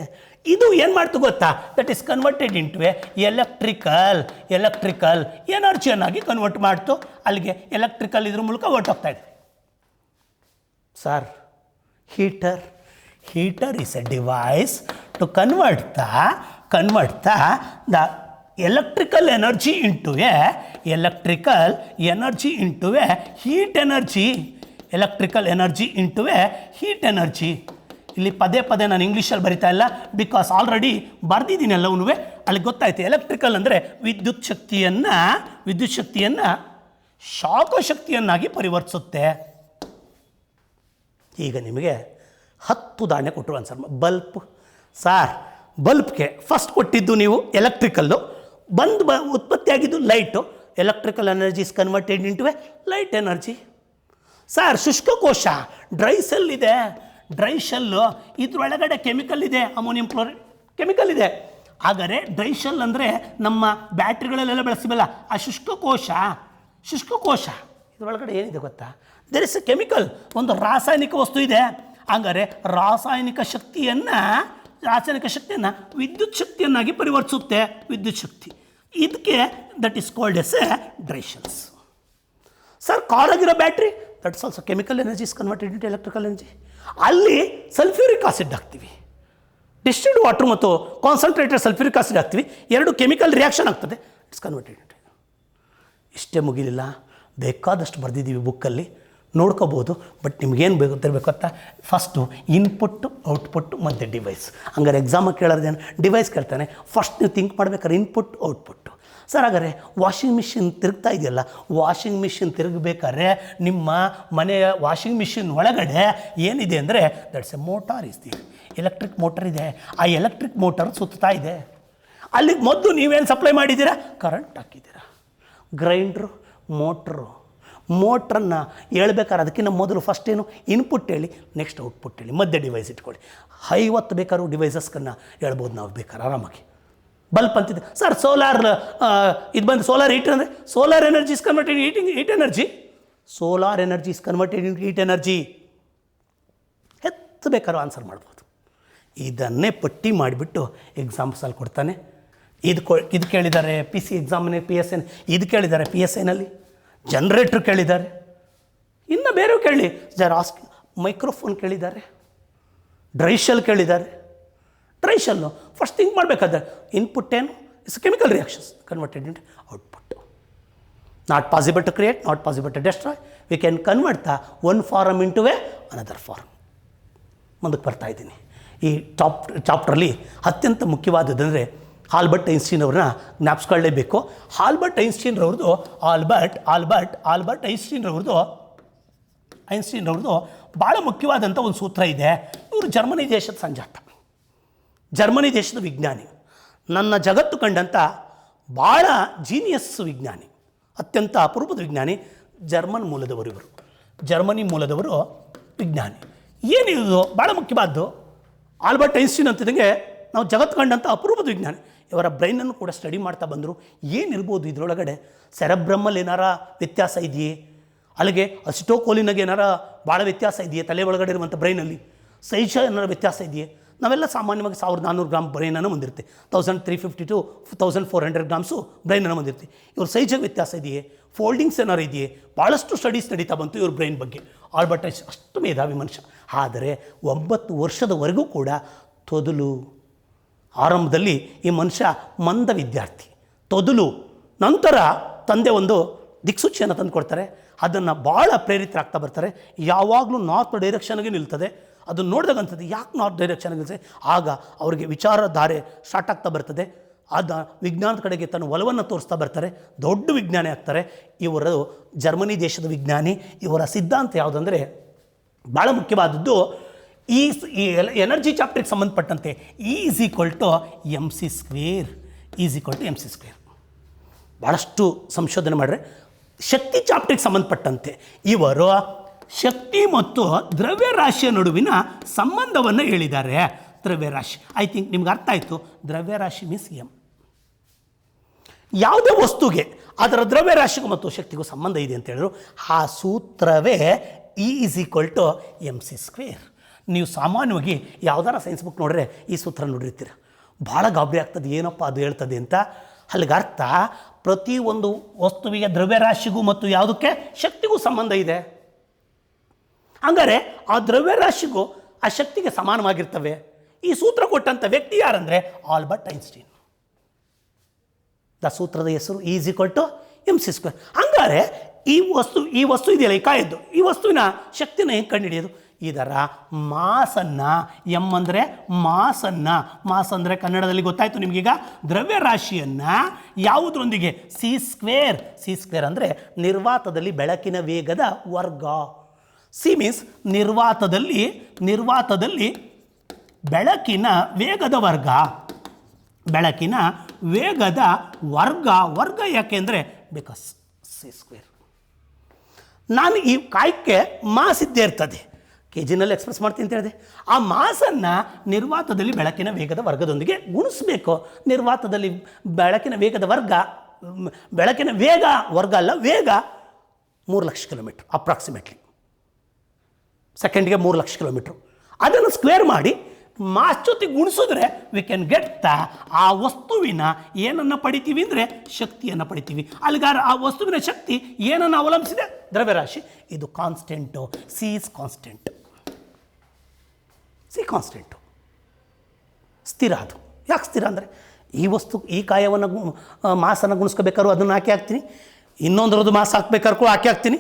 ಇದು ಏನು ಮಾಡ್ತು ಗೊತ್ತಾ? That is converted into electrical ಎನರ್ಜಿಯನ್ನಾಗಿ ಕನ್ವರ್ಟ್ ಮಾಡ್ತು. ಅಲ್ಲಿಗೆ ಎಲೆಕ್ಟ್ರಿಕಲ್ ಇದ್ರ ಮೂಲಕ ಹೊರಟೋಗ್ತಾ ಇದೆ. Sir, heater is a device to convert the electrical energy into a heat energy. ಇಲ್ಲಿ ಪದೇ ನಾನು ಇಂಗ್ಲೀಷಲ್ಲಿ ಬರಿತಾ ಇಲ್ಲ, ಬಿಕಾಸ್ ಆಲ್ರೆಡಿ ಬರ್ದಿದ್ದೀನಿ ಎಲ್ಲವೂ. ಅಲ್ಲಿ ಗೊತ್ತಾಯ್ತು, ಎಲೆಕ್ಟ್ರಿಕಲ್ ಅಂದರೆ ವಿದ್ಯುತ್ ಶಕ್ತಿಯನ್ನು ಶಾಖ ಶಕ್ತಿಯನ್ನಾಗಿ ಪರಿವರ್ತಿಸುತ್ತೆ. ಈಗ ನಿಮಗೆ 10 ಉದಾಹರಣೆ ಕೊಟ್ಟರು ಅನ್ಸರ್. ಬಲ್ಬ್ಗೆ ಫಸ್ಟ್ ಕೊಟ್ಟಿದ್ದು ನೀವು ಎಲೆಕ್ಟ್ರಿಕಲ್ಲು, ಉತ್ಪತ್ತಿಯಾಗಿದ್ದು light. Electrical energy is converted into a light energy. Sir, ಶುಷ್ಕಕೋಶ ಡ್ರೈ ಸೆಲ್ ಇದೆ, ಡ್ರೈ ಶೆಲ್ಲು, ಇದ್ರೊಳಗಡೆ ಕೆಮಿಕಲ್ ಇದೆ, ಅಮೋನಿಯಂ ಕ್ಲೋರೈಡ್ ಕೆಮಿಕಲ್ ಇದೆ. ಹಾಗಾದರೆ ಡ್ರೈ ಶೆಲ್ ಅಂದರೆ ನಮ್ಮ ಬ್ಯಾಟ್ರಿಗಳಲ್ಲೆಲ್ಲ ಬಳಸ್ತೀವಲ್ಲ, ಆ ಶುಷ್ಕಕೋಶ ಇದರೊಳಗಡೆ ಏನಿದೆ ಗೊತ್ತಾ? ದೇರ್ ಇಸ್ ಎ ಕೆಮಿಕಲ್, ಒಂದು ರಾಸಾಯನಿಕ ವಸ್ತು ಇದೆ. ಹಾಗಾದರೆ ರಾಸಾಯನಿಕ ಶಕ್ತಿಯನ್ನು ವಿದ್ಯುತ್ ಶಕ್ತಿಯನ್ನಾಗಿ ಪರಿವರ್ತಿಸುತ್ತೆ. ವಿದ್ಯುತ್ ಶಕ್ತಿ ಇದಕ್ಕೆ that is called as a dry cells. Sir car ಆಗಿರೋ battery that's also chemical energy is converted into electrical energy. ಅಲ್ಲಿ ಸಲ್ಫ್ಯೂರಿಕ್ ಆಸಿಡ್ ಹಾಕ್ತೀವಿ, ಡಿಸ್ಟಿಲ್ಡ್ ವಾಟರ್ ಮತ್ತು ಕಾನ್ಸಂಟ್ರೇಟೆಡ್ ಸಲ್ಫ್ಯೂರಿಕ್ ಆಸಿಡ್ ಹಾಕ್ತೀವಿ, ಎರಡು ಕೆಮಿಕಲ್ ರಿಯಾಕ್ಷನ್ ಆಗ್ತದೆ, ಇಟ್ಸ್ ಕನ್ವರ್ಟೆಡ್ ಇಂಟು. ಇಷ್ಟೇ ಮುಗಿಲಿಲ್ಲ, ಬೇಕಾದಷ್ಟು ಬರೆದಿದ್ದೀವಿ ಬುಕ್ಕಲ್ಲಿ, ನೋಡ್ಕೋಬೋದು. ಬಟ್ ನಿಮ್ಗೇನು ಗೊತ್ತಿರಬೇಕು ಅಂತ, ಫಸ್ಟು ಇನ್ಪುಟ್ಟು ಔಟ್ಪುಟ್ಟು ಮತ್ತು ಡಿವೈಸ್. ಹಂಗಾರೆ ಎಕ್ಸಾಮಾಗಿ ಕೇಳೋದೇನು ಡಿವೈಸ್ ಕೇಳ್ತಾನೆ, ಫಸ್ಟ್ ನೀವು ಥಿಂಕ್ ಮಾಡ್ಬೇಕಾದ್ರೆ ಇನ್ಪುಟ್ ಔಟ್ಪುಟ್ಟು. ಸರ್ ಹಾಗಾದ್ರೆ ವಾಷಿಂಗ್ ಮಿಷಿನ್ ತಿರುಗ್ತಾ ಇದೆಯಲ್ಲ, ವಾಷಿಂಗ್ ಮಿಷಿನ್ ತಿರುಗಬೇಕಾದ್ರೆ ನಿಮ್ಮ ಮನೆಯ ವಾಷಿಂಗ್ ಮಿಷಿನ್ ಒಳಗಡೆ ಏನಿದೆ ಅಂದರೆ that's A motor is the electric motor ಇದೆ. ಆ ಎಲೆಕ್ಟ್ರಿಕ್ ಮೋಟರ್ ಸುತ್ತಾ ಇದೆ. ಅಲ್ಲಿಗೆ ಮೊದಲು ನೀವೇನು ಸಪ್ಲೈ ಮಾಡಿದ್ದೀರಾ? ಕರೆಂಟ್ ಹಾಕಿದ್ದೀರಾ. ಗ್ರೈಂಡ್ರು, ಮೋಟ್ರನ್ನು ಹೇಳ್ಬೇಕಾದ್ರೆ ಅದಕ್ಕಿಂತ ಮೊದಲು ಫಸ್ಟ್ ಏನು ಇನ್ಪುಟ್ ಹೇಳಿ, ನೆಕ್ಸ್ಟ್ ಔಟ್ಪುಟ್ ಹೇಳಿ, ಮಧ್ಯೆ ಡಿವೈಸ್ ಇಟ್ಕೊಳ್ಳಿ. 50 ಬೇಕಾದ್ರೂ ಡಿವೈಸಸ್ಕನ್ನು ಹೇಳ್ಬೋದು ನಾವು ಬೇಕಾದ್ರೆ ಆರಾಮಾಗಿ. ಬಲ್ಪ್ ಅಂತಿದೆ ಸರ್, ಸೋಲಾರ್ ಇದು ಬಂದು ಸೋಲಾರ್ ಹೀಟರ್ ಅಂದರೆ solar energy is converted heat energy. Solar energy is converted in heat energy. ಹೆಚ್ಚು ಬೇಕಾದ್ರೂ ಆನ್ಸರ್ ಮಾಡ್ಬೋದು. ಇದನ್ನೇ ಪಟ್ಟಿ ಮಾಡಿಬಿಟ್ಟು ಎಕ್ಸಾಮ್ಸಲ್ಲಿ ಕೊಡ್ತಾನೆ. ಇದು ಕೇಳಿದ್ದಾರೆ ಪಿ ಸಿ ಎಕ್ಸಾಮಿನ PSN, ಇದು ಕೇಳಿದ್ದಾರೆ PSIನಲ್ಲಿ, ಜನ್ರೇಟ್ರ್ ಕೇಳಿದ್ದಾರೆ, ಇನ್ನು ಬೇರೆ ಕೇಳಿ ಮೈಕ್ರೋಫೋನ್ ಕೇಳಿದ್ದಾರೆ, ಡ್ರೈಶಲ್ ಕೇಳಿದ್ದಾರೆ. ಡ್ರೈಶಲ್ಲು ಫಸ್ಟ್ ಥಿಂಕ್ ಮಾಡಬೇಕಾದ್ರೆ ಇನ್ಪುಟ್ ಏನು? It's chemical reactions converted into output. Not possible to create, not possible to destroy. We can convert the one form into a another form. ಮುಂದಕ್ಕೆ ಬರ್ತಾ ಇದ್ದೀನಿ. ಈ ಚಾಪ್ಟ್ರಲ್ಲಿ ಅತ್ಯಂತ ಮುಖ್ಯವಾದದ್ದಂದರೆ ಆಲ್ಬರ್ಟ್ ಐನ್ಸ್ಟೀನ್ ಅವ್ರನ್ನ ಜ್ಞಾಪಿಸ್ಕೊಳ್ಳೇಬೇಕು. Albert Einstein ರವ್ರದ್ದು ಭಾಳ ಮುಖ್ಯವಾದಂಥ ಒಂದು ಸೂತ್ರ ಇದೆ. ಇವರು ಜರ್ಮನಿ ದೇಶದ ಸಂಜಾತ, ಜರ್ಮನಿ ದೇಶದ ವಿಜ್ಞಾನಿ, ನನ್ನ ಜಗತ್ತು ಕಂಡಂಥ ಭಾಳ ಜೀನಿಯಸ್ ವಿಜ್ಞಾನಿ, ಅತ್ಯಂತ ಅಪರೂಪದ ವಿಜ್ಞಾನಿ. ಜರ್ಮನ್ ಮೂಲದವರು ಇವರು, ಜರ್ಮನಿ ಮೂಲದವರು ವಿಜ್ಞಾನಿ. ಏನಿದು ಭಾಳ ಮುಖ್ಯವಾದ್ದು? ಆಲ್ಬರ್ಟ್ ಐನ್ಸ್ಟೀನ್ ಅಂತಿದ್ದಂಗೆ ನಾವು ಜಗತ್ತು ಕಂಡಂಥ ಅಪರೂಪದ ವಿಜ್ಞಾನಿ. ಇವರ ಬ್ರೈನನ್ನು ಕೂಡ ಸ್ಟಡಿ ಮಾಡ್ತಾ ಬಂದರು. ಏನಿರ್ಬೋದು ಇದರೊಳಗಡೆ? ಸೆರೆಬ್ರಮ್ಮಲ್ಲಿ ಏನಾರ ವ್ಯತ್ಯಾಸ ಇದೆಯೇ? ಅಲ್ಲಿಗೆ ಅಸಿಟೋಕೋಲಿನಾಗೆ ಏನಾರ ಭಾಳ ವ್ಯತ್ಯಾಸ ಇದೆಯೇ? ತಲೆ ಒಳಗಡೆ ಇರುವಂಥ ಬ್ರೈನಲ್ಲಿ ಸೈಜ ಏನಾರ ವ್ಯತ್ಯಾಸ ಇದೆಯೇ? ನಾವೆಲ್ಲ ಸಾಮಾನ್ಯವಾಗಿ 1400 ಗ್ರಾಮ್ ಬ್ರೈನನ್ನು ಹೊಂದಿರ್ತೀವಿ. 1350 to 1400 ಗ್ರಾಮ್ಸು ಬ್ರೈನನ್ನು ಹೊಂದಿರ್ತೀವಿ. ಇವ್ರ ಸೈಜಾಗಿ ವ್ಯತ್ಯಾಸ ಇದೆಯೇ? ಫೋಲ್ಡಿಂಗ್ಸ್ ಏನಾರು ಇದೆಯೇ? ಭಾಳಷ್ಟು ಸ್ಟಡೀಸ್ ನಡೀತಾ ಬಂತು ಇವ್ರ ಬ್ರೈನ್ ಬಗ್ಗೆ. ಆಲ್ಬರ್ಟ್ ಐನ್ಸ್ಟೀನ್ ಅಷ್ಟು ಮೇಧಾವಿ ಮನುಷ್ಯ. ಆದರೆ 9 ವರ್ಷದವರೆಗೂ ಕೂಡ ತೊದಲು. ಆರಂಭದಲ್ಲಿ ಈ ಮನುಷ್ಯ ಮಂದ ವಿದ್ಯಾರ್ಥಿ, ತೊದಲು. ನಂತರ ತಂದೆ ಒಂದು ದಿಕ್ಸೂಚಿಯನ್ನು ತಂದು ಕೊಡ್ತಾರೆ. ಅದನ್ನು ಭಾಳ ಪ್ರೇರಿತರಾಗ್ತಾ ಬರ್ತಾರೆ. ಯಾವಾಗಲೂ ನಾರ್ತ್ ಡೈರೆಕ್ಷನ್ಗೆ ನಿಲ್ತದೆ. ಅದನ್ನು ನೋಡಿದಾಗ ಅನ್ಸುತ್ತೆ ಯಾಕೆ ನಾರ್ತ್ ಡೈರೆಕ್ಷನ್ಗೆ ನಿಲ್ತದೆ. ಆಗ ಅವರಿಗೆ ವಿಚಾರಧಾರೆ ಸ್ಟಾರ್ಟ್ ಆಗ್ತಾ ಬರ್ತದೆ. ವಿಜ್ಞಾನದ ಕಡೆಗೆ ತನ್ನ ಒಲವನ್ನು ತೋರಿಸ್ತಾ ಬರ್ತಾರೆ. ದೊಡ್ಡ ವಿಜ್ಞಾನಿ ಆಗ್ತಾರೆ. ಇವರು ಜರ್ಮನಿ ದೇಶದ ವಿಜ್ಞಾನಿ. ಇವರ ಸಿದ್ಧಾಂತ ಯಾವುದಂದರೆ ಭಾಳ ಮುಖ್ಯವಾದದ್ದು, ಈ ಎನರ್ಜಿ ಚಾಪ್ಟರ್ಗೆ ಸಂಬಂಧಪಟ್ಟಂತೆ E = mc². ಭಾಳಷ್ಟು ಸಂಶೋಧನೆ ಮಾಡ್ರೆ ಶಕ್ತಿ ಚಾಪ್ಟರ್ಗೆ ಸಂಬಂಧಪಟ್ಟಂತೆ ಇವರು ಶಕ್ತಿ ಮತ್ತು ದ್ರವ್ಯರಾಶಿಯ ನಡುವಿನ ಸಂಬಂಧವನ್ನು ಹೇಳಿದ್ದಾರೆ. ದ್ರವ್ಯರಾಶಿ, ಐ ಥಿಂಕ್ ನಿಮ್ಗೆ ಅರ್ಥ ಆಯಿತು. ದ್ರವ್ಯರಾಶಿ ಮೀನ್ಸ್ ಎಮ್. ಯಾವುದೇ ವಸ್ತುಗೆ ಅದರ ದ್ರವ್ಯರಾಶಿಗೂ ಮತ್ತು ಶಕ್ತಿಗೂ ಸಂಬಂಧ ಇದೆ ಅಂತ ಹೇಳಿದ್ರು. ಆ ಸೂತ್ರವೇ E = mc². ನೀವು ಸಾಮಾನ್ಯವಾಗಿ ಯಾವುದಾರ ಸೈನ್ಸ್ ಬುಕ್ ನೋಡ್ರೆ ಈ ಸೂತ್ರ ನೋಡಿರ್ತೀರ. ಭಾಳ ಗಾಬರಿ ಆಗ್ತದೆ, ಏನಪ್ಪ ಅದು ಹೇಳ್ತದೆ ಅಂತ. ಅಲ್ಲಿಗೆ ಅರ್ಥ, ಪ್ರತಿಯೊಂದು ವಸ್ತುವಿಗೆ ದ್ರವ್ಯರಾಶಿಗೂ ಮತ್ತು ಯಾವುದಕ್ಕೆ ಶಕ್ತಿಗೂ ಸಂಬಂಧ ಇದೆ. ಹಂಗಾರೆ ಆ ದ್ರವ್ಯರಾಶಿಗೂ ಆ ಶಕ್ತಿಗೆ ಸಮಾನವಾಗಿರ್ತವೆ. ಈ ಸೂತ್ರ ಕೊಟ್ಟಂಥ ವ್ಯಕ್ತಿ ಯಾರಂದರೆ ಆಲ್ಬರ್ಟ್ ಐನ್ಸ್ಟೀನ್. ದ ಸೂತ್ರದ ಹೆಸರು E = mc². ಹಂಗಾರೆ ಈ ವಸ್ತು ಇದೆಯಲ್ಲ, ಈ ಕಾಯದ್ದು, ಈ ವಸ್ತುವಿನ ಶಕ್ತಿನ ಹೆಂಗೆ ಕಂಡುಹಿಡಿಯೋದು? ಇದರ ಮಾಸನ್ನು, ಎಮ್ ಅಂದರೆ ಮಾಸನ್ನು, ಮಾಸ್ ಅಂದರೆ ಕನ್ನಡದಲ್ಲಿ ಗೊತ್ತಾಯಿತು ನಿಮಗೀಗ. ದ್ರವ್ಯರಾಶಿಯನ್ನು ಯಾವುದರೊಂದಿಗೆ? C² ಅಂದರೆ ನಿರ್ವಾತದಲ್ಲಿ ಬೆಳಕಿನ ವೇಗದ ವರ್ಗ. ಸಿ ಮೀನ್ಸ್ ನಿರ್ವಾತದಲ್ಲಿ ಬೆಳಕಿನ ವೇಗದ ವರ್ಗ. ಬೆಳಕಿನ ವೇಗದ ವರ್ಗ ಯಾಕೆಂದರೆ ಬಿಕಾಸ್ C². ನಾನು ಈ ಕಾಯಕ್ಕೆ ಮಾಸ್ ಇದ್ದೇ ಇರ್ತದೆ, ಕೆಜಿನಲ್ಲಿ ಎಕ್ಸ್ಪ್ರೆಸ್ ಮಾಡ್ತೀನಿ ಅಂತ ಹೇಳಿದೆ. ಆ ಮಾಸನ್ನು ನಿರ್ವಾತದಲ್ಲಿ ಬೆಳಕಿನ ವೇಗದ ವರ್ಗದೊಂದಿಗೆ ಗುಣಿಸ್ಬೇಕು. ನಿರ್ವಾತದಲ್ಲಿ ಬೆಳಕಿನ ವೇಗದ ವರ್ಗ, ಬೆಳಕಿನ ವೇಗ ವರ್ಗ ಅಲ್ಲ, ವೇಗ 3 ಲಕ್ಷ ಕಿಲೋಮೀಟ್ರ್ ಅಪ್ರಾಕ್ಸಿಮೇಟ್ಲಿ. ಸೆಕೆಂಡ್ಗೆ 3 ಲಕ್ಷ ಕಿಲೋಮೀಟ್ರು. ಅದನ್ನು ಸ್ಕ್ವೇರ್ ಮಾಡಿ ಮಾಸ್ ಜೊತೆ ಗುಣಿಸಿದ್ರೆ ವಿ ಕ್ಯಾನ್ ಗೆಟ್ ದ ಆ ವಸ್ತುವಿನ ಏನನ್ನು ಪಡಿತೀವಿ ಅಂದರೆ ಶಕ್ತಿಯನ್ನು ಪಡಿತೀವಿ. ಅಲ್ಲಿಗಾರ ಆ ವಸ್ತುವಿನ ಶಕ್ತಿ ಏನನ್ನು ಅವಲಂಬಿಸಿದೆ? ದ್ರವ್ಯರಾಶಿ. ಇದು constant. C is constant. C constant, ಸ್ಥಿರ. ಅದು ಯಾಕೆ ಸ್ಥಿರ ಅಂದರೆ ಈ ವಸ್ತು ಈ ಕಾಯವನ್ನು ಮಾಸನ್ನು ಗುಣಿಸ್ಕೋಬೇಕಾದ್ರು ಅದನ್ನು ಹಾಕ್ತೀನಿ, ಇನ್ನೊಂದರದ್ದು ಮಾಸ್ ಹಾಕ್ಬೇಕಾದ್ರು ಕೂಡ ಹಾಕ್ತೀನಿ,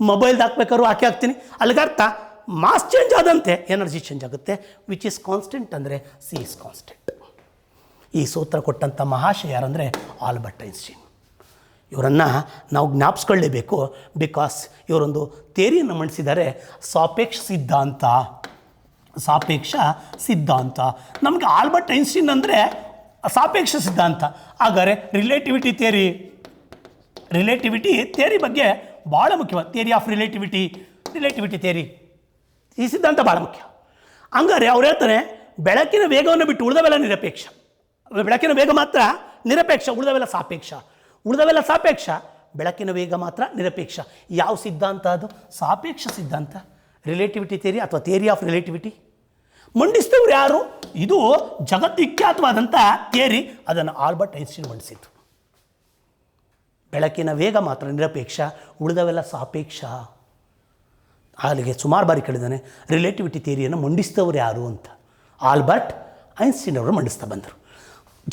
ಮೊಬೈಲ್ದು ಹಾಕ್ಬೇಕಾದ್ರು ಹಾಕ್ತೀನಿ. ಅಲ್ಲಿಗರ್ಥ ಮಾಸ್ ಚೇಂಜ್ ಆದಂತೆ ಎನರ್ಜಿ ಚೇಂಜ್ ಆಗುತ್ತೆ. ವಿಚ್ ಈಸ್ ಕಾನ್ಸ್ಟೆಂಟ್ ಅಂದರೆ ಸಿ ಇಸ್ ಕಾನ್ಸ್ಟೆಂಟ್. ಈ ಸೂತ್ರ ಕೊಟ್ಟಂಥ ಮಹಾಶಯ ಯಾರಂದರೆ ಆಲ್ಬರ್ಟ್ ಐನ್ಸ್ಟೀನ್. ಇವರನ್ನು ನಾವು ಜ್ಞಾಪಿಸ್ಕೊಳ್ಳೇಬೇಕು. ಬಿಕಾಸ್ ಇವರೊಂದು ಥಿಯರಿಯನ್ನು ಮಂಡಿಸಿದ್ದಾರೆ, ಸಾಪೇಕ್ಷ ಸಿದ್ಧಾಂತ. ಸಾಪೇಕ್ಷ ಸಿದ್ಧಾಂತ. ನಮಗೆ ಆಲ್ಬರ್ಟ್ ಐನ್ಸ್ಟೀನ್ ಅಂದರೆ ಸಾಪೇಕ್ಷ ಸಿದ್ಧಾಂತ. ಹಾಗಾದರೆ ರಿಲೇಟಿವಿಟಿ ಥಿಯರಿ ಬಗ್ಗೆ ಭಾಳ ಮುಖ್ಯವಾದ ಥಿಯರಿ ಆಫ್ ರಿಲೇಟಿವಿಟಿ ಥಿಯರಿ, ಈ ಸಿದ್ಧಾಂತ ಭಾಳ ಮುಖ್ಯ. ಹಂಗಾರೆ ಅವ್ರು ಹೇಳ್ತಾರೆ ಬೆಳಕಿನ ವೇಗವನ್ನು ಬಿಟ್ಟು ಉಳಿದವೆಲ್ಲ ನಿರಪೇಕ್ಷ. ಬೆಳಕಿನ ವೇಗ ಮಾತ್ರ ನಿರಪೇಕ್ಷ, ಉಳಿದವೆಲ್ಲ ಸಾಪೇಕ್ಷ. ಬೆಳಕಿನ ವೇಗ ಮಾತ್ರ ನಿರಪೇಕ್ಷ. ಯಾವ ಸಿದ್ಧಾಂತ ಅದು? ಸಾಪೇಕ್ಷ ಸಿದ್ಧಾಂತ, ರಿಲೇಟಿವಿಟಿ ಥಿಯರಿ ಅಥವಾ ಥಿಯರಿ ಆಫ್ ರಿಲೇಟಿವಿಟಿ. ಮಂಡಿಸಿದವ್ರು ಯಾರು? ಇದು ಜಗದ್ವಿಖ್ಯಾತವಾದಂಥ ಥಿಯರಿ. ಅದನ್ನು ಆಲ್ಬರ್ಟ್ ಐನ್ಸ್ಟೀನ್ ಮಂಡಿಸಿದ್ದು. ಬೆಳಕಿನ ವೇಗ ಮಾತ್ರ ನಿರಪೇಕ್ಷ, ಉಳಿದವೆಲ್ಲ ಸಾಪೇಕ್ಷ. ಅಲ್ಲಿಗೆ ಸುಮಾರು ಬಾರಿ ಕೇಳಿದ್ದಾನೆ ರಿಲೇಟಿವಿಟಿ ಥಿಯರಿಯನ್ನು ಮಂಡಿಸಿದವರು ಯಾರು ಅಂತ. ಆಲ್ಬರ್ಟ್ ಐನ್ಸ್ಟೀನ್ ಅವರು ಮಂಡಿಸ್ತಾ ಬಂದರು.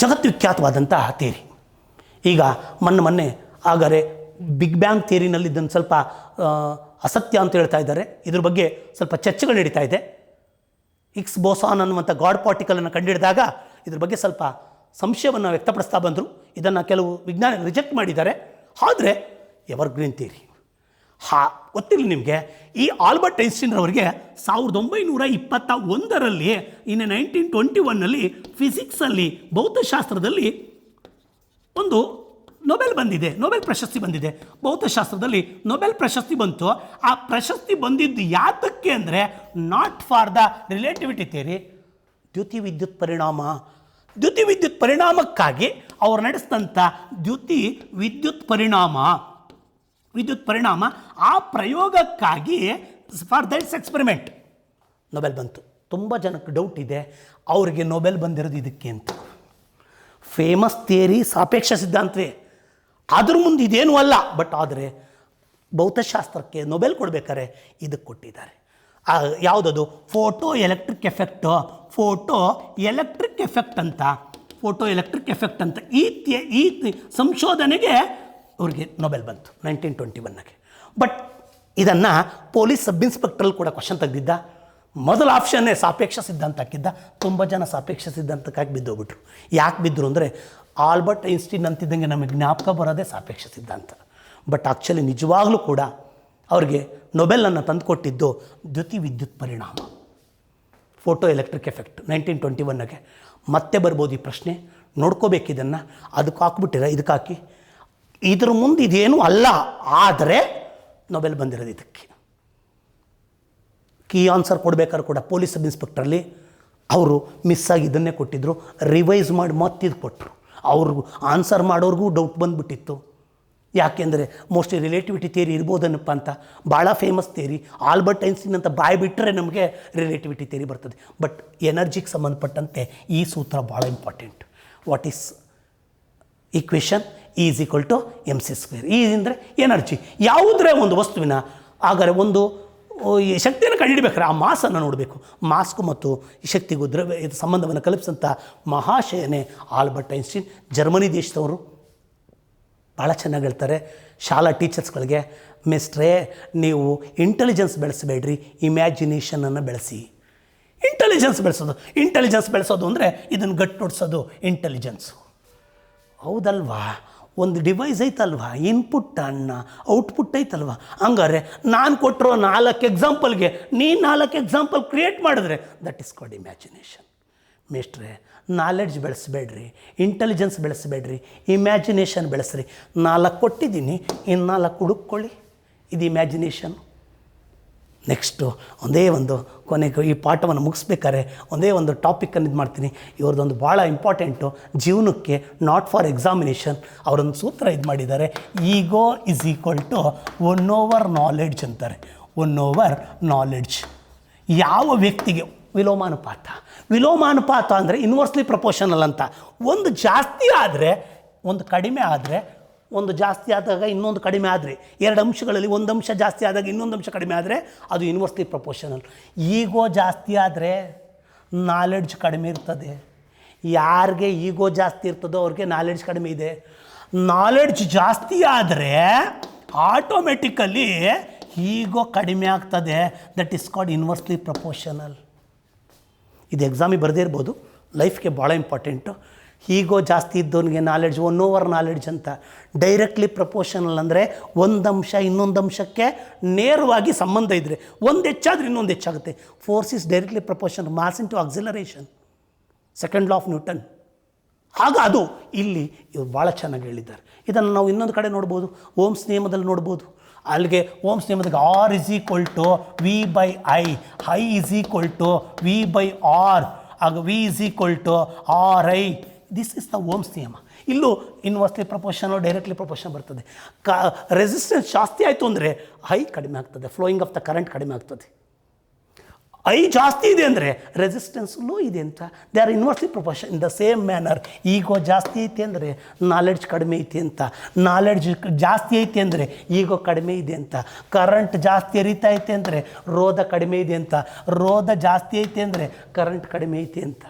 ಜಗದ್ವಿಖ್ಯಾತವಾದಂತಹ ಥಿಯರಿ. ಈಗ ಮೊನ್ನೆ ಹಾಗಾದರೆ ಬಿಗ್ ಬ್ಯಾಂಗ್ ಥಿಯರಿನಲ್ಲಿ ಇದನ್ನು ಸ್ವಲ್ಪ ಅಸತ್ಯ ಅಂತ ಹೇಳ್ತಾ ಇದ್ದಾರೆ. ಇದ್ರ ಬಗ್ಗೆ ಸ್ವಲ್ಪ ಚರ್ಚೆಗಳು ನಡೀತಾ ಇದೆ. ಹಿಗ್ಸ್ ಬೋಸಾನ್ ಅನ್ನುವಂಥ ಗಾಡ್ ಪಾರ್ಟಿಕಲನ್ನು ಕಂಡುಹಿಡಿದಾಗ ಇದ್ರ ಬಗ್ಗೆ ಸ್ವಲ್ಪ ಸಂಶಯವನ್ನು ವ್ಯಕ್ತಪಡಿಸ್ತಾ ಬಂದರು. ಇದನ್ನು ಕೆಲವು ವಿಜ್ಞಾನಿಗಳು ರಿಜೆಕ್ಟ್ ಮಾಡಿದ್ದಾರೆ. ಆದರೆ ಎವರ್ಗ್ರೀನ್ ಥಿಯರಿ ಗೊತ್ತಿಲ್ಲ ನಿಮಗೆ. ಈ ಆಲ್ಬರ್ಟ್ ಐನ್ಸ್ಟೀನ್ ಅವರಿಗೆ 1921ರಲ್ಲಿ 1921ನಲ್ಲಿ ಫಿಸಿಕ್ಸಲ್ಲಿ, ಭೌತಶಾಸ್ತ್ರದಲ್ಲಿ ಒಂದು ನೊಬೆಲ್ ಪ್ರಶಸ್ತಿ ಬಂದಿದೆ. ಭೌತಶಾಸ್ತ್ರದಲ್ಲಿ ನೊಬೆಲ್ ಪ್ರಶಸ್ತಿ ಬಂತು. ಆ ಪ್ರಶಸ್ತಿ ಬಂದಿದ್ದು ಯಾತಕ್ಕೆ ಅಂದರೆ not for the relativity theory, ದ್ಯುತಿ ವಿದ್ಯುತ್ ಪರಿಣಾಮಕ್ಕಾಗಿ ಅವರು ನಡೆಸಿದಂಥ ವಿದ್ಯುತ್ ಪರಿಣಾಮ ಆ ಪ್ರಯೋಗಕ್ಕಾಗಿ ಫಾರ್ ದಟ್ಸ್ ಎಕ್ಸ್ಪೆರಿಮೆಂಟ್ ನೊಬೆಲ್ ಬಂತು. ತುಂಬ ಜನಕ್ಕೆ ಡೌಟ್ ಇದೆ ಅವರಿಗೆ ನೊಬೆಲ್ ಬಂದಿರೋದು ಇದಕ್ಕೆ ಅಂತ. ಫೇಮಸ್ ಥಿಯರಿ ಸಾಪೇಕ್ಷ ಸಿದ್ಧಾಂತವೇ, ಅದ್ರ ಮುಂದೆ ಇದೇನೂ ಅಲ್ಲ. ಬಟ್ ಆದರೆ ಭೌತಶಾಸ್ತ್ರಕ್ಕೆ ನೊಬೆಲ್ ಕೊಡಬೇಕಾದ್ರೆ ಇದಕ್ಕೆ ಕೊಟ್ಟಿದ್ದಾರೆ. ಯಾವುದದು? ಫೋಟೋ ಎಲೆಕ್ಟ್ರಿಕ್ ಎಫೆಕ್ಟ್ ಅಂತ ಈ ಸಂಶೋಧನೆಗೆ ಅವ್ರಿಗೆ ನೊಬೆಲ್ ಬಂತು 1921ಗೆ. ಬಟ್ ಇದನ್ನು ಪೊಲೀಸ್ ಸಬ್ ಇನ್ಸ್ಪೆಕ್ಟ್ರಲ್ಲಿ ಕೂಡ ಕ್ವಶನ್ ತೆಗೆದಿದ್ದ. ಮೊದಲ ಆಪ್ಷನ್ನೇ ಸಾಪೇಕ್ಷ ಸಿದ್ಧಾಂತ ಹಾಕಿದ್ದ. ತುಂಬ ಜನ ಸಾಪೇಕ್ಷ ಸಿದ್ಧಾಂತಕ್ಕಾಗಿ ಬಿದ್ದೋಗ್ಬಿಟ್ರು. ಯಾಕೆ ಬಿದ್ದರು ಅಂದರೆ ಆಲ್ಬರ್ಟ್ ಐನ್ಸ್ಟೀನ್ ಅಂತಿದ್ದಂಗೆ ನಮಗೆ ಜ್ಞಾಪಕ ಬರೋದೇ ಸಾಪೇಕ್ಷ ಸಿದ್ಧಾಂತ. ಬಟ್ ಆ್ಯಕ್ಚುಲಿ ನಿಜವಾಗ್ಲೂ ಕೂಡ ಅವ್ರಿಗೆ ನೊಬೆಲನ್ನು ತಂದುಕೊಟ್ಟಿದ್ದು ದ್ಯುತಿ ವಿದ್ಯುತ್ ಪರಿಣಾಮ, ಫೋಟೋ ಎಲೆಕ್ಟ್ರಿಕ್ ಎಫೆಕ್ಟ್ 1921ಗೆ. ಮತ್ತೆ ಬರ್ಬೋದು ಈ ಪ್ರಶ್ನೆ, ನೋಡ್ಕೋಬೇಕಿದನ್ನು. ಅದಕ್ಕೆ ಹಾಕ್ಬಿಟ್ಟಿರ, ಇದಕ್ಕೆ ಹಾಕಿ ಇದ್ರ ಮುಂದೆ ಇದೇನೂ ಅಲ್ಲ. ಆದರೆ ನೊಬೆಲ್ ಬಂದಿರೋದು ಇದಕ್ಕೆ. ಕೀ ಆನ್ಸರ್ ಕೊಡಬೇಕಾದ್ರೆ ಕೂಡ ಪೊಲೀಸ್ ಸಬ್ ಇನ್ಸ್ಪೆಕ್ಟ್ರಲ್ಲಿ ಅವರು ಮಿಸ್ಸಾಗಿ ಇದನ್ನೇ ಕೊಟ್ಟಿದ್ದರು. ರಿವೈಸ್ ಮಾಡಿ ಮತ್ತಿದು ಕೊಟ್ಟರು. ಅವ್ರಿಗೂ ಆನ್ಸರ್ ಮಾಡೋರಿಗೂ ಡೌಟ್ ಬಂದುಬಿಟ್ಟಿತ್ತು. ಯಾಕೆಂದರೆ ಮೋಸ್ಟ್ಲಿ ರಿಲೇಟಿವಿಟಿ ಥಿಯರಿ ಇರ್ಬೋದನಪ್ಪ ಅಂತ. ಭಾಳ ಫೇಮಸ್ ಥಿಯರಿ. ಆಲ್ಬರ್ಟ್ ಐನ್ಸ್ಟೀನ್ ಅಂತ ಬಾಯಿ ಬಿಟ್ಟರೆ ನಮಗೆ ರಿಲೇಟಿವಿಟಿ ಥಿಯರಿ ಬರ್ತದೆ. ಬಟ್ ಎನರ್ಜಿಗೆ ಸಂಬಂಧಪಟ್ಟಂತೆ ಈ ಸೂತ್ರ ಭಾಳ important. What is equation? Is equal to mc². ಈ ಅಂದರೆ ಎನರ್ಜಿ. ಯಾವುದರ ಒಂದು ವಸ್ತುವಿನ ಹಾಗಾದರೆ ಒಂದು ಶಕ್ತಿಯನ್ನು ಕಂಡುಹಿಡಬೇಕಾದ್ರೆ ಆ ಮಾಸನ್ನು ನೋಡಬೇಕು. ಮಾಸ್ಕು ಮತ್ತು ಶಕ್ತಿಗೂ ಇದು ಸಂಬಂಧವನ್ನು ಕಲ್ಪಿಸಂಥ ಮಹಾಶಯನೇ ಆಲ್ಬರ್ಟ್ ಐನ್ಸ್ಟೀನ್. ಜರ್ಮನಿ ದೇಶದವರು. ಭಾಳ ಚೆನ್ನಾಗಿ ಹೇಳ್ತಾರೆ ಶಾಲಾ ಟೀಚರ್ಸ್ಗಳಿಗೆ, ಮಿಸ್ಟ್ರೇ ನೀವು ಇಂಟೆಲಿಜೆನ್ಸ್ ಬೆಳೆಸಬೇಡ್ರಿ, ಇಮ್ಯಾಜಿನೇಷನನ್ನು ಬೆಳೆಸಿ. ಇಂಟೆಲಿಜೆನ್ಸ್ ಬೆಳೆಸೋದು ಅಂದರೆ ಇದನ್ನು ಗಟ್ಟುನೋಡಿಸೋದು ಇಂಟೆಲಿಜೆನ್ಸು. ಹೌದಲ್ವಾ? ಒಂದು ಡಿವೈಸ್ ಐತಲ್ವಾ, ಇನ್ಪುಟ್ ಔಟ್ಪುಟ್ ಐತಲ್ವಾ. ಹಂಗಾರೆ ನಾನು ಕೊಟ್ಟಿರೋ 4 ಎಕ್ಸಾಂಪಲ್ಗೆ ನೀನು 4 ಎಕ್ಸಾಂಪಲ್ ಕ್ರಿಯೇಟ್ ಮಾಡಿದ್ರೆ ದಟ್ ಇಸ್ ಕಾಲ್ಡ್ ಇಮ್ಯಾಜಿನೇಷನ್. ಮೇಷ್ಟ್ರೆ ನಾಲೆಡ್ಜ್ ಬೆಳೆಸಬೇಡ್ರಿ, ಇಂಟೆಲಿಜೆನ್ಸ್ ಬೆಳೆಸಬೇಡ್ರಿ, ಇಮ್ಯಾಜಿನೇಷನ್ ಬೆಳೆಸ್ರಿ. 4 ಕೊಟ್ಟಿದ್ದೀನಿ, ಇನ್ನು 4 ಹುಡುಕೊಳ್ಳಿ. ಇದು ಇಮ್ಯಾಜಿನೇಷನ್. ನೆಕ್ಸ್ಟು ಒಂದೇ ಒಂದು ಕೊನೆಗೆ ಈ ಪಾಠವನ್ನು ಮುಗಿಸ್ಬೇಕಾದ್ರೆ ಒಂದೇ ಒಂದು ಟಾಪಿಕನ್ನು ಇದು ಮಾಡ್ತೀನಿ. ಇವ್ರದ್ದೊಂದು ಭಾಳ ಇಂಪಾರ್ಟೆಂಟು ಜೀವನಕ್ಕೆ, ನಾಟ್ ಫಾರ್ ಎಕ್ಸಾಮಿನೇಷನ್. ಅವರೊಂದು ಸೂತ್ರ ಇದು ಮಾಡಿದ್ದಾರೆ, ಈಗೋ ಈಸ್ ಈಕ್ವಲ್ ಟು 1/ನಾಲೆಡ್ಜ್ ಅಂತಾರೆ. 1/ನಾಲೆಡ್ಜ್. ಯಾವ ವ್ಯಕ್ತಿಗೆ ವಿಲೋಮಾನುಪಾತ ಅಂದರೆ ಇನ್ವರ್ಸ್ಲಿ ಪ್ರಪೋರ್ಷನಲ್ ಅಂತ. ಒಂದು ಜಾಸ್ತಿ ಆದರೆ ಒಂದು ಕಡಿಮೆ ಆದರೆ, ಒಂದು ಜಾಸ್ತಿ ಆದಾಗ ಇನ್ನೊಂದು ಕಡಿಮೆ ಆದರೆ, ಎರಡು ಅಂಶಗಳಲ್ಲಿ ಒಂದು ಅಂಶ ಜಾಸ್ತಿ ಆದಾಗ ಇನ್ನೊಂದು ಅಂಶ ಕಡಿಮೆ ಆದರೆ ಅದು ಇನ್ವರ್ಸ್ಲಿ ಪ್ರಪೋರ್ಷನಲ್. ಈಗೋ ಜಾಸ್ತಿ ಆದರೆ ನಾಲೆಡ್ಜ್ ಕಡಿಮೆ ಇರ್ತದೆ. ಯಾರಿಗೆ ಈಗೋ ಜಾಸ್ತಿ ಇರ್ತದೋ ಅವ್ರಿಗೆ ನಾಲೆಡ್ಜ್ ಕಡಿಮೆ ಇದೆ. ನಾಲೆಡ್ಜ್ ಜಾಸ್ತಿ ಆದರೆ ಆಟೋಮೆಟಿಕಲಿ ಈಗೋ ಕಡಿಮೆ ಆಗ್ತದೆ. That is called inversely proportional. ಇದು ಎಕ್ಸಾಮಿಗೆ ಬರದೇ ಇರ್ಬೋದು, ಲೈಫ್ಗೆ ಭಾಳ ಇಂಪಾರ್ಟೆಂಟು. ಈಗೋ ಜಾಸ್ತಿ ಇದ್ದವನಿಗೆ ನಾಲೆಡ್ಜ್ 1/4 ನಾಲೆಡ್ಜ್ ಅಂತ. ಡೈರೆಕ್ಟ್ಲಿ ಪ್ರಪೋರ್ಷನಲ್ ಅಂದರೆ ಒಂದು ಅಂಶ ಇನ್ನೊಂದು ಅಂಶಕ್ಕೆ ನೇರವಾಗಿ ಸಂಬಂಧ ಇದ್ದರೆ ಒಂದು ಹೆಚ್ಚಾದರೆ ಇನ್ನೊಂದು ಹೆಚ್ಚಾಗುತ್ತೆ. Force is directly proportional mass into acceleration, second law of Newton. ಆಗ ಅದು ಇಲ್ಲಿ ಇವರು ಭಾಳ ಚೆನ್ನಾಗಿ ಹೇಳಿದ್ದಾರೆ. ಇದನ್ನು ನಾವು ಇನ್ನೊಂದು ಕಡೆ ನೋಡ್ಬೋದು, ಓಮ್ಸ್ ನಿಯಮದಲ್ಲಿ ನೋಡ್ಬೋದು. ಅಲ್ಲಿಗೆ Ohm's ನಿಯಮದಾಗ R = V/I, I = V/R, ಆಗ V = RI. This is the Ohm's ನಿಯಮ. ಇಲ್ಲೂ ಇನ್ವರ್ಸ್ಲಿ ಪ್ರಪೋರ್ಷನಲ್, ಡೈರೆಕ್ಟ್ಲಿ ಪ್ರಪೋರ್ಷನ್ ಬರ್ತದೆ. ರೆಸಿಸ್ಟೆನ್ಸ್ ಜಾಸ್ತಿ ಆಯಿತು ಅಂದರೆ ಐ ಕಡಿಮೆ ಆಗ್ತದೆ, ಫ್ಲೋಯಿಂಗ್ ಆಫ್ ದ ಕರೆಂಟ್ ಕಡಿಮೆ ಆಗ್ತದೆ. ಐ ಜಾಸ್ತಿ ಇದೆ ಅಂದರೆ ರೆಸಿಸ್ಟೆನ್ಸ್ ಲೋ ಇದೆ ಅಂತ. They are inversely proportion. In the same manner ಈಗೋ ಜಾಸ್ತಿ ಐತಿ ಅಂದರೆ ನಾಲೆಡ್ಜ್ ಕಡಿಮೆ ಐತಿ ಅಂತ, ನಾಲೆಡ್ಜ್ ಜಾಸ್ತಿ ಐತಿ ಅಂದರೆ ಈಗೋ ಕಡಿಮೆ ಇದೆ ಅಂತ. ಕರೆಂಟ್ ಜಾಸ್ತಿ ಹರಿತಾ ಐತೆ ಅಂದರೆ ರೋಧ ಕಡಿಮೆ ಇದೆ ಅಂತ, ರೋಧ ಜಾಸ್ತಿ ಐತಿ ಅಂದರೆ ಕರೆಂಟ್ ಕಡಿಮೆ ಐತಿ ಅಂತ.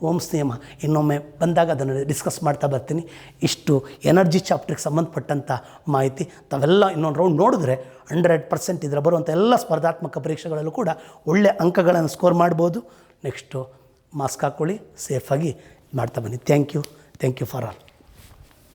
ಓಮ್ಸ್ ನಿಯಮ ಇನ್ನೊಮ್ಮೆ ಬಂದಾಗ ಅದನ್ನು ಡಿಸ್ಕಸ್ ಮಾಡ್ತಾ ಬರ್ತೀನಿ. ಇಷ್ಟು ಎನರ್ಜಿ ಚಾಪ್ಟ್ರಿಗೆ ಸಂಬಂಧಪಟ್ಟಂಥ ಮಾಹಿತಿ ತಾವೆಲ್ಲ ಇನ್ನೊಂದು ರೌಂಡ್ ನೋಡಿದ್ರೆ 100% ಇದರ ಬರುವಂಥ ಎಲ್ಲ ಸ್ಪರ್ಧಾತ್ಮಕ ಪರೀಕ್ಷೆಗಳಲ್ಲೂ ಕೂಡ ಒಳ್ಳೆಯ ಅಂಕಗಳನ್ನು ಸ್ಕೋರ್ ಮಾಡ್ಬೋದು. ನೆಕ್ಸ್ಟು ಮಾಸ್ಕ್ ಹಾಕ್ಕೊಳ್ಳಿ, ಸೇಫಾಗಿ ಮಾಡ್ತಾ ಬನ್ನಿ. Thank you for all.